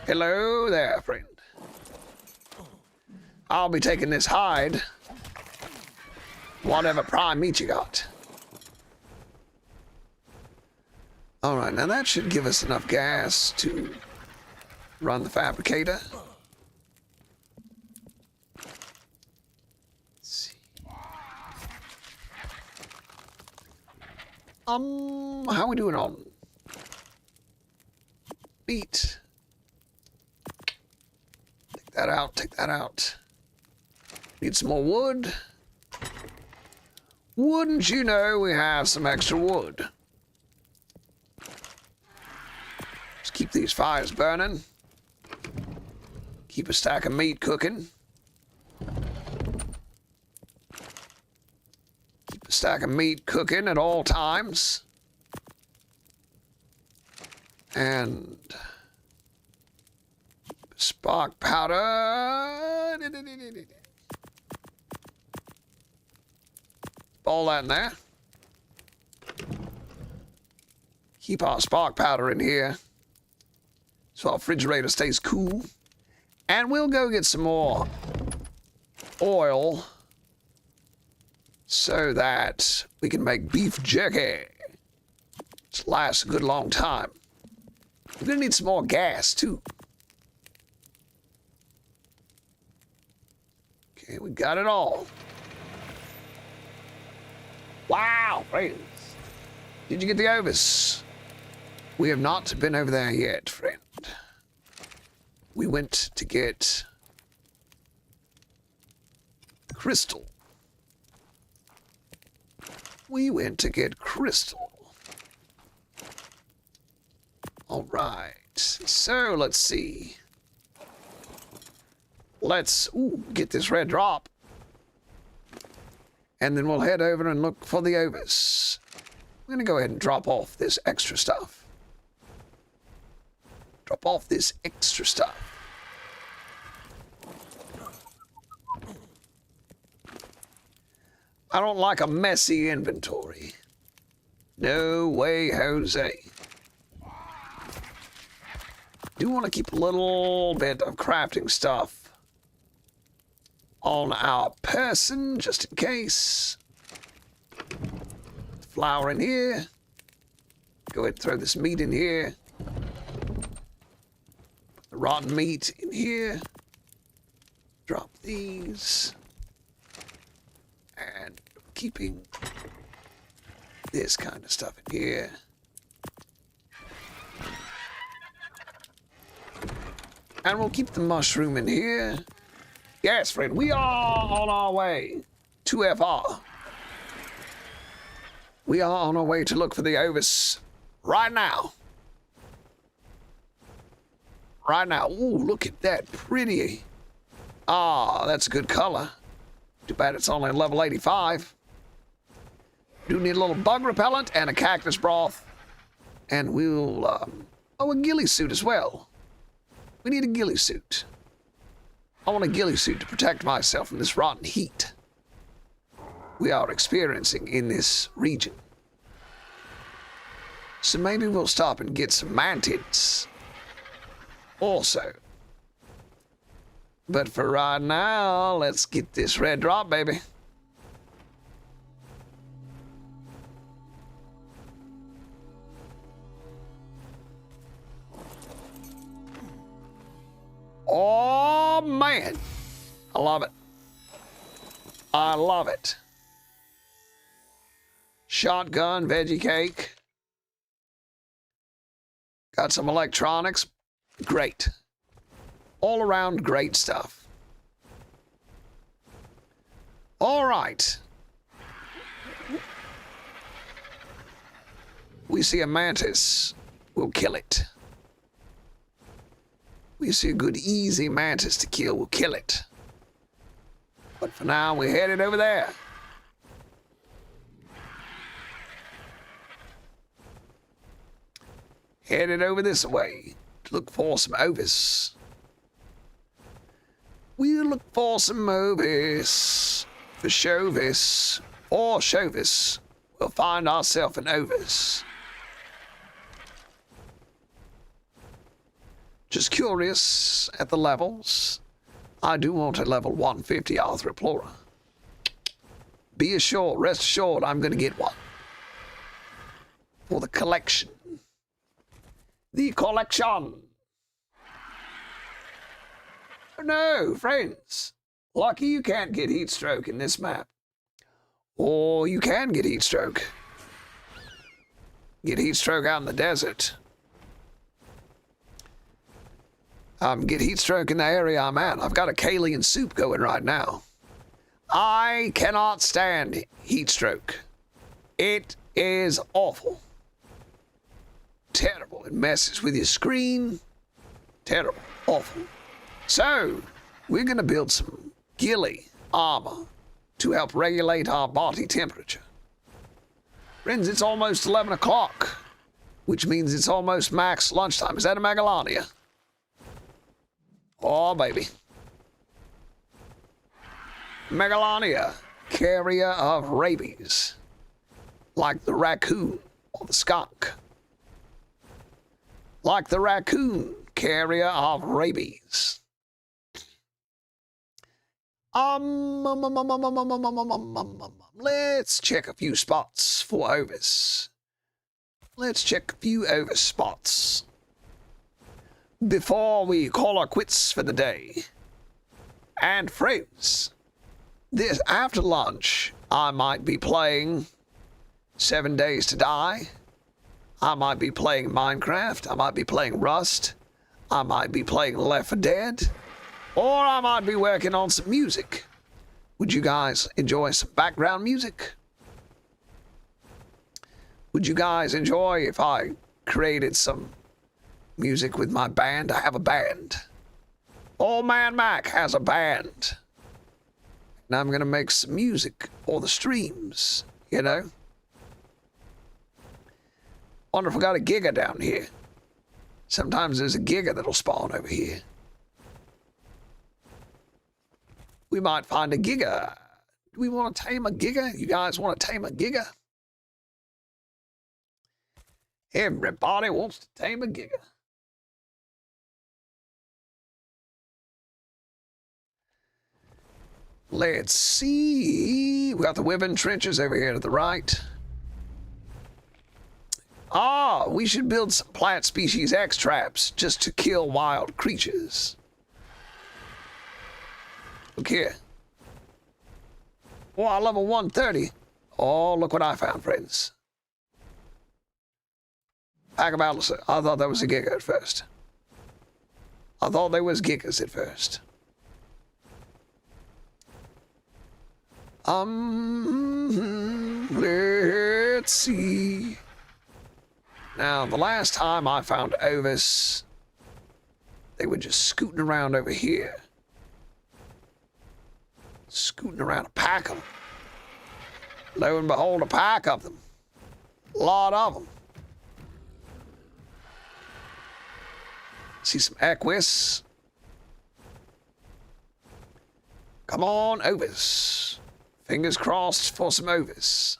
Hello there, friend. I'll be taking this hide. Whatever prime meat you got. Alright, now that should give us enough gas to run the fabricator. Let's see. How are we doing on meat? Take that out, take that out. Need some more wood. Wouldn't you know we have some extra wood? Just keep these fires burning. Keep a stack of meat cooking. Keep a stack of meat cooking at all times. And spark powder. All that in there. Keep our spark powder in here so our refrigerator stays cool. And we'll go get some more oil so that we can make beef jerky. Which lasts a good long time. We're gonna need some more gas too. Okay, we got it all. Wow, friends. Did you get the overs? We have not been over there yet, friend. We went to get crystal. We went to get crystal. All right. So let's see. Let's get this red drop. And then we'll head over and look for the overs. I'm going to go ahead and drop off this extra stuff. Drop off this extra stuff. I don't like a messy inventory. No way, Jose. Do want to keep a little bit of crafting stuff on our person, just in case. Flour in here. Go ahead and throw this meat in here. The rotten meat in here. Drop these. And keeping this kind of stuff in here. And we'll keep the mushroom in here. Yes, friend, we are on our way to FR. We are on our way to look for the overs right now. Right now. Ooh, look at that. Pretty. Ah, that's a good color. Too bad it's only level 85. Do need a little bug repellent and a cactus broth. And we'll, oh, a ghillie suit as well. We need a ghillie suit. I want a ghillie suit to protect myself from this rotten heat we are experiencing in this region. So maybe we'll stop and get some mantids also. But for right now, let's get this red drop, baby. Oh, man. I love it. I love it. Shotgun, veggie cake. Got some electronics. Great. All around great stuff. All right. We see a mantis. We'll kill it. We see a good, easy mantis to kill. We'll kill it. But for now, we're headed over there. Headed over this way to look for some ovis. We'll look for some ovis. For Chauvis or Chauvis, we'll find ourselves an ovis. Just curious at the levels. I do want a level 150 Arthroplora. Be assured, rest assured, I'm going to get one. For the collection. The collection. Oh no, friends. Lucky you can't get heat stroke in this map. Or you can get heat stroke. Get heat stroke out in the desert. Get heat stroke in the area I'm at. I've got a Kalian soup going right now. I cannot stand heat stroke. It is awful. Terrible. It messes with your screen. Terrible. Awful. So, we're going to build some ghillie armor to help regulate our body temperature. Friends, it's almost 11 o'clock, which means it's almost max lunchtime. Is that a Megalania? Oh, baby. Megalania, carrier of rabies, like the raccoon or the skunk. Like the raccoon, carrier of rabies. Let's check a few spots for ovis. Let's check a few ovis spots before we call our quits for the day. And friends, this after lunch, I might be playing 7 Days to Die. I might be playing Minecraft. I might be playing Rust. I might be playing Left 4 Dead. Or I might be working on some music. Would you guys enjoy some background music? Would you guys enjoy if I created some music with my band? I have a band. Old Man Mac has a band. And I'm going to make some music for the streams, you know? Wonder if we got a giga down here. Sometimes there's a giga that'll spawn over here. We might find a giga. Do we want to tame a giga? You guys want to tame a giga? Everybody wants to tame a giga. Let's see. We got the Wyvern trenches over here to the right. We should build some plant species X traps just to kill wild creatures. Look here. Oh, I level 130. Oh, look what I found, friends. Pack of Atlas. I thought that was a giga at first. I thought they was gigas at first. Let's see. Now, the last time I found ovis, they were just scooting around over here. Scooting around, a pack of them. Lo and behold, a pack of them. A lot of them. See some Aquis. Come on, Ovis. Fingers crossed for some Ovis.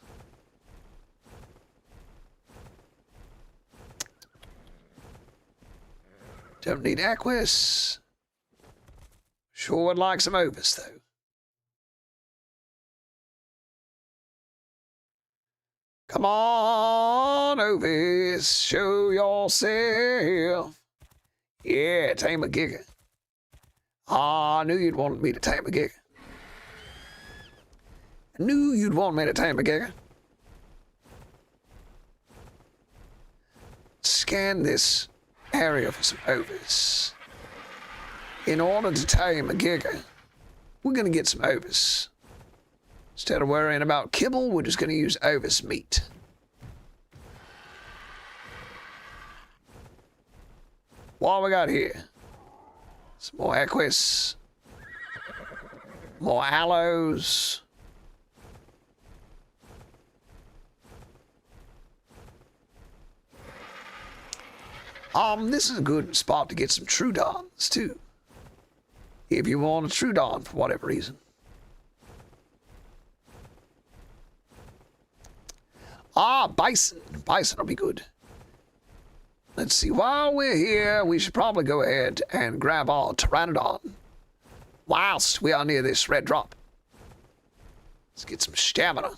Don't need Aquis. Sure would like some Ovis, though. Come on, Ovis, show yourself. Yeah, tame a Giga. I knew you'd want me to tame a Giga. I knew you'd want me to tame a Giga. Scan this area for some Ovis. In order to tame a Giga, we're going to get some Ovis. Instead of worrying about kibble, we're just going to use Ovis meat. What we got here? Some more Aquis. More aloes. This is a good spot to get some Troodons, too. If you want a Troodon for whatever reason. Bison. Bison will be good. Let's see. While we're here, we should probably go ahead and grab our Pteranodon whilst we are near this red drop. Let's get some stamina.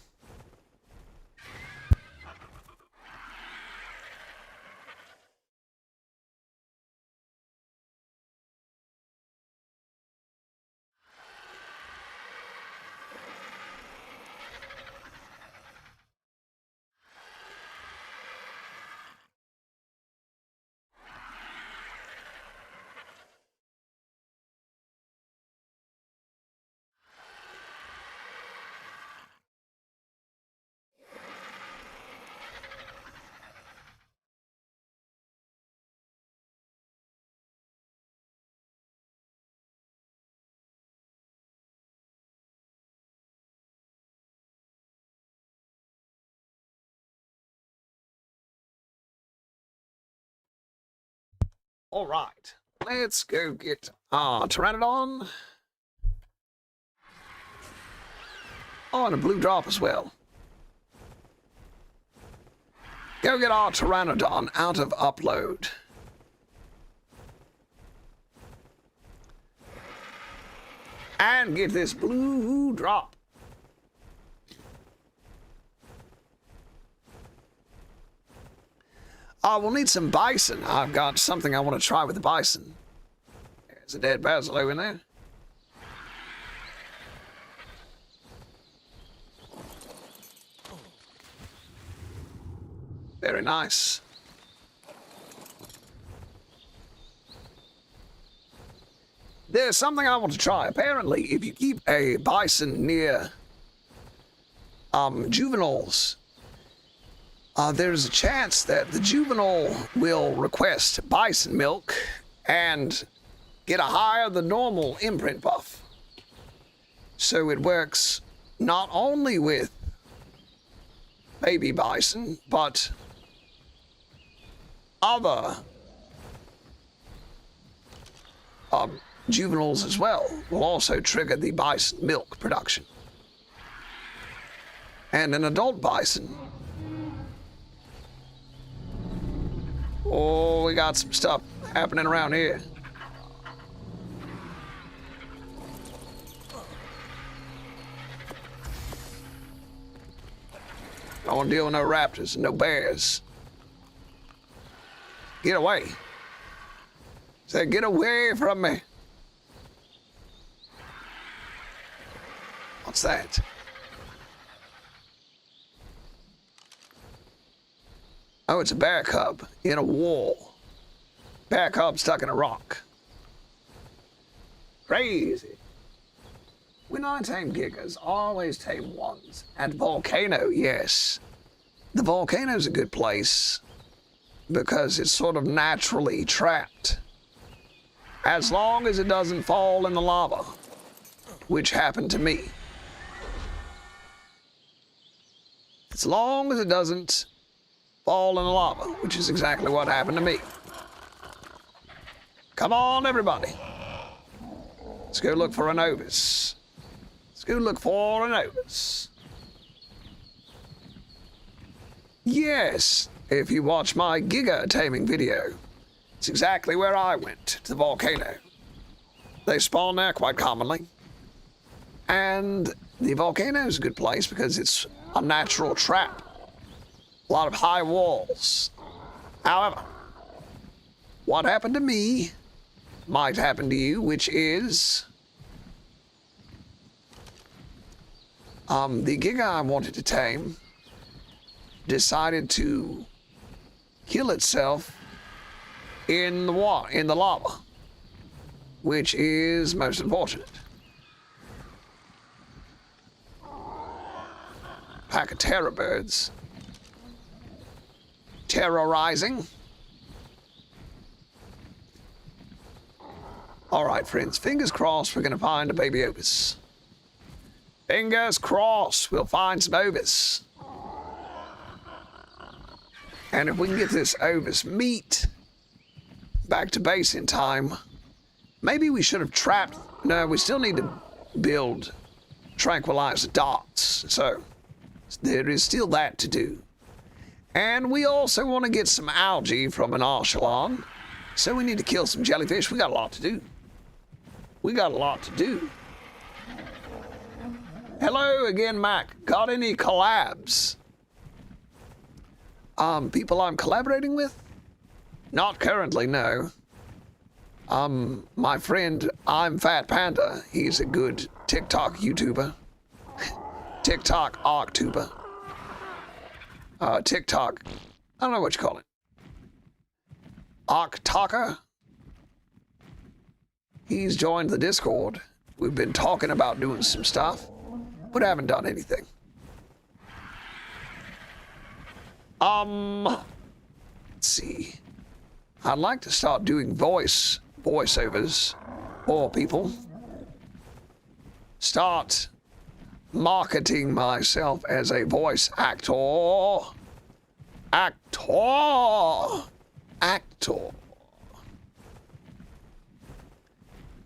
All right, let's go get our Pteranodon. Oh, and a blue drop as well. Go get our Pteranodon out of upload. And get this blue drop. We'll need some bison. I've got something I want to try with the bison. There's a dead Basilo in there. Very nice. There's something I want to try. Apparently, if you keep a bison near juveniles, there's a chance that the juvenile will request bison milk and get a higher than normal imprint buff. So it works not only with baby bison, but other juveniles as well will also trigger the bison milk production. And an adult bison. Oh, we got some stuff happening around here. I want to deal with no raptors and no bears. Get away. Say, get away from me. What's that? Oh, it's a bear cub in a wall. Bear cub stuck in a rock. Crazy. When I tame gigas, I always tame ones. At Volcano, yes. The volcano's a good place because it's sort of naturally trapped. As long as it doesn't fall in the lava, which happened to me. As long as it doesn't fall in the lava, which is exactly what happened to me. Come on, everybody. Let's go look for an Ovis. Let's go look for an Ovis. Yes, if you watch my Giga taming video, it's exactly where I went, to the volcano. They spawn there quite commonly. And the volcano is a good place because it's a natural trap. A lot of high walls. However, what happened to me might happen to you, which is the Giga I wanted to tame decided to kill itself in the water, in the lava, which is most unfortunate. Pack of terror birds. Terrorizing. All right, friends, fingers crossed we're going to find a baby Ovis. Fingers crossed we'll find some Ovis. And if we can get this Ovis meat back to base in time, maybe we should have trapped... No, we still need to build tranquilized dots. So there is still that to do. And we also want to get some algae from an Archelon. So we need to kill some jellyfish. We got a lot to do. We got a lot to do. Hello again, Mac. Got any collabs? People I'm collaborating with? Not currently, no. My friend, I'm Fat Panda. He's a good TikTok YouTuber. TikTok Octuber. TikTok, I don't know what you call it. Octalker? He's joined the Discord. We've been talking about doing some stuff, but haven't done anything. Let's see. I'd like to start doing voiceovers for people. Start marketing myself as a voice actor. Actor.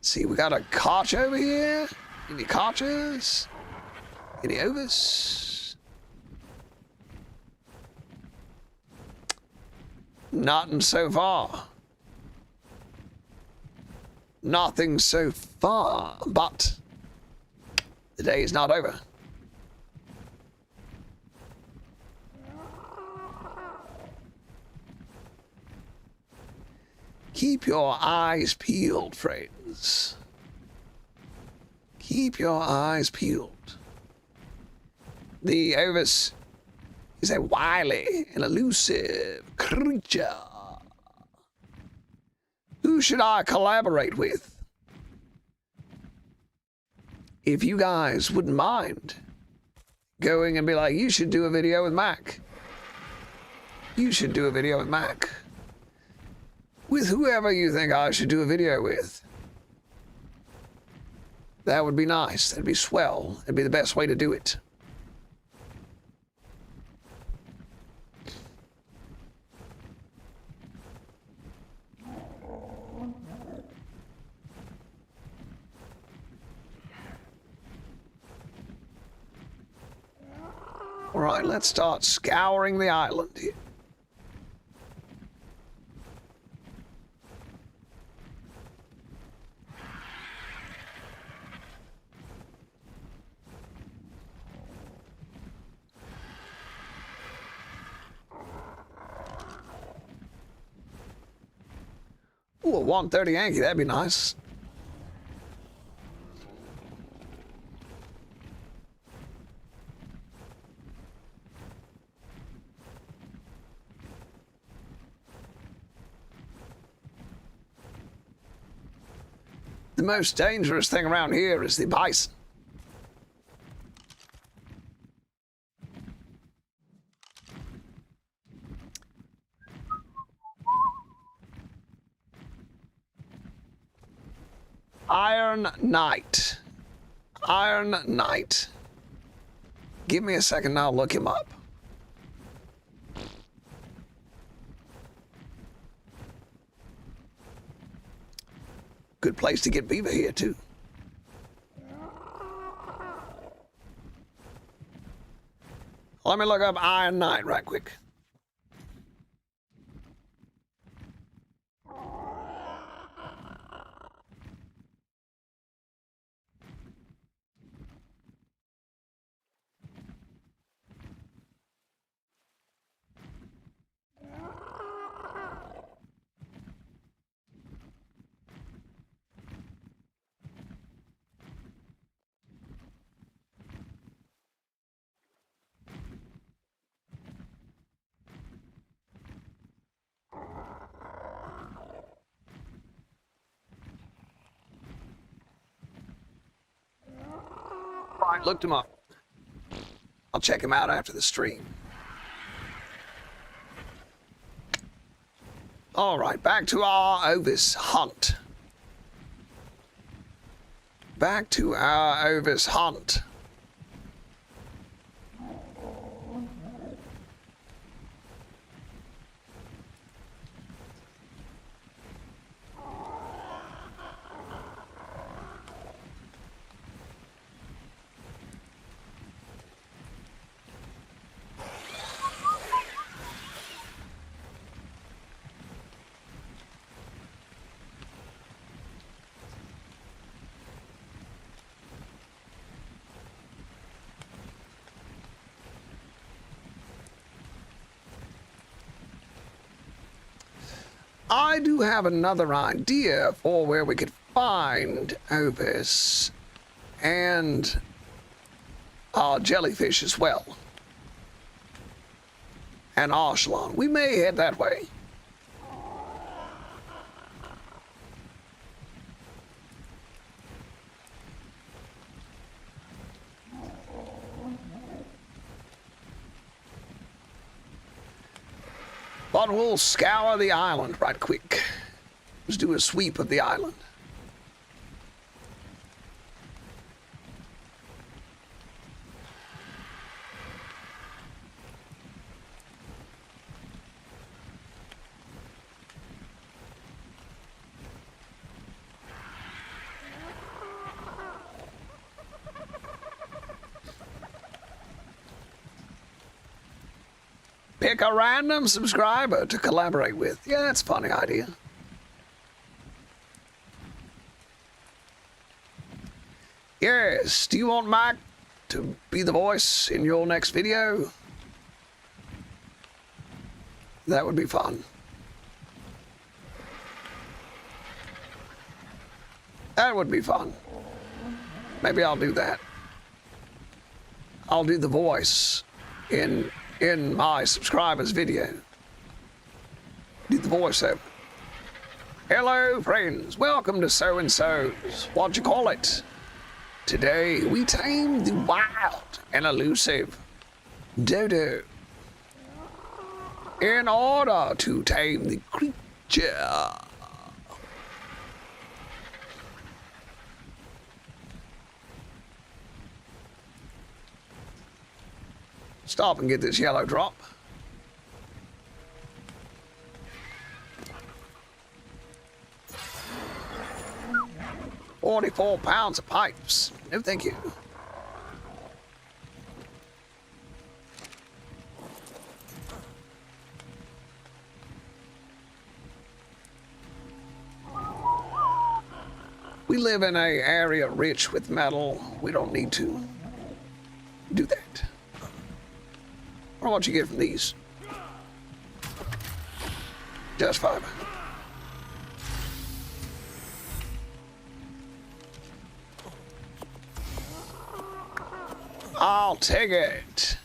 See, we got a Koch over here. Any Koches? Any Ovis? Nothing so far. Nothing so far, but the day is not over. Keep your eyes peeled, friends. Keep your eyes peeled. The Ovis is a wily and elusive creature. Who should I collaborate with? If you guys wouldn't mind going and be like, you should do a video with Mac. You should do a video with Mac. With whoever you think I should do a video with. That would be nice. That'd be swell. It'd be the best way to do it. All right, let's start scouring the island here. Ooh, a 130 Yankee, that'd be nice. The most dangerous thing around here is the bison. Iron Knight. Iron Knight. Give me a second and I'll look him up. Good place to get beaver here, too. Let me look up Iron Knight right quick. Right, looked him up. I'll check him out after the stream. All right, back to our Ovis hunt. Back to our Ovis hunt. I do have another idea for where we could find Ovis and jellyfish as well. And Archelon. We may head that way. But we'll scour the island right quick. Let's do a sweep of the island. Pick a random subscriber to collaborate with. Yeah, that's a funny idea. Yes, do you want Mike to be the voice in your next video? That would be fun. That would be fun. Maybe I'll do that. I'll do the voice in my subscribers' video. Do the voiceover. Hello, friends. Welcome to So-and-So's. What'd you call it? Today, we tame the wild and elusive dodo. In order to tame the creature, stop and get this yellow drop. $44 pounds of pipes. No, thank you. We live in an area rich with metal. We don't need to do that. I don't know what you get from these. Just fiber. I'll take it.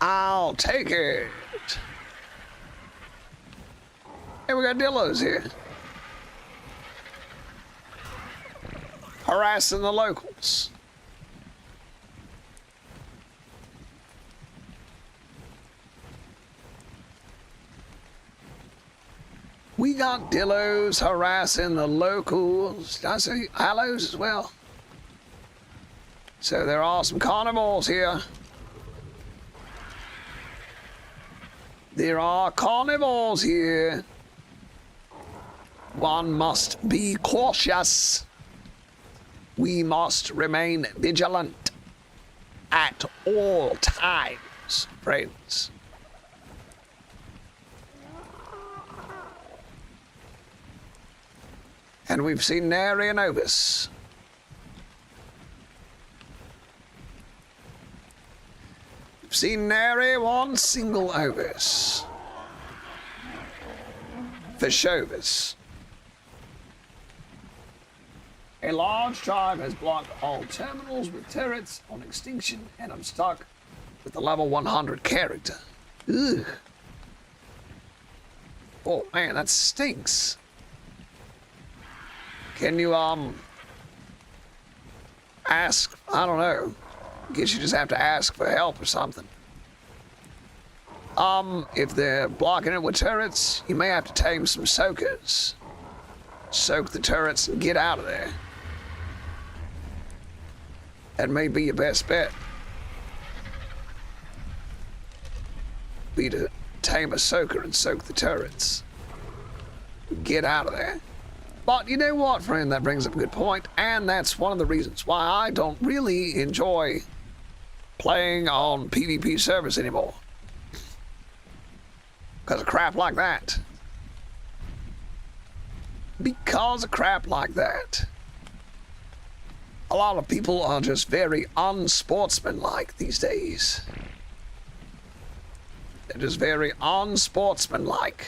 I'll take it. Hey, we got dillos here. Harassing the locals. We got dillos harassing the locals. Did I say hallows as well? So there are some carnivores here. There are carnivores here. One must be cautious. We must remain vigilant at all times, friends. And we've seen nary an Obus. We've seen nary one single Obus. For Chauvis. A large tribe has blocked all terminals with turrets on extinction, and I'm stuck with the level 100 character. Ugh. Oh man, that stinks. Can you, ask, I don't know. Guess you just have to ask for help or something. If they're blocking it with turrets, you may have to tame some soakers. Soak the turrets and get out of there. That may be your best bet. Be to tame a soaker and soak the turrets. Get out of there. But you know what, friend? That brings up a good point, and that's one of the reasons why I don't really enjoy playing on PvP servers anymore. Because of crap like that. Because of crap like that. A lot of people are just very unsportsmanlike these days. They're just very unsportsmanlike.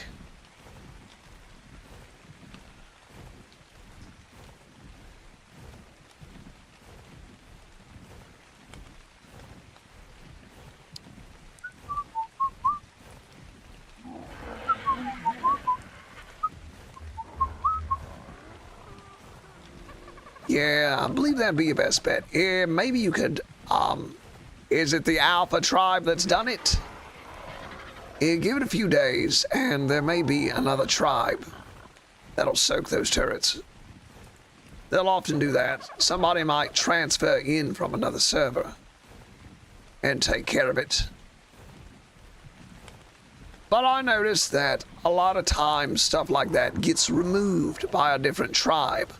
Yeah, I believe that'd be your best bet. Yeah, maybe you could, is it the Alpha tribe that's done it? Yeah, give it a few days, and there may be another tribe that'll soak those turrets. They'll often do that. Somebody might transfer in from another server and take care of it. But I noticed that a lot of times stuff like that gets removed by a different tribe.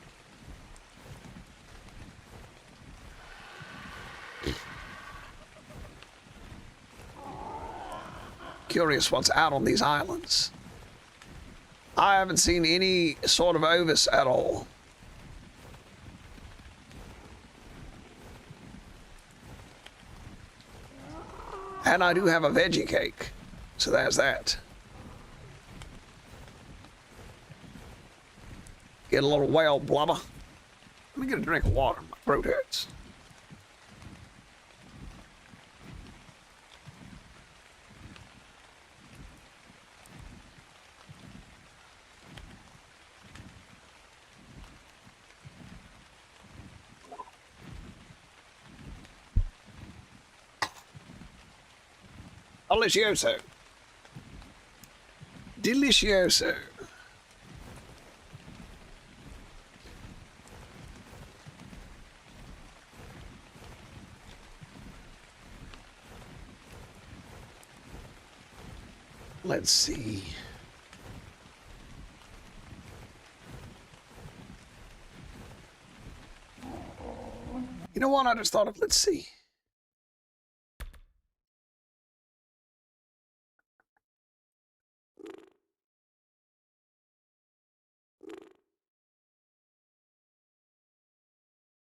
Curious what's out on these islands. I haven't seen any sort of Ovis at all. And I do have a veggie cake, so there's that. Get a little whale blubber. Let me get a drink of water. My throat hurts. Delicioso. Delicioso. Let's see. You know what? I just thought of, let's see.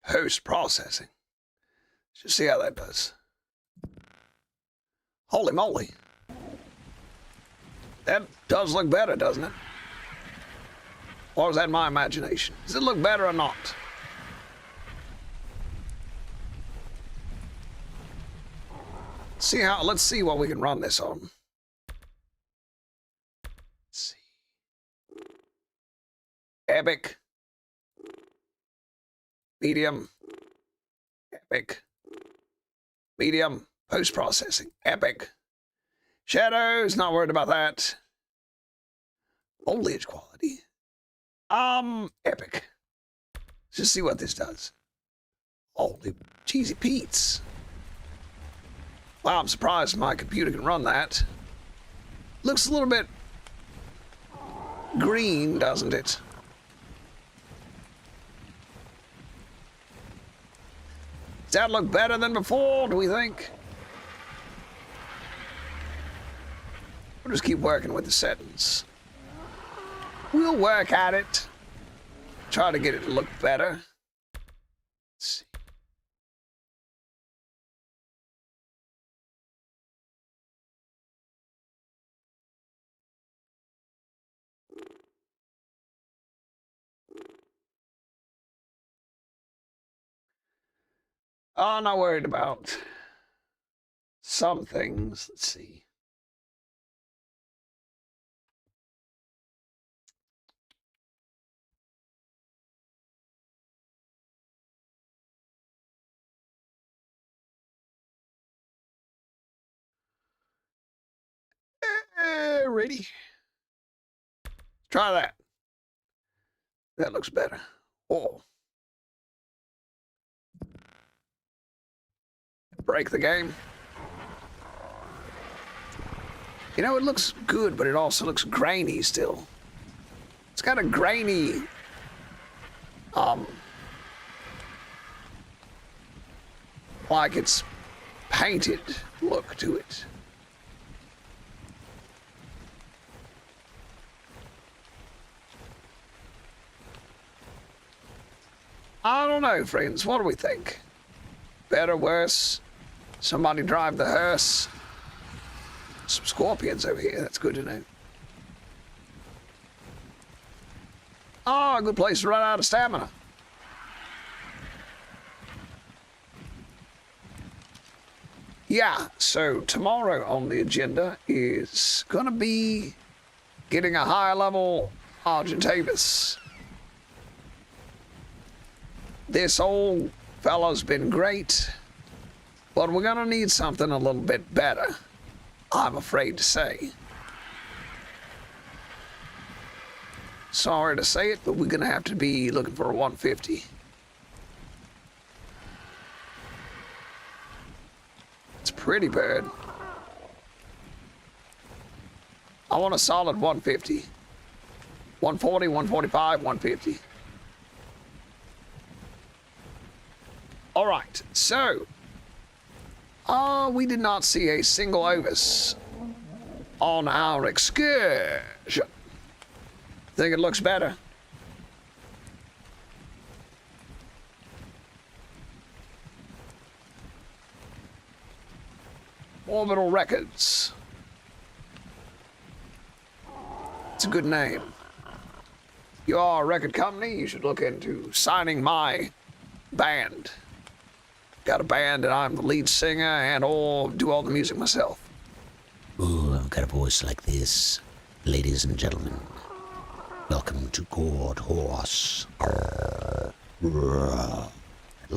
Host processing. Just see how that does. Holy moly. That does look better, doesn't it? Or is that my imagination? Does it look better or not? Let's see what we can run this on. Let's see. Epic. Medium. Epic. Medium. Post-processing. Epic. Shadows, not worried about that. Foliage quality. Epic. Let's just see what this does. Holy cheesy Pete's. Wow, I'm surprised my computer can run that. Looks a little bit green, doesn't it? Does that look better than before, do we think? We'll just keep working with the settings. We'll work at it. Try to get it to look better. Let's see. Oh, not worried about some things. Let's see. Ready? Try that. That looks better. Oh. Break the game. You know, it looks good, but it also looks grainy still. It's got a grainy, like it's painted look to it. I don't know, friends. What do we think? Better, worse? Somebody drive the hearse? Some scorpions over here. That's good to know. Oh, a good place to run out of stamina. Yeah, so tomorrow on the agenda is gonna be getting a high level Argentavis. This old fella's been great, but we're gonna need something a little bit better, I'm afraid to say. Sorry to say it, but we're gonna have to be looking for a 150. It's a pretty bird. I want a solid 150. 140, 145, 150. All right, so we did not see a single Ovis on our excursion. Think it looks better? Orbital Records. It's a good name. You are a record company, you should look into signing my band. Got a band and I'm the lead singer and or do all the music myself. Ooh, I've got a voice like this. Ladies and gentlemen, welcome to Gourd Horse. Little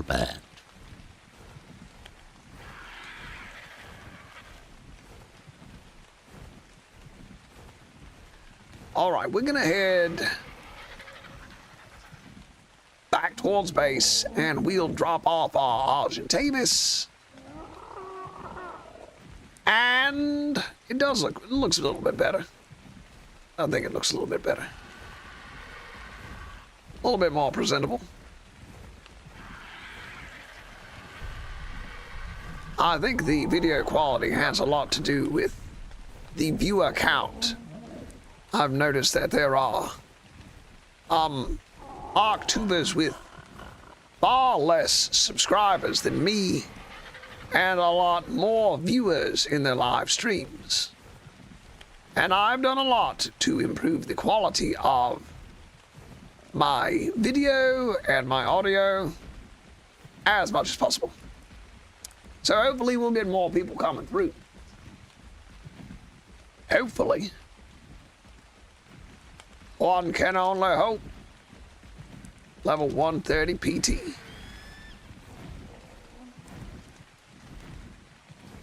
band. All right, we're gonna head back towards base and we'll drop off our Argentavis. And it looks a little bit better. I think it looks a little bit better. A little bit more presentable. I think the video quality has a lot to do with the viewer count. I've noticed that there are ArcTubers with far less subscribers than me and a lot more viewers in their live streams. And I've done a lot to improve the quality of my video and my audio as much as possible. So hopefully we'll get more people coming through. Hopefully. One can only hope. Level 130 PT.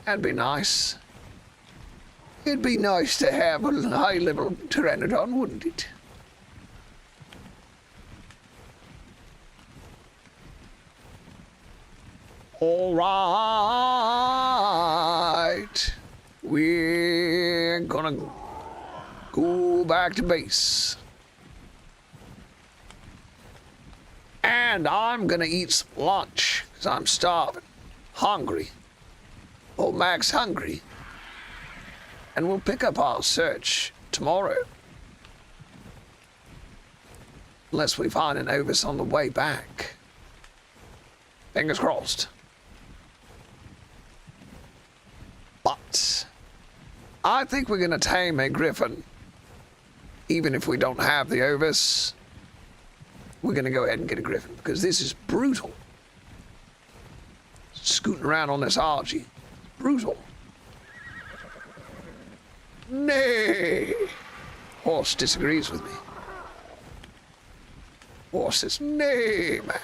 That'd be nice. It'd be nice to have a high-level Pteranodon, wouldn't it? All right. We're gonna go back to base. And I'm gonna eat some lunch, because I'm starving. Hungry. Old Mac's hungry. And we'll pick up our search tomorrow. Unless we find an Ovis on the way back. Fingers crossed. But I think we're gonna tame a griffin. Even if we don't have the Ovis, we're gonna go ahead and get a griffin, because this is brutal. Scooting around on this Archie. Brutal. Nay. Horse disagrees with me. Horse says, nay, Mac.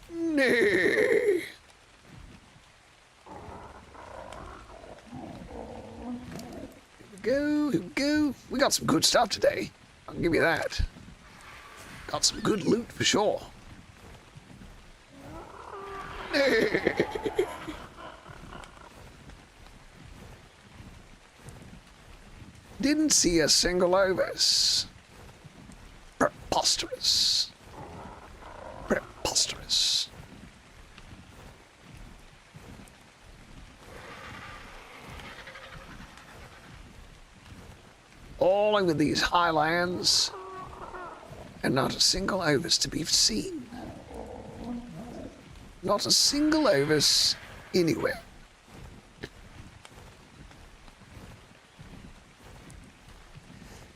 Nay. Here we go. We got some good stuff today. I'll give you that. Got some good loot for sure. Didn't see a single Ovis. Preposterous. Preposterous. All over these highlands, and not a single Ovis to be seen. Not a single Ovis anywhere.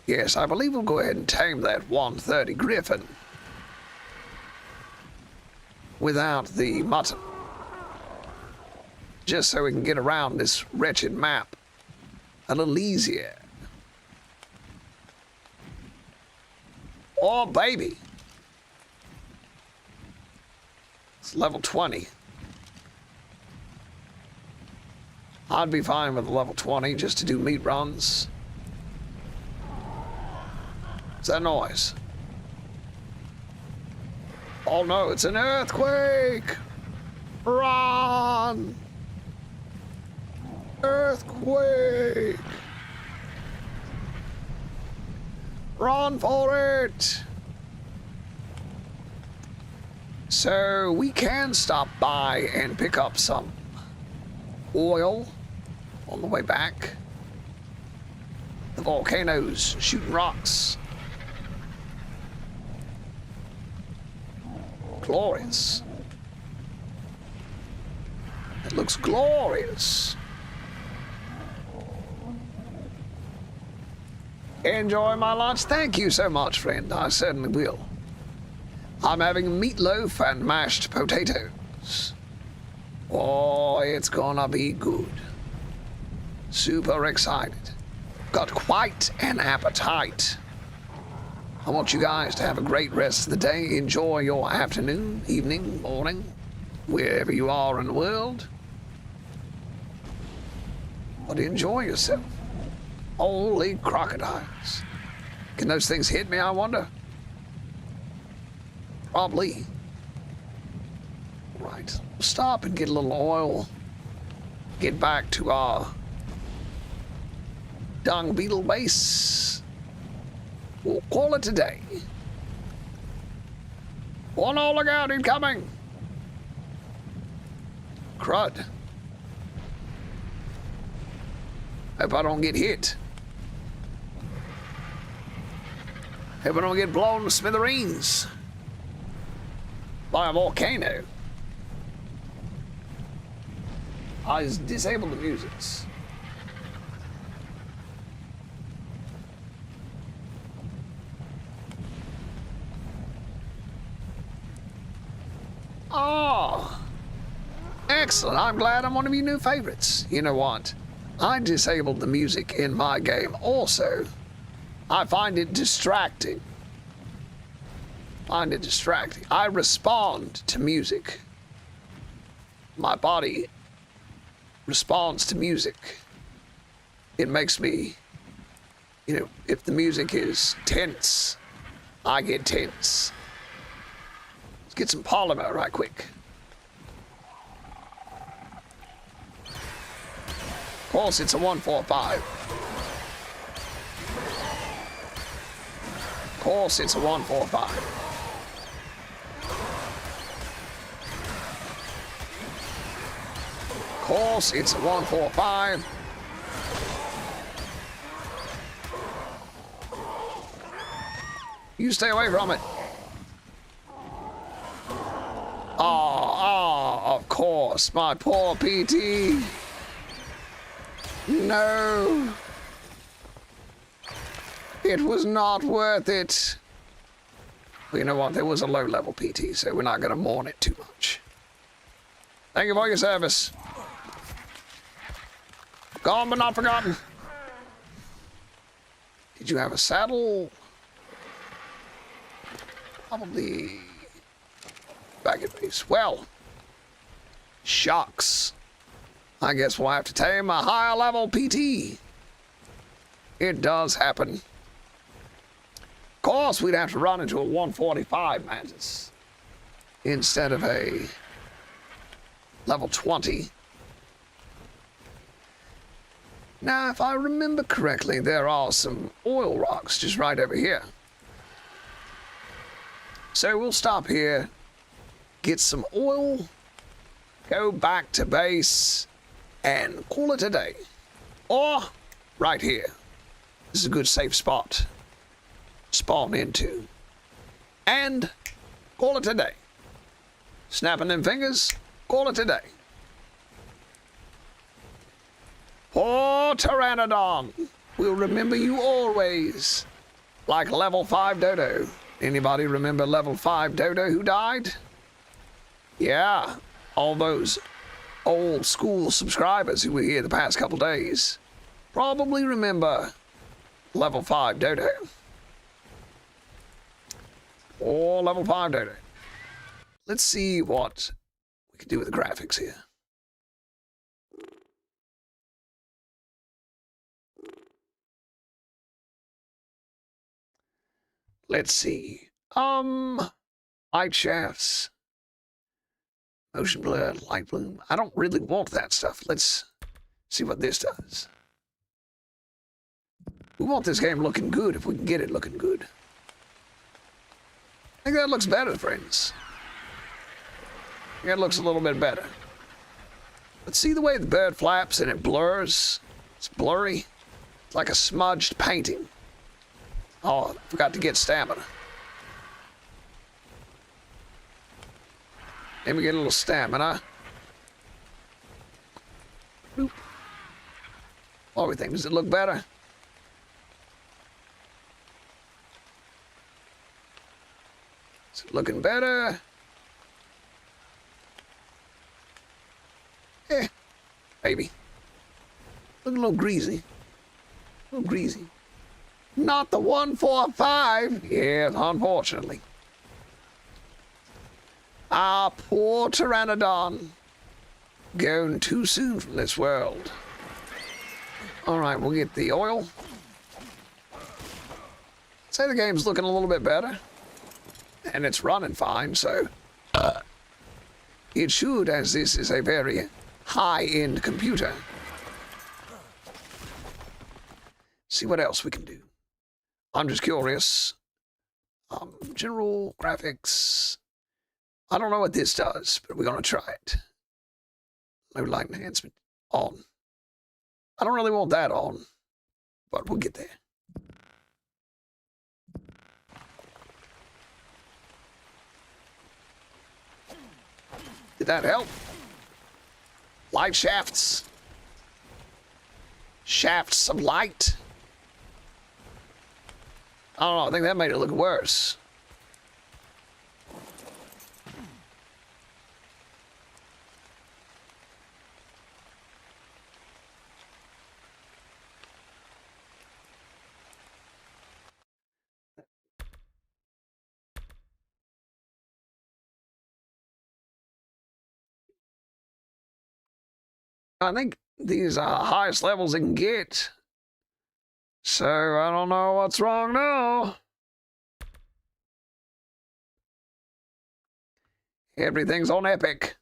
Yes, I believe we'll go ahead and tame that 130 Griffin without the mutton. Just so we can get around this wretched map a little easier. Oh, baby. It's level 20. I'd be fine with level 20 just to do meat runs. What's that noise? Oh no, it's an earthquake! Run! Earthquake! Run for it! So we can stop by and pick up some oil on the way back. The volcano's shooting rocks. Glorious. It looks glorious. Enjoy my lunch? Thank you so much, friend. I certainly will. I'm having meatloaf and mashed potatoes. Oh, it's gonna be good. Super excited. Got quite an appetite. I want you guys to have a great rest of the day. Enjoy your afternoon, evening, morning, wherever you are in the world. But enjoy yourself. Holy crocodiles. Can those things hit me, I wonder? Probably. Right. We'll stop and get a little oil. Get back to our Dung beetle base. We'll call it a day. Oh no, look out, incoming! Crud. Hope I don't get hit. Hope I don't get blown to smithereens by a volcano. I just disabled the music. Oh, excellent. I'm glad I'm one of your new favorites. You know what? I disabled the music in my game also. I find it distracting. I respond to music. My body responds to music. It makes me You know, if the music is tense, I get tense. Let's get some polymer right quick. Of course, it's a 145. Of course, it's a 145. Of course, it's a 145. You stay away from it. Of course, my poor PT. No. It was not worth it. Well, you know what? There was a low-level PT, so we're not going to mourn it too much. Thank you for your service. Gone but not forgotten. Did you have a saddle? Probably back at base. Well, shucks. I guess we'll have to tame a higher level PT. It does happen. Of course, we'd have to run into a 145 mantis instead of a level 20. Now, if I remember correctly, there are some oil rocks just right over here. So we'll stop here, get some oil, go back to base, and call it a day. Or, right here. This is a good safe spot. Spawn into. And, call it a day. Snapping them fingers, call it a day. Poor Pteranodon, we'll remember you always. Like level 5 Dodo. Anybody remember level 5 Dodo who died? Yeah, all those old school subscribers who were here the past couple days probably remember level 5 Dodo. Or level 5 Dodo. Let's see what we can do with the graphics here. Let's see. Light shafts. Motion blur, light bloom. I don't really want that stuff. Let's see what this does. We want this game looking good if we can get it looking good. I think that looks better, friends. I think it looks a little bit better. But see the way the bird flaps and it blurs? It's blurry. It's like a smudged painting. Oh, I forgot to get stamina. Let me get a little stamina. Boop. What do we think? Does it look better? Is it looking better? Eh, maybe. Looking a little greasy. A little greasy. Not the 145. Yes, unfortunately. Ah, poor Pteranodon. Going too soon from this world. Alright, we'll get the oil. Say the game's looking a little bit better. And it's running fine, so... it should, as this is a very high-end computer. See what else we can do. I'm just curious. General graphics. I don't know what this does, but we're going to try it. Low light enhancement on. I don't really want that on, but we'll get there. Did that help? Light shafts. Shafts of light. I don't know, I think that made it look worse. I think these are highest levels it can get. So I don't know what's wrong now. Everything's on epic.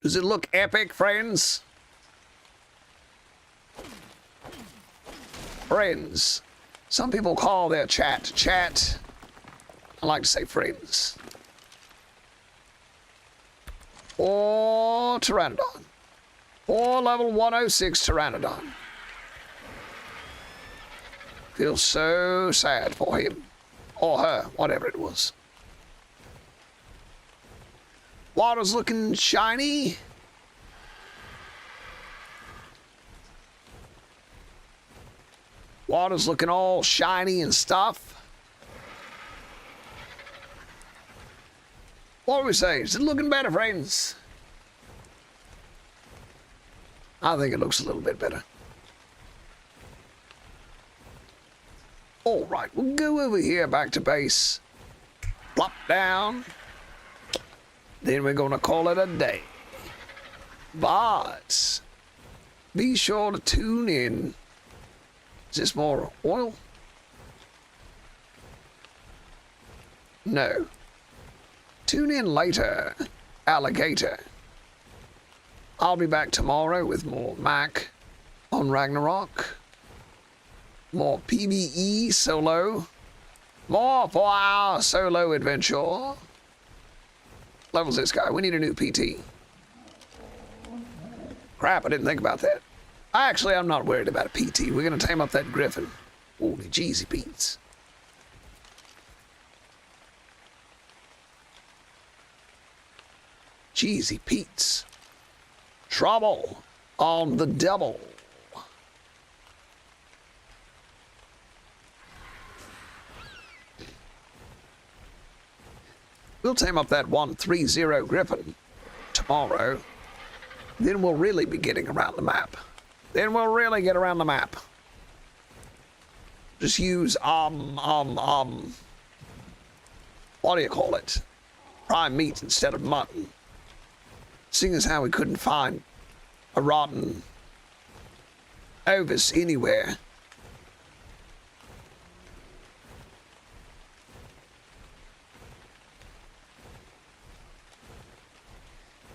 Does it look epic, friends? Friends. Some people call their chat. I like to say friends. Or Pteranodon. Or level 106 Pteranodon. Feel so sad for him. Or her, whatever it was. Water's looking shiny. Water's looking all shiny and stuff. What do we say? Is it looking better, friends? I think it looks a little bit better. All right, we'll go over here back to base. Plop down. Then we're going to call it a day. But be sure to tune in. Is this more oil? No. Tune in later, alligator. I'll be back tomorrow with more Mac on Ragnarok. More PvE solo. More 4-hour solo adventure. Level's this guy? We need a new PT. Crap, I didn't think about that. Actually, I'm not worried about a PT. We're going to tame up that griffin. Holy jeezy beats. Jeezy Pete's. Trouble on the double. We'll tame up that 130 Griffin tomorrow. Then we'll really be getting around the map. Then we'll really get around the map. Just use, what do you call it? Prime meat instead of mutton. Seeing as how we couldn't find a rotten ovis anywhere.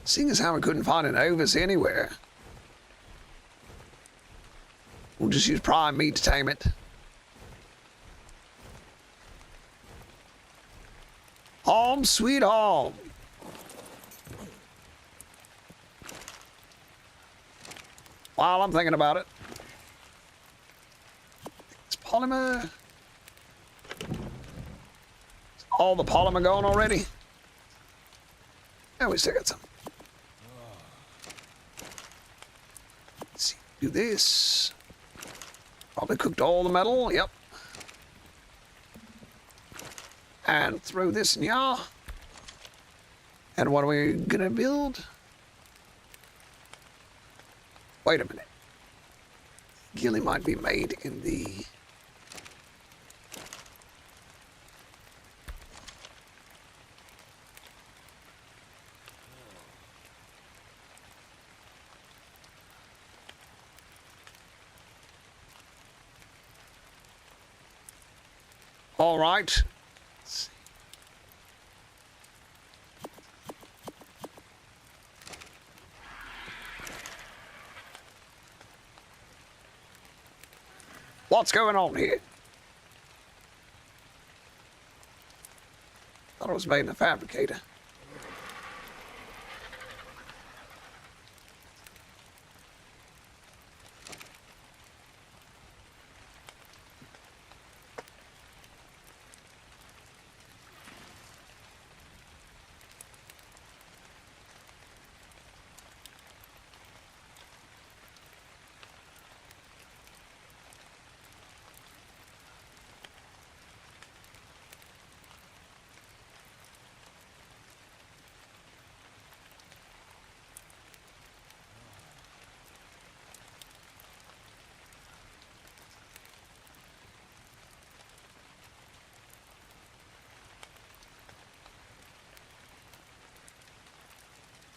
Seeing as how we couldn't find an ovis anywhere, we'll just use prime meat to tame it. Home sweet home. While I'm thinking about it, it's polymer. Is all the polymer gone already? Yeah, we still got some. Let's see, do this. Probably cooked all the metal, yep. And throw this in here. And what are we gonna build? Wait a minute. Gilly might be made in the... All right. Let's see. What's going on here? Thought it was made in a fabricator.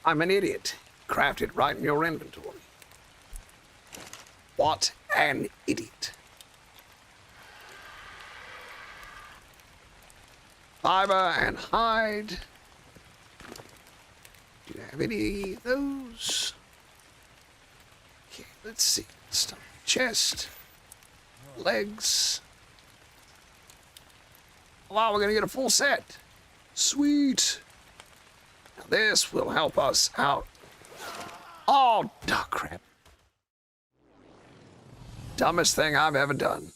I'm an idiot. Craft it right in your inventory. What an idiot. Fiber and hide. Do you have any of those? Okay, let's see. Start chest. Legs. Wow, we're gonna get a full set. Sweet. Now this will help us out. Oh, crap. Dumbest thing I've ever done.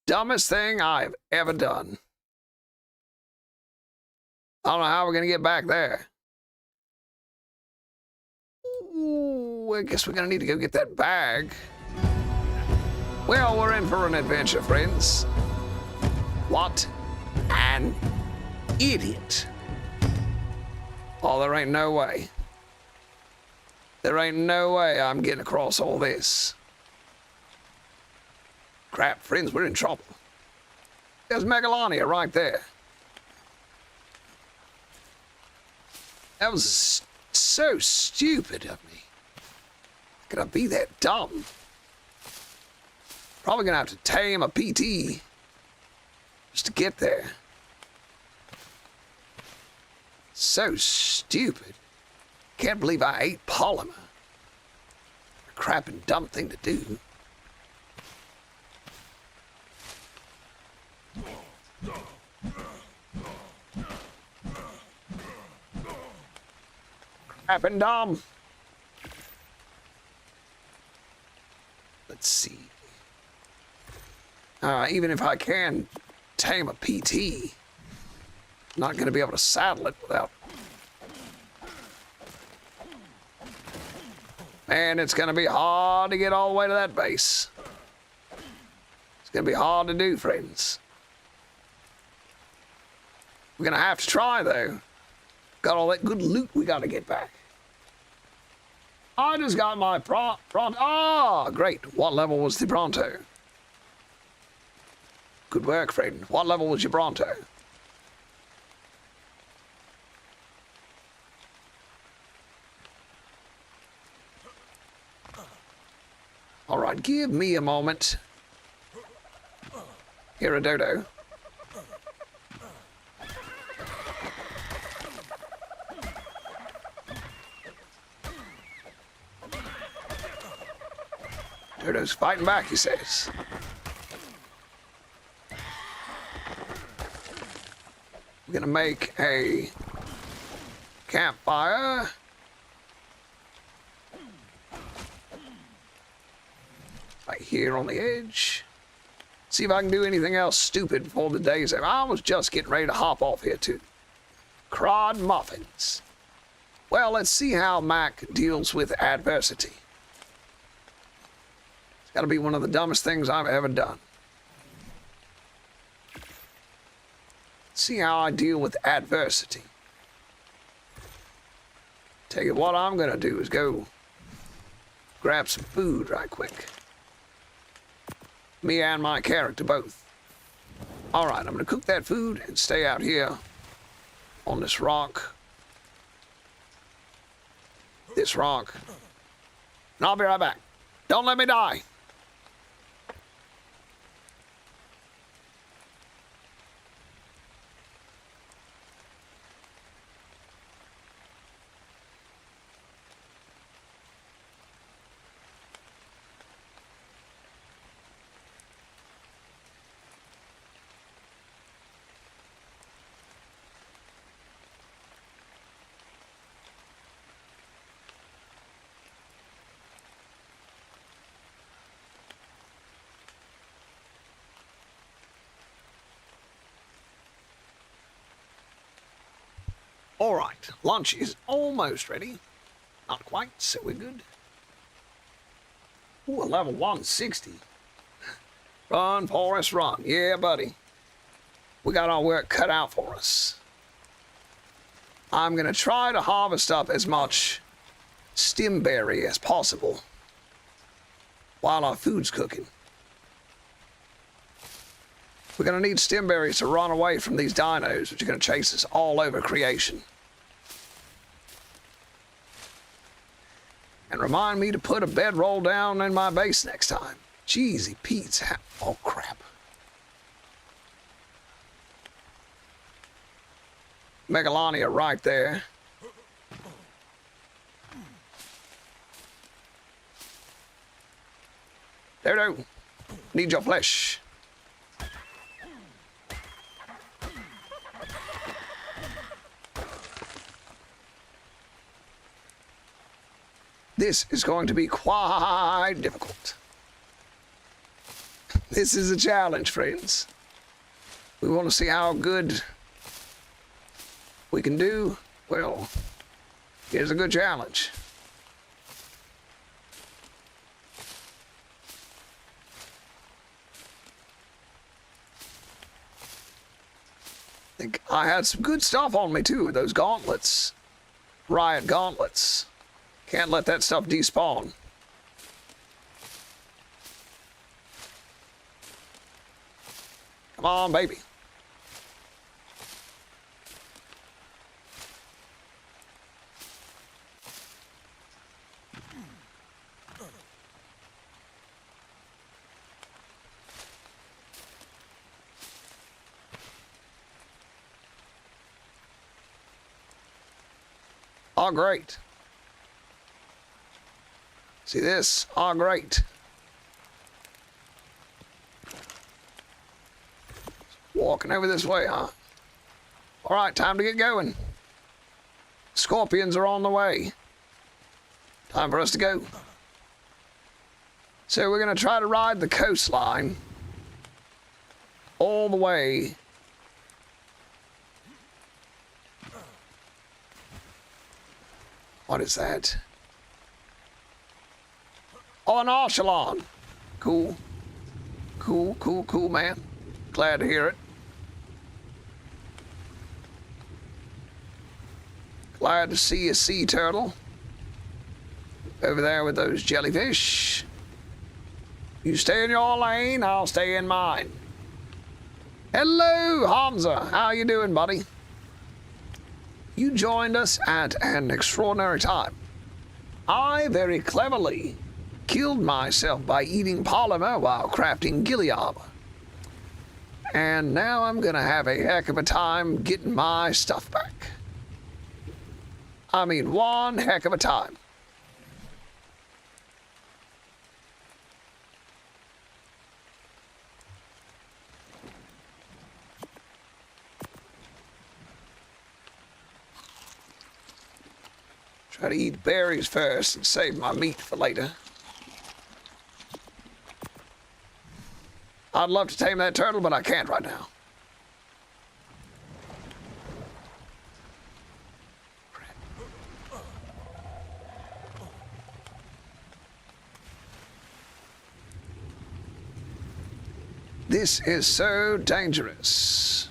Dumbest thing I've ever done. I don't know how we're gonna get back there. Ooh, I guess we're gonna need to go get that bag. Well, we're in for an adventure, friends. What an idiot. Oh, there ain't no way. There ain't no way I'm getting across all this. Crap, friends, we're in trouble. There's Megalania right there. That was so stupid of me. How could I be that dumb? Probably gonna have to tame a PT just to get there. So stupid. Can't believe I ate polymer. A crap and dumb thing to do. Crap and dumb. Let's see. Even if I can tame a PT, I'm not going to be able to saddle it without. Man, it's going to be hard to get all the way to that base. It's going to be hard to do, friends. We're going to have to try, though. Got all that good loot we got to get back. I just got my Pronto. Ah, great. What level was the Pronto? Good work, friend. What level was your Pronto? All right, give me a moment. Here, a dodo. Dodo's fighting back, he says. We're gonna make a campfire. Right here on the edge. See if I can do anything else stupid before the day's over. I was just getting ready to hop off here too. Crod muffins. Well, let's see how Mac deals with adversity. It's gotta be one of the dumbest things I've ever done. See how I deal with adversity. Tell you what I'm gonna do is go grab some food right quick. Me and my character both. All right, I'm gonna cook that food and stay out here on this rock. This rock. And I'll be right back. Don't let me die. All right, lunch is almost ready. Not quite, so we're good. Ooh, a level 160. Run, Forrest, run. Yeah, buddy. We got our work cut out for us. I'm gonna try to harvest up as much stimberry as possible while our food's cooking. We're gonna need stimberries to run away from these dinos, which are gonna chase us all over creation. And remind me to put a bedroll down in my base next time. Jeezy Pete's. Oh, crap. Megalania right there. There, no. Need your flesh. This is going to be quite difficult. This is a challenge, friends. We want to see how good we can do. Well, here's a good challenge. I think I had some good stuff on me too, those gauntlets. Riot gauntlets. Can't let that stuff despawn. Come on, baby. Oh, great. See this? Oh, great. Walking over this way, huh? All right, time to get going. Scorpions are on the way. Time for us to go. So we're going to try to ride the coastline all the way. What is that? Oh, an Archelon. Cool. Cool, cool, cool, man. Glad to hear it. Glad to see a sea turtle. Over there with those jellyfish. You stay in your lane, I'll stay in mine. Hello, Hamza. How you doing, buddy? You joined us at an extraordinary time. I very cleverly killed myself by eating polymer while crafting ghillie armor. And now I'm gonna have a heck of a time getting my stuff back. I mean, one heck of a time. Try to eat berries first and save my meat for later. I'd love to tame that turtle, but I can't right now. This is so dangerous.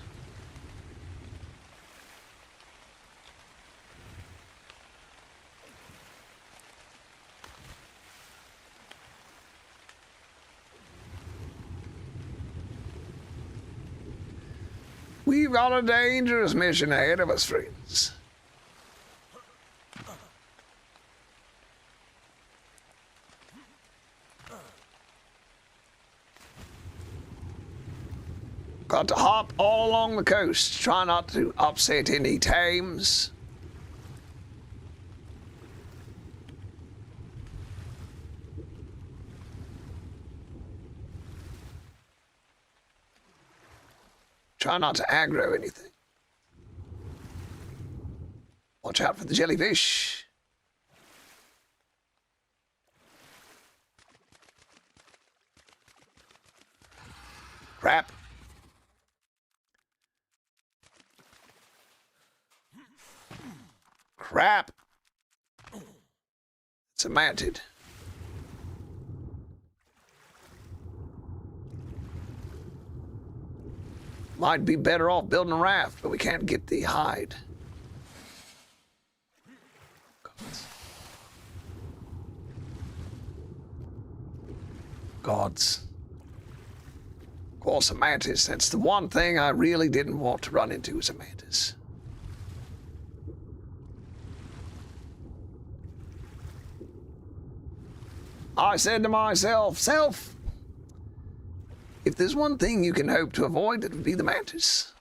We've got a dangerous mission ahead of us, friends. Got to hop all along the coast. Try not to upset any tames. Try not to aggro anything. Watch out for the jellyfish. Crap. Crap. It's a mantid. Might be better off building a raft, but we can't get the hide. Gods. Of course, a mantis. That's the one thing I really didn't want to run into, is a mantis. I said to myself, self, if there's one thing you can hope to avoid, it would be the mantis.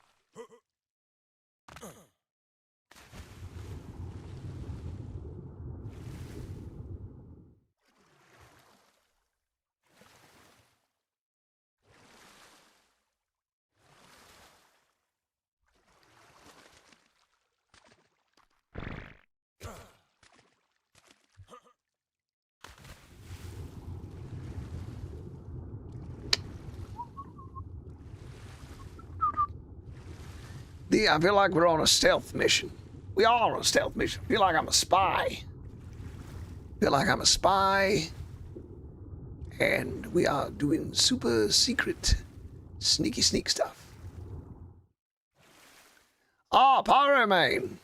I feel like we're on a stealth mission. We are on a stealth mission. I feel like I'm a spy. And we are doing super secret, sneaky sneak stuff. Ah, Pyromane.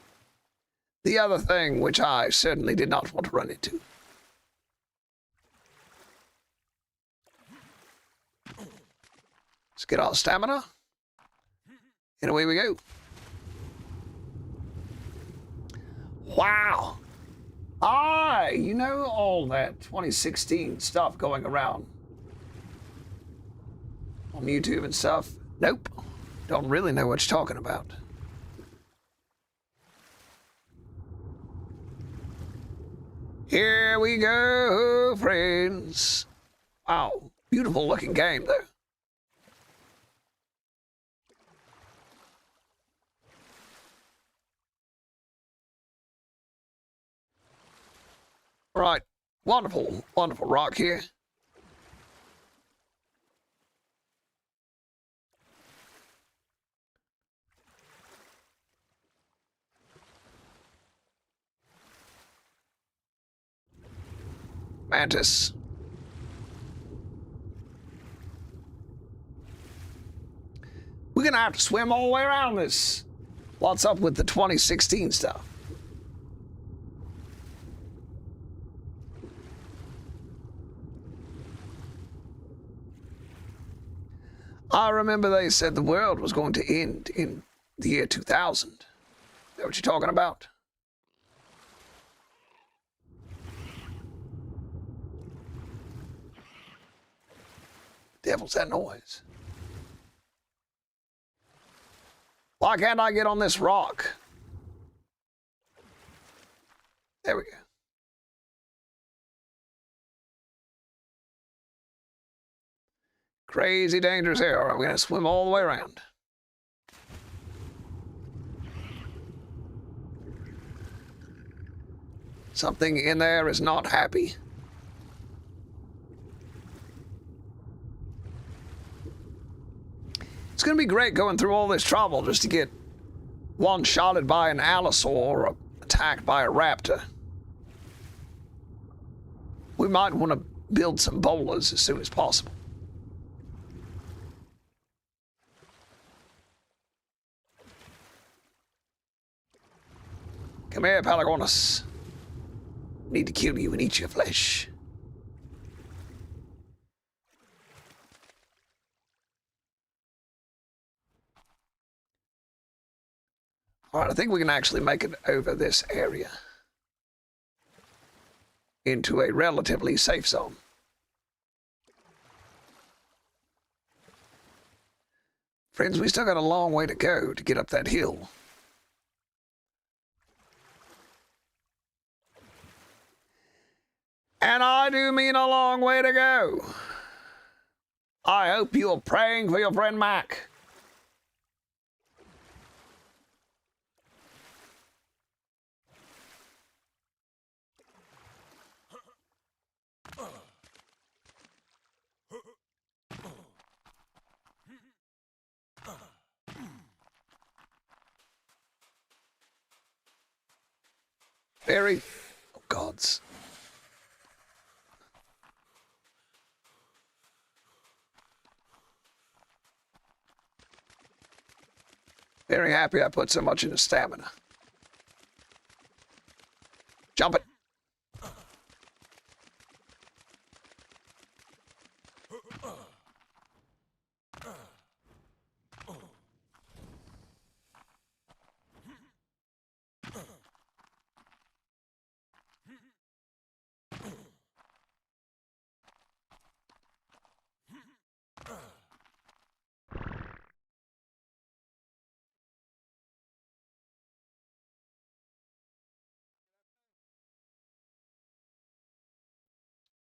The other thing which I certainly did not want to run into. Let's get our stamina. And away we go. Wow. You know all that 2016 stuff going around on YouTube and stuff? Nope. Don't really know what you're talking about. Here we go, friends. Wow. Beautiful looking game, though. Right, wonderful, wonderful rock here. Mantis. We're gonna have to swim all the way around this. What's up with the 2016 stuff? I remember they said the world was going to end in the year 2000. Is that what you're talking about? Devil's that noise? Why can't I get on this rock? There we go. Crazy dangerous area. All right, we're going to swim all the way around. Something in there is not happy. It's going to be great going through all this trouble just to get one-shotted by an allosaur or attacked by a raptor. We might want to build some bolas as soon as possible. Come here, Pelagonus. Need to kill you and eat your flesh. All right, I think we can actually make it over this area into a relatively safe zone. Friends, we still got a long way to go to get up that hill. And I do mean a long way to go. I hope you're praying for your friend Mac. Very, oh gods. Very happy I put so much into stamina. Jump it.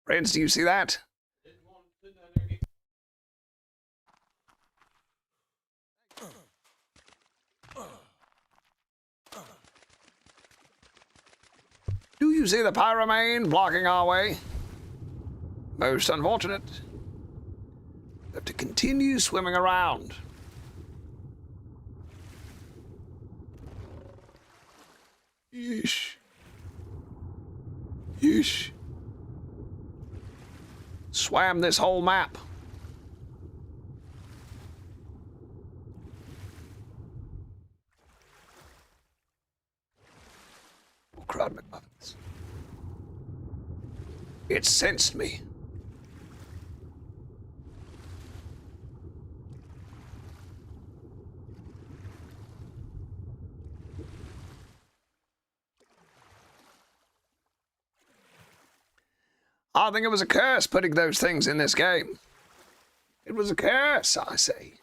Friends, do you see that? Do you see the pyromane blocking our way? Most unfortunate. We have to continue swimming around. Yeesh. Yeesh. Swam this whole map. Oh, crowd McMuffins. It sensed me. I think it was a curse putting those things in this game. It was a curse, I say.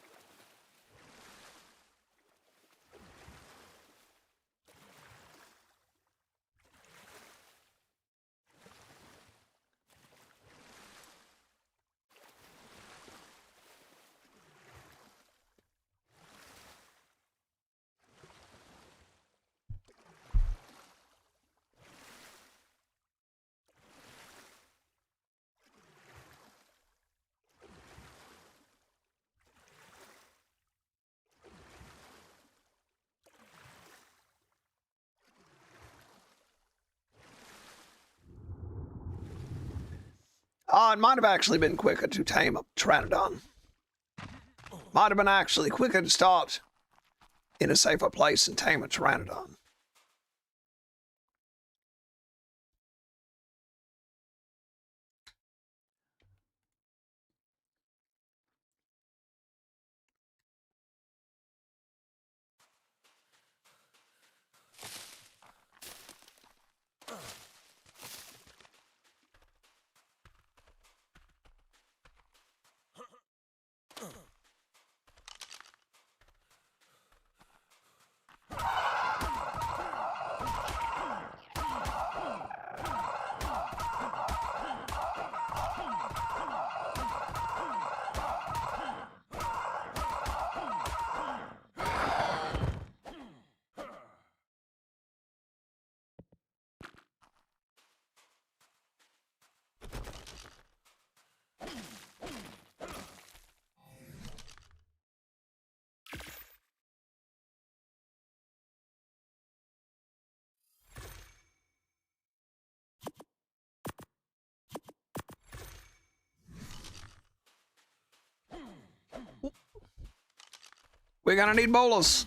It might have actually been quicker to tame a Pteranodon. Might have been actually quicker to start in a safer place and tame a Pteranodon. We're gonna need bolas.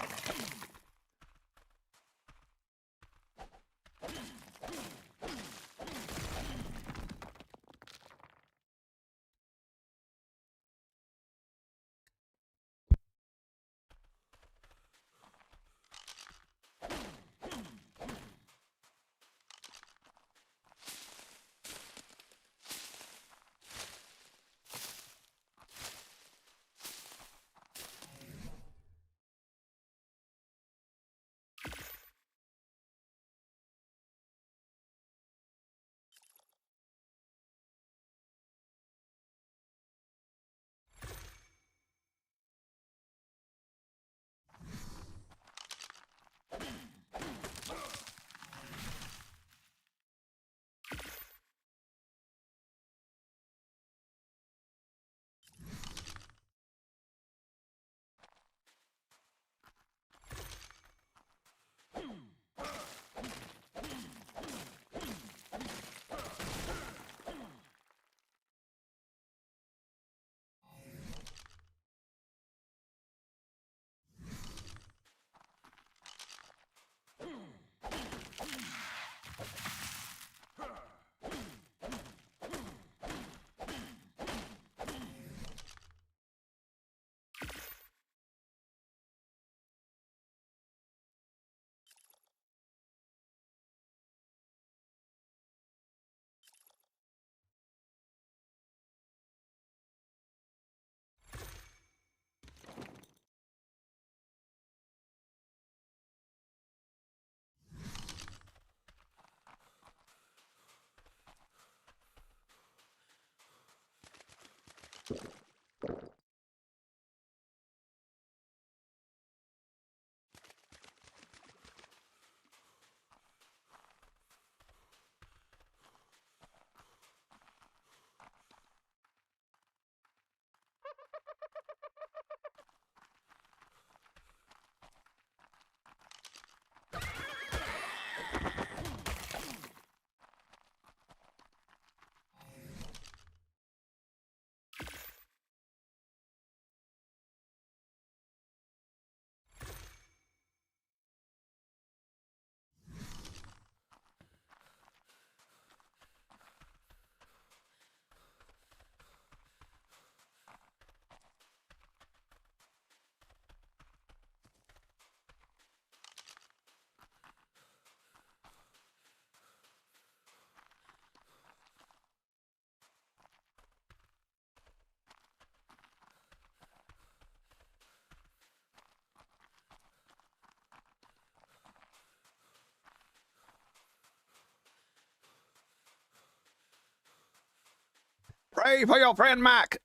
Pray for your friend Mac.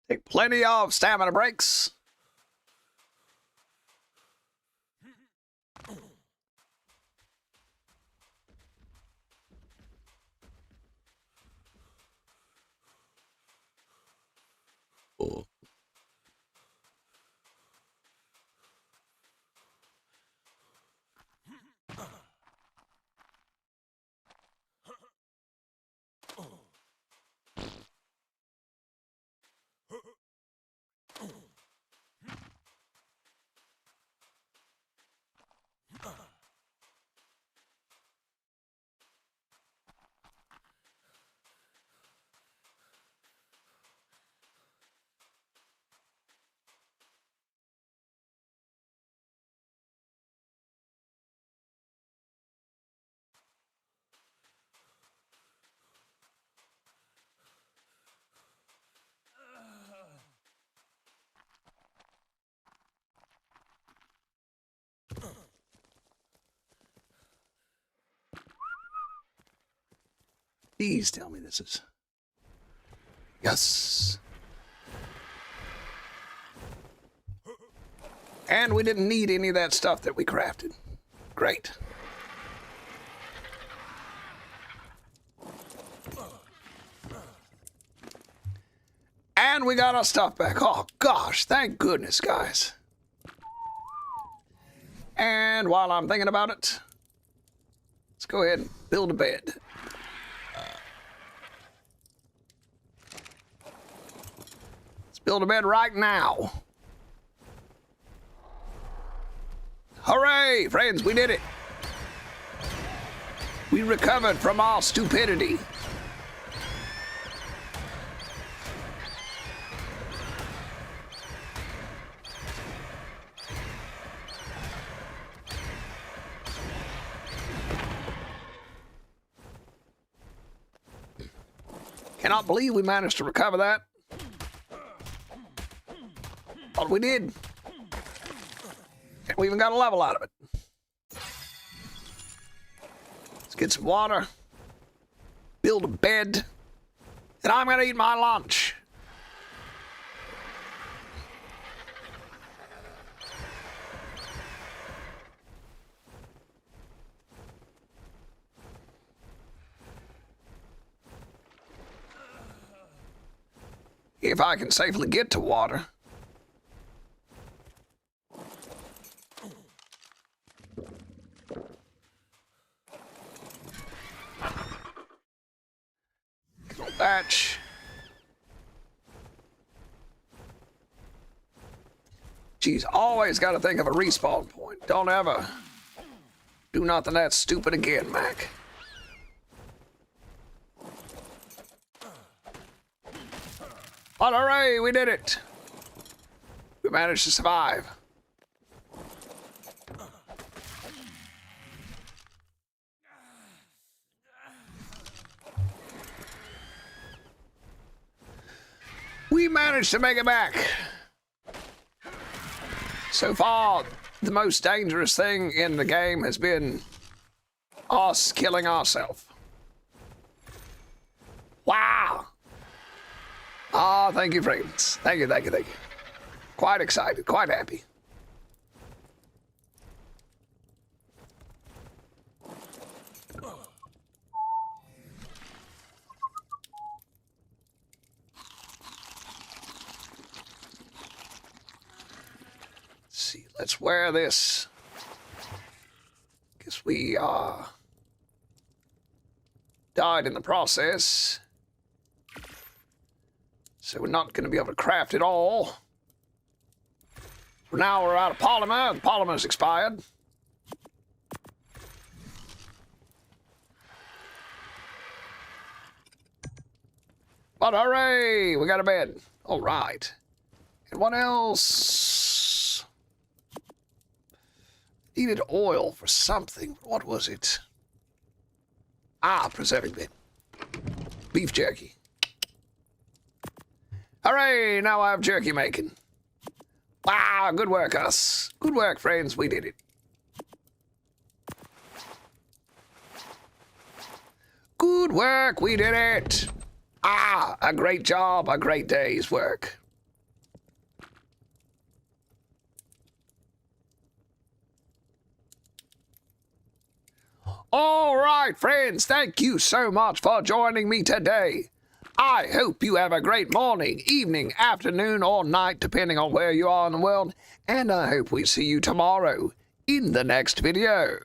Take plenty of stamina breaks. Oh. Please tell me this is... Yes. And we didn't need any of that stuff that we crafted. Great. And we got our stuff back. Oh, gosh. Thank goodness, guys. And while I'm thinking about it, let's go ahead and build a bed. Let's build a bed right now. Hooray, friends, we did it. We recovered from our stupidity. Cannot believe we managed to recover that. But we did. And we even got a level out of it. Let's get some water. Build a bed. And I'm gonna eat my lunch. If I can safely get to water. Thatch. Geez, always got to think of a respawn point. Don't ever do nothing that stupid again, Mac. But hooray, we did it. We managed to survive. We managed to make it back. So far, the most dangerous thing in the game has been us killing ourselves. Wow. Ah, thank you, friends. Thank you, thank you, thank you. Quite excited, quite happy. See, let's wear this. Guess we died in the process. So we're not going to be able to craft it all. For now we're out of polymer. The polymer's expired. But hooray! We got a bed. All right. And what else? Needed oil for something. What was it? Ah, preserving bed. Beef jerky. Hooray! Now I have jerky making. Wow, good work, us. Good work, friends. We did it. Good work. We did it. Ah, a great job. A great day's work. All right, friends. Thank you so much for joining me today. I hope you have a great morning, evening, afternoon, or night, depending on where you are in the world. And I hope we see you tomorrow in the next video.